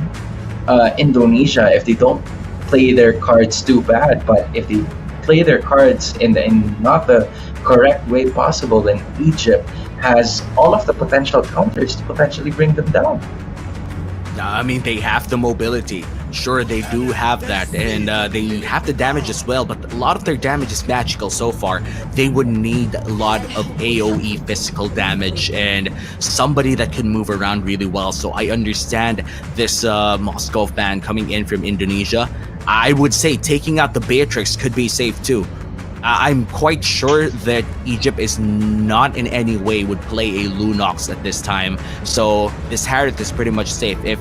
S1: Indonesia if they don't play their cards too bad. But if they play their cards in not the correct way possible, then Egypt has all of the potential counters to potentially bring them down.
S2: I mean, they have the mobility. Sure, they do have that, and they have the damage as well, but a lot of their damage is magical so far. They would need a lot of AoE physical damage and somebody that can move around really well. So I understand this Moscow ban coming in from Indonesia. I would say taking out the Beatrix could be safe too. I'm quite sure that Egypt is not in any way would play a Lunox at this time. So this Harith is pretty much safe. If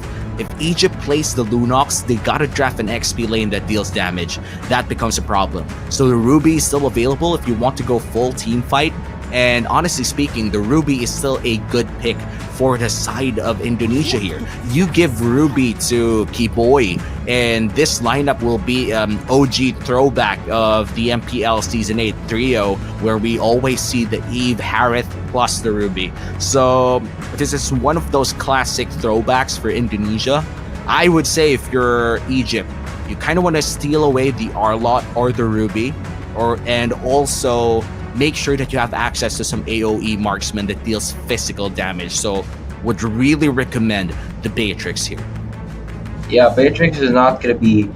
S2: Egypt plays the Lunox, they gotta draft an XP lane that deals damage. That becomes a problem. So the Ruby is still available if you want to go full team fight. And honestly speaking, the Ruby is still a good pick for the side of Indonesia here. You give Ruby to Kiboy, and this lineup will be OG throwback of the MPL Season 8 trio, where we always see the Eve, Harith, plus the Ruby. So this is one of those classic throwbacks for Indonesia. I would say if you're Egypt, you kind of want to steal away the Arlot or the Ruby, and also make sure that you have access to some AoE marksman that deals physical damage. So would really recommend the Beatrix here.
S1: Yeah, Beatrix is not going to be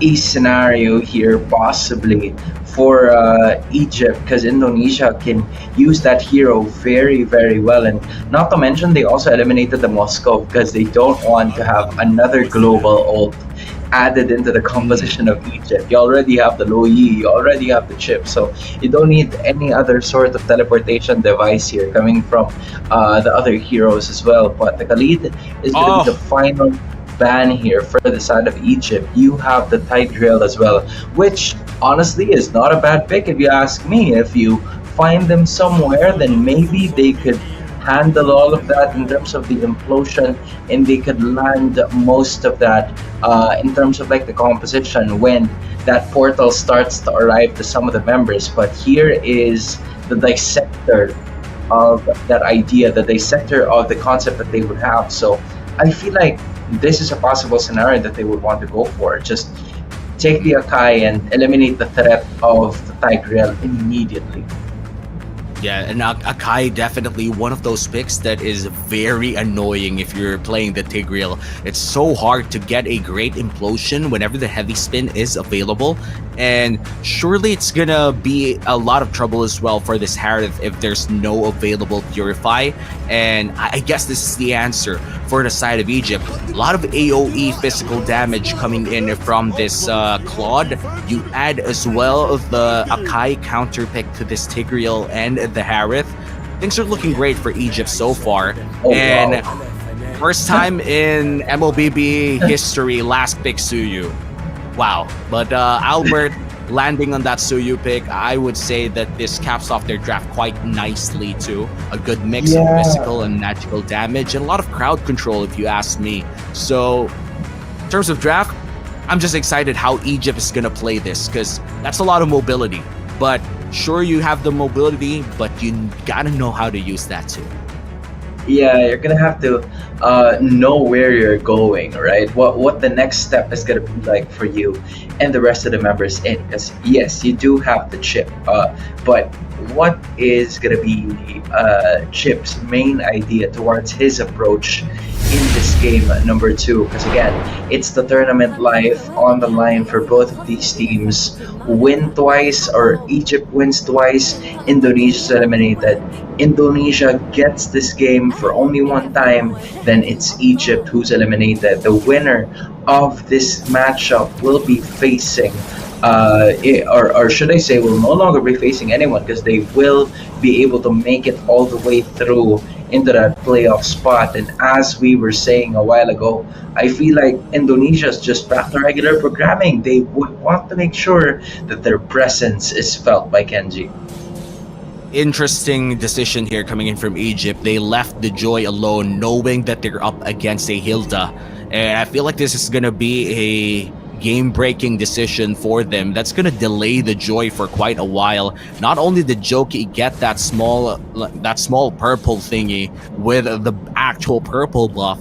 S1: a scenario here possibly for Egypt, because Indonesia can use that hero very, very well. And not to mention, they also eliminated the Moscow because they don't want to have another global ult added into the composition of Egypt. You already have the Luo Yi, you already have the chip, so you don't need any other sort of teleportation device here coming from the other heroes as well. But the Khalid is going to be the final ban here for the side of Egypt. You have the Tigreal as well, which honestly is not a bad pick if you ask me. If you find them somewhere, then maybe they could handle all of that in terms of the implosion, and they could land most of that in terms of like the composition when that portal starts to arrive to some of the members. But here is the dissector of that idea, the dissector of the concept that they would have. So I feel like this is a possible scenario that they would want to go for. Just take the Akai and eliminate the threat of the Tigreal immediately.
S2: Yeah, and Akai definitely one of those picks that is very annoying if you're playing the Tigreal. It's so hard to get a great implosion whenever the heavy spin is available, and surely it's gonna be a lot of trouble as well for this Harith if there's no available Purify. And I guess this is the answer for the side of Egypt. A lot of AoE physical damage coming in from this Claude. You add as well the Akai counter pick to this Tigreal and the Harith. Things are looking great for Egypt so far. And wow, first time in MLBB history, last pick Suyu. Wow. But Albert landing on that Suyu pick, I would say that this caps off their draft quite nicely too. A good mix of physical and magical damage, and a lot of crowd control if you ask me. So in terms of draft, I'm just excited how Egypt is gonna play this, because that's a lot of mobility. But sure, you have the mobility, but you gotta know how to use that too.
S1: Yeah, you're gonna have to know where you're going, right? What the next step is gonna be like for you and the rest of the members in. Because yes, you do have the chip, but what is gonna be Chip's main idea towards his approach in this game number two? Because again, it's the tournament life on the line for both of these teams. Win twice or Egypt wins twice, Indonesia's eliminated. Indonesia gets this game for only one time, then it's Egypt who's eliminated. The winner of this matchup will be facing, or should I say, will no longer be facing anyone because they will be able to make it all the way through into that playoff spot. And as we were saying a while ago, I feel like Indonesia's just back to regular programming. They would want to make sure that their presence is felt by Kenji.
S2: Interesting decision here coming in from Egypt. They left the Joy alone knowing that they're up against a Hilda. And I feel like this is going to be a game-breaking decision for them. That's going to delay the Joy for quite a while. Not only did Joki get that small purple thingy with the actual purple buff,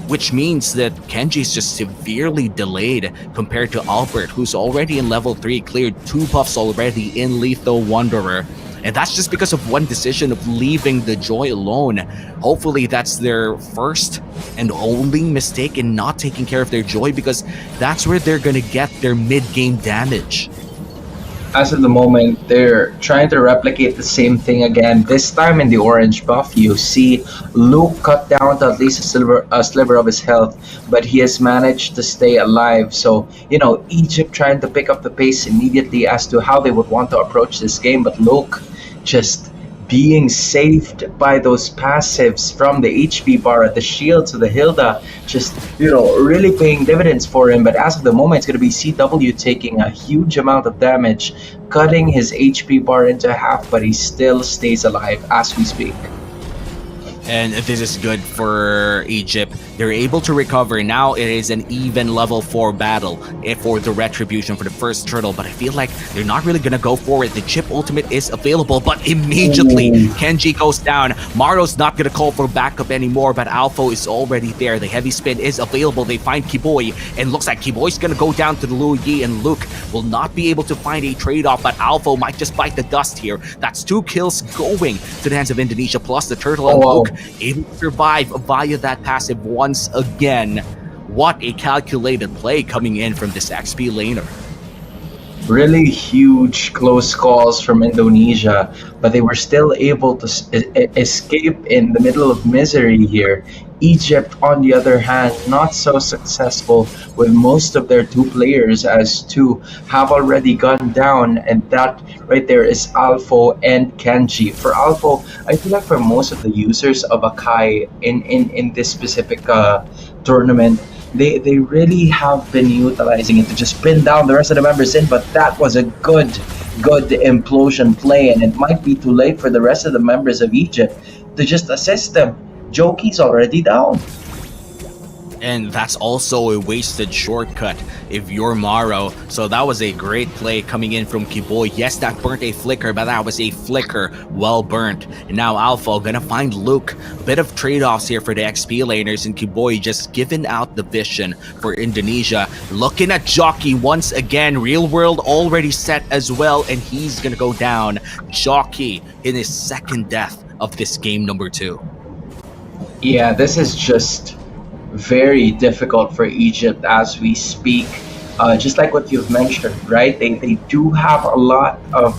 S2: which means that Kenji is just severely delayed compared to Albert, who's already in level 3, cleared 2 buffs already in Lethal Wanderer. And that's just because of one decision of leaving the Joy alone. Hopefully that's their first and only mistake in not taking care of their Joy, because that's where they're gonna get their mid-game damage.
S1: As of the moment, they're trying to replicate the same thing again. This time in the orange buff, you see Luke cut down to at least a sliver of his health, but he has managed to stay alive. So, Egypt trying to pick up the pace immediately as to how they would want to approach this game, but Luke just being saved by those passives from the HP bar at the shield to the Hilda, just really paying dividends for him. But as of the moment, it's going to be CW taking a huge amount of damage, cutting his HP bar into half, but he still stays alive as we speak.
S2: And this is good for Egypt. They're able to recover. Now it is an even level 4 battle for the retribution for the first turtle, but I feel like they're not really gonna go for it. The chip ultimate is available, but immediately Kenji goes down. Maro's not gonna call for backup anymore, but Alpha is already there. The heavy spin is available. They find Kiboy, and looks like Kiboy's gonna go down to the Lu Yi, and Luke will not be able to find a trade-off, but Alpha might just bite the dust here. That's 2 kills going to the hands of Indonesia, plus the turtle and Luke able to survive via that passive once again. What a calculated play coming in from this XP laner.
S1: Really huge close calls from Indonesia, but they were still able to escape in the middle of misery here. Egypt, on the other hand, not so successful, with most of their 2 players as 2 have already gone down, and that right there is Alpho and Kenji. For Alpho, I feel like for most of the users of Akai in this specific tournament, they really have been utilizing it to just pin down the rest of the members in, but that was a good implosion play, and it might be too late for the rest of the members of Egypt to just assist them. Joki's already down.
S2: And that's also a wasted shortcut if you're Maro. So that was a great play coming in from Kiboy. Yes, that burnt a flicker, but that was a flicker well burnt. And now Alpha gonna find Luke. A bit of trade-offs here for the XP laners, and Kiboy just giving out the vision for Indonesia. Looking at Jockey once again. Real World already set as well, and he's gonna go down. Jockey in his second death of this game number 2.
S1: Yeah, this is just very difficult for Egypt as we speak. Just like what you've mentioned, right? They do have a lot of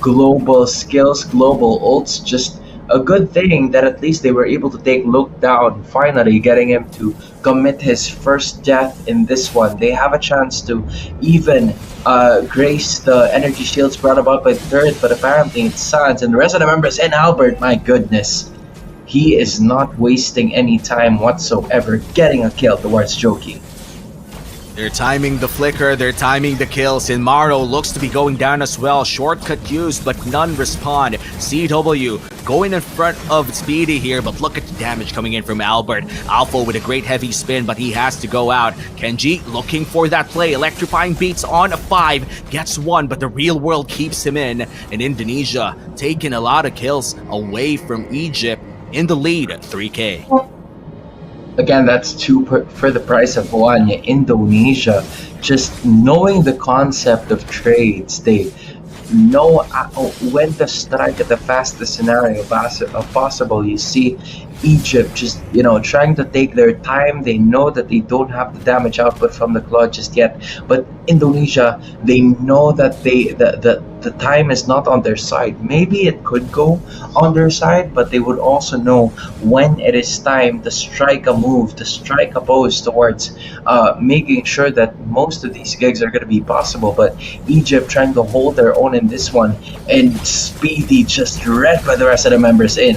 S1: global skills, global ults. Just a good thing that at least they were able to take Luke down, finally getting him to commit his first death in this one. They have a chance to even grace the energy shields brought about by the third, but apparently it's Sans and the rest of the members, and Albert, my goodness. He is not wasting any time whatsoever getting a kill towards Joki.
S2: They're timing the flicker, they're timing the kills, and Maro looks to be going down as well. Shortcut used, but none respond. CW going in front of Speedy here, but look at the damage coming in from Albert. Alpha with a great heavy spin, but he has to go out. Kenji looking for that play. Electrifying beats on a 5, gets 1, but the Real World keeps him in. And Indonesia taking a lot of kills away from Egypt. in the lead at 3K.
S1: Again, that's for the price of one. Indonesia, just knowing the concept of trades, they know when to strike at the fastest scenario possible. You see Egypt just, trying to take their time. They know that they don't have the damage output from the claw just yet, but Indonesia, they know that the time is not on their side. Maybe it could go on their side, but they would also know when it is time to strike a move, to strike a pose towards making sure that most of these gigs are going to be possible. But Egypt trying to hold their own in this one, and Speedy just read by the rest of the members in.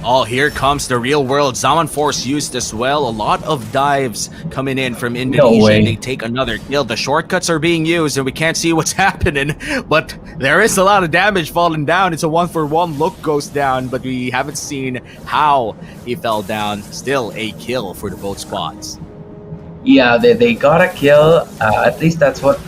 S2: Oh, here comes the real world. Zaman Force used as well. A lot of dives coming in from Indonesia.
S1: No way.
S2: They take another kill. The shortcuts are being used and we can't see what's happening. But there is a lot of damage falling down. It's a 1-for-1 look goes down, but we haven't seen how he fell down. Still a kill for the both squads.
S1: Yeah, they got a kill. At least that's what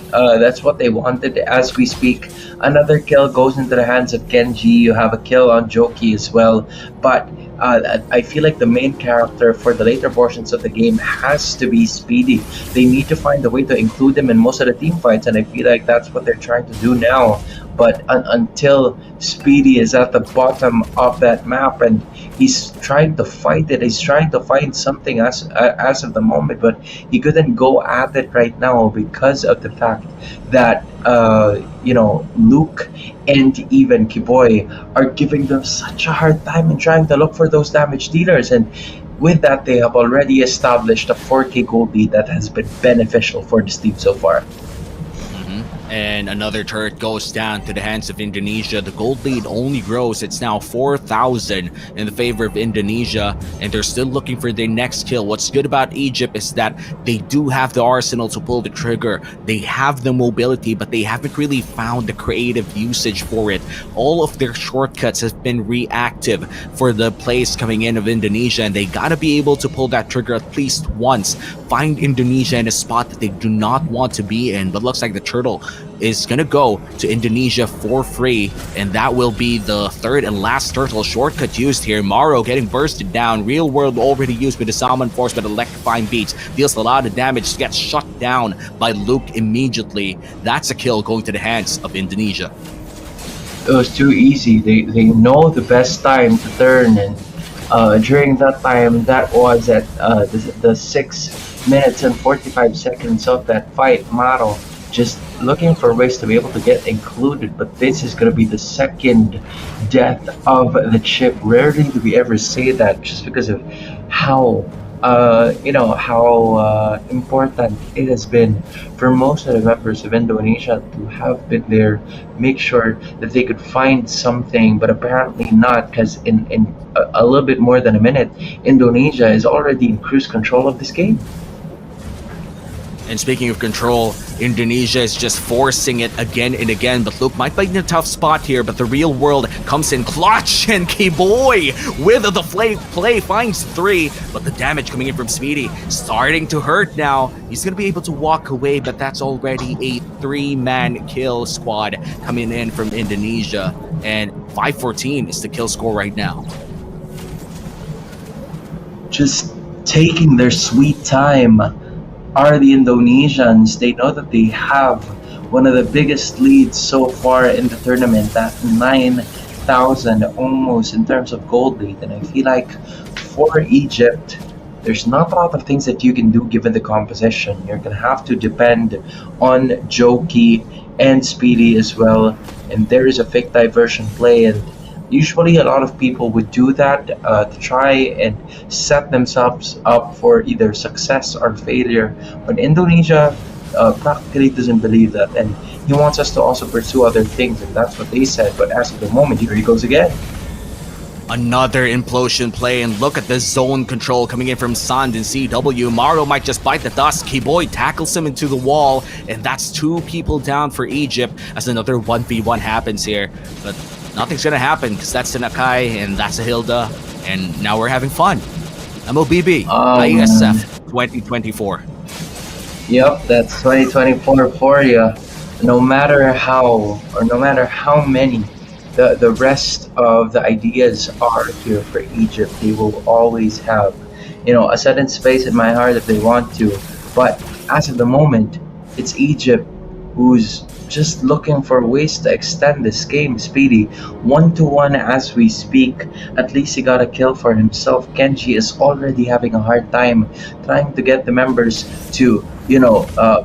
S1: they wanted. As we speak, another kill goes into the hands of Genji. You have a kill on Joki as well. But I feel like the main character for the later portions of the game has to be Speedy. They need to find a way to include him in most of the team fights, and I feel like that's what they're trying to do now. But until Speedy is at the bottom of that map and he's trying to fight it, he's trying to find something as of the moment, but he couldn't go at it right now because of the fact that Luke and even Kiboy are giving them such a hard time in trying to look for those damage dealers. And with that, they have already established a 4K gold lead that has been beneficial for this team so far.
S2: And another turret goes down to the hands of Indonesia. The gold lead only grows. It's now 4,000 in the favor of Indonesia, and they're still looking for their next kill. What's good about Egypt is that they do have the arsenal to pull the trigger. They have the mobility, but they haven't really found the creative usage for it. All of their shortcuts have been reactive for the plays coming in of Indonesia, and they gotta be able to pull that trigger at least once. Find Indonesia in a spot that they do not want to be in, but looks like the turtle is gonna go to Indonesia for free, and that will be the third and last turtle shortcut used here. Maro getting bursted down. Real world already used with the Salmon Force, but electrifying beats deals a lot of damage, gets shut down by Luke immediately. That's a kill going to the hands of Indonesia.
S1: It was too easy. They know the best time to turn, and during that time, that was at the 6 minutes and 45 seconds of that fight. Maro just looking for ways to be able to get included, but this is going to be the second death of the chip. Rarely do we ever say that, just because of how important it has been for most of the members of Indonesia to have been there, make sure that they could find something, but apparently not, because in a little bit more than a minute, Indonesia is already in cruise control of this game.
S2: And speaking of control, Indonesia is just forcing it again and again, but Luke might be in a tough spot here, but the real world comes in clutch, and K-Boy with the play finds 3, but the damage coming in from Speedy starting to hurt now. He's going to be able to walk away, but that's already a 3-man kill squad coming in from Indonesia, and 514 is the kill score right now.
S1: Just taking their sweet time are the Indonesians. They know that they have one of the biggest leads so far in the tournament, at 9,000 almost in terms of gold lead. And I feel like for Egypt, there's not a lot of things that you can do given the composition. You're going to have to depend on Joki and Speedy as well. And there is a fake diversion play, and usually a lot of people would do that to try and set themselves up for either success or failure. But Indonesia practically doesn't believe that, and he wants us to also pursue other things, and that's what they said. But as of the moment, here he goes again.
S2: Another implosion play, and look at the zone control coming in from Sand and CW. Maro might just bite the dust. K-Boy tackles him into the wall, and that's 2 people down for Egypt as another 1v1 happens here. But nothing's gonna happen because that's a Nakai and that's a Hilda, and now we're having fun. MLBB, IESF 2024.
S1: Yep, that's 2024 for you. No matter how, or no matter how many the rest of the ideas are here for Egypt. They will always have, a sudden space in my heart if they want to. But as of the moment, it's Egypt who's just looking for ways to extend this game. Speedy, 1-1 as we speak. At least he got a kill for himself. Kenji is already having a hard time trying to get the members to,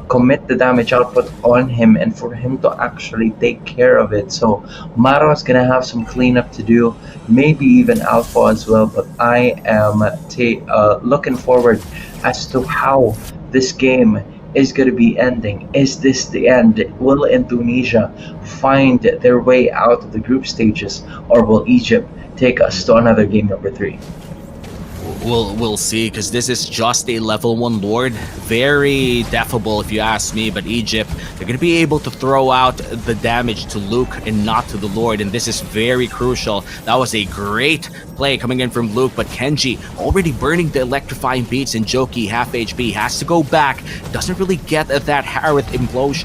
S1: commit the damage output on him and for him to actually take care of it. So Maro is gonna have some cleanup to do, maybe even Alpha as well. But I am looking forward as to how this game is going to be ending. Is this the end? Will Indonesia find their way out of the group stages, or will Egypt take us to another game number 3?
S2: We'll see, because this is just a level 1 Lord. Very defable if you ask me, but Egypt, they're going to be able to throw out the damage to Luke and not to the Lord, and this is very crucial. That was a great play coming in from Luke, but Kenji already burning the electrifying beats, and Joki, half HP, has to go back. Doesn't really get that Harith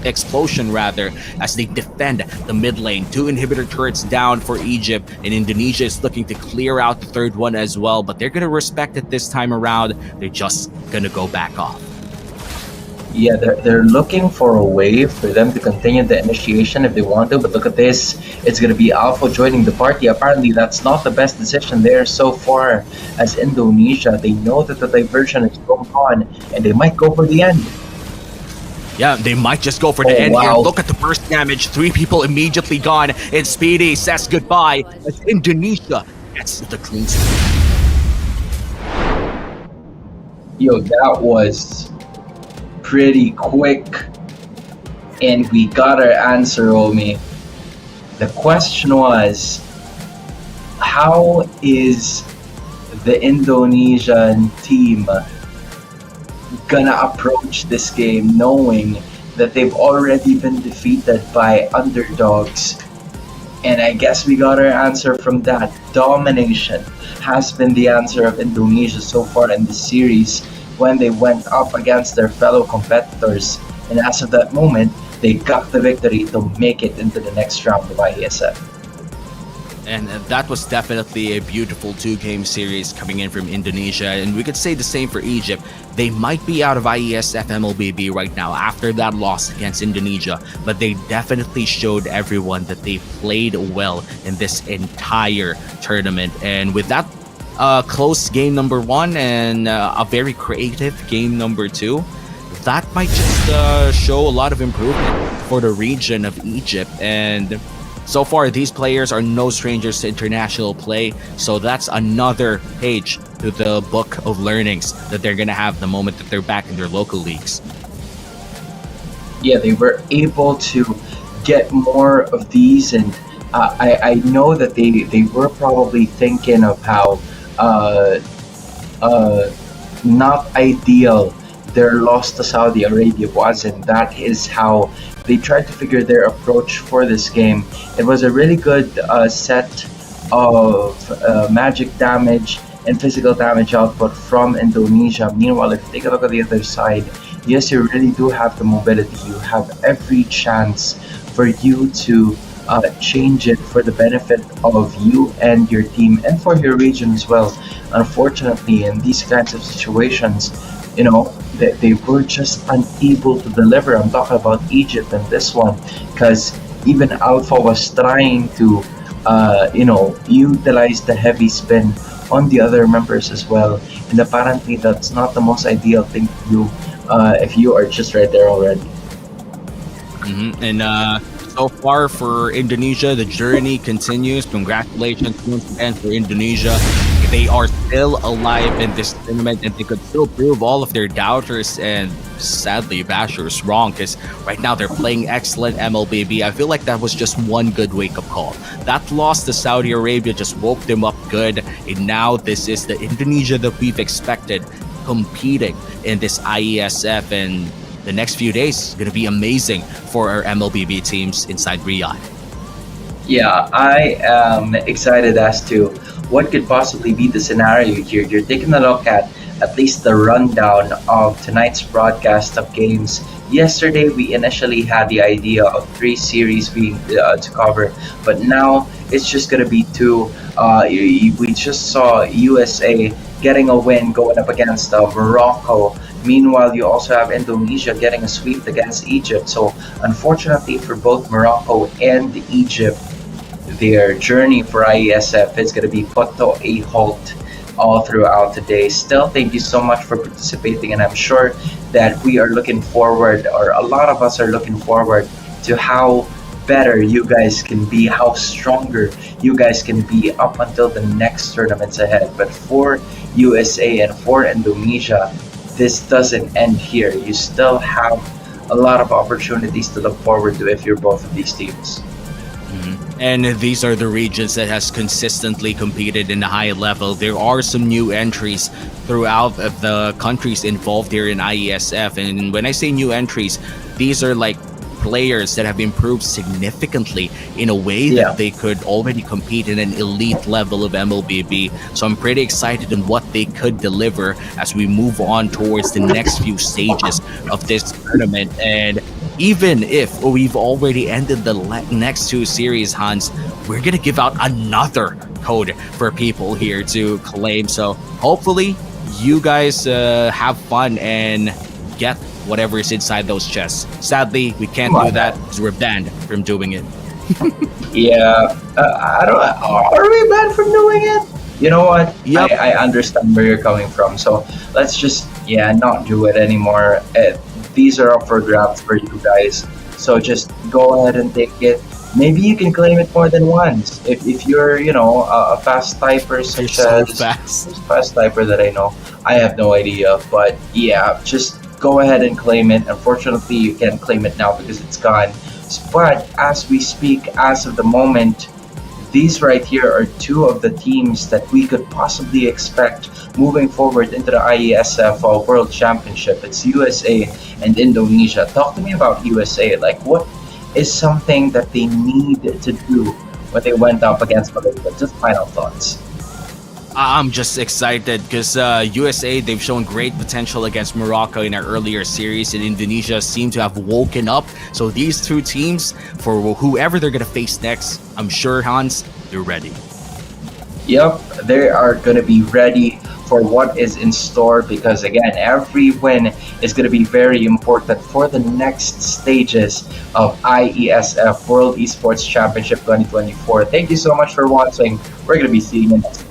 S2: explosion rather, as they defend the mid lane. 2 inhibitor turrets down for Egypt, and Indonesia is looking to clear out the third one as well, but they're going to respect it this time around. They're just going to go back off.
S1: Yeah, they're looking for a way for them to continue the initiation if they want to, but look at this. It's going to be Alpha joining the party. Apparently, that's not the best decision there so far, as Indonesia, they know that the diversion is going on, and they might go for the end.
S2: Yeah, they might just go for the end here.
S1: Wow.
S2: Look at the burst damage. 3 people immediately gone, and Speedy says goodbye as Indonesia gets the clean sweep.
S1: Yo, that was pretty quick, and we got our answer, Omi. The question was, how is the Indonesian team gonna approach this game knowing that they've already been defeated by underdogs? And I guess we got our answer from that. Domination has been the answer of Indonesia so far in the series when they went up against their fellow competitors. And as of that moment, they got the victory to make it into the next round of IESF.
S2: And that was definitely a beautiful 2-game series coming in from Indonesia. And we could say the same for Egypt. They might be out of IESF MLBB right now after that loss against Indonesia, but they definitely showed everyone that they played well in this entire tournament. And with that close game number 1 and a very creative game number 2, that might just show a lot of improvement for the region of Egypt. And so far, these players are no strangers to international play, so that's another page to the book of learnings that they're going to have the moment that they're back in their local leagues.
S1: Yeah, they were able to get more of these, and I know that they were probably thinking of how not ideal their loss to Saudi Arabia was, and that is how they tried to figure their approach for this game. It was a really good set of magic damage and physical damage output from Indonesia. Meanwhile, if you take a look at the other side, yes, you really do have the mobility. You have every chance for you to change it for the benefit of you and your team and for your region as well. Unfortunately, in these kinds of situations, they were just unable to deliver. I'm talking about Egypt in this one, because even Alpha was trying to utilize the heavy spin on the other members as well, and apparently that's not the most ideal thing to do if you are just right there already.
S2: And so far for Indonesia, the journey continues. Congratulations once again for Indonesia. They are still alive in this tournament, and they could still prove all of their doubters. And sadly, Basher is wrong, because right now they're playing excellent MLBB. I feel like that was just one good wake-up call. That loss to Saudi Arabia just woke them up good, and now this is the Indonesia that we've expected competing in this IESF, and the next few days is going to be amazing for our MLBB teams inside Riyadh.
S1: Yeah, I am excited as to what could possibly be the scenario here. You're taking a look at least the rundown of tonight's broadcast of games. Yesterday, we initially had the idea of 3 series being to cover, but now it's just gonna be too. We just saw USA getting a win going up against Morocco. Meanwhile, you also have Indonesia getting a sweep against Egypt. So, unfortunately for both Morocco and Egypt, their journey for IESF is going to be put to a halt all throughout today. Still, thank you so much for participating, and I'm sure that we are looking forward, or a lot of us are looking forward to how better you guys can be, how stronger you guys can be up until the next tournaments ahead. But for USA and for Indonesia, this doesn't end here. You still have a lot of opportunities to look forward to if you're both of these teams.
S2: And these are the regions that has consistently competed in a high level. There are some new entries throughout the countries involved here in IESF. And when I say new entries, these are like players that have improved significantly in a way that they could already compete in an elite level of MLBB. So I'm pretty excited on what they could deliver as we move on towards the next few stages of this tournament. And even if we've already ended the next two series, Hans, we're going to give out another code for people here to claim. So hopefully you guys have fun and get whatever is inside those chests. Sadly, we can't do that because we're banned from doing it.
S1: I don't. Are we banned from doing it? You know what?
S2: Yep.
S1: I understand where you're coming from. So let's just not do it anymore. These are up for grabs for you guys. So just go ahead and take it. Maybe you can claim it more than once if you're a fast typer such as fast typer that I know. I have no idea, but yeah, just go ahead and claim it. Unfortunately, you can't claim it now because it's gone. But as we speak, as of the moment, these right here are two of the teams that we could possibly expect moving forward into the IESF World Championship. It's USA and Indonesia. Talk to me about USA. Like, what is something that they need to do when they went up against Malaysia? Just final thoughts.
S2: I'm just excited because USA, they've shown great potential against Morocco in our earlier series, and Indonesia seem to have woken up. So these two teams, for whoever they're going to face next, I'm sure, Hans, they're ready.
S1: Yep, they are going to be ready for what is in store because, again, every win is going to be very important for the next stages of IESF World Esports Championship 2024. Thank you so much for watching. We're going to be seeing you next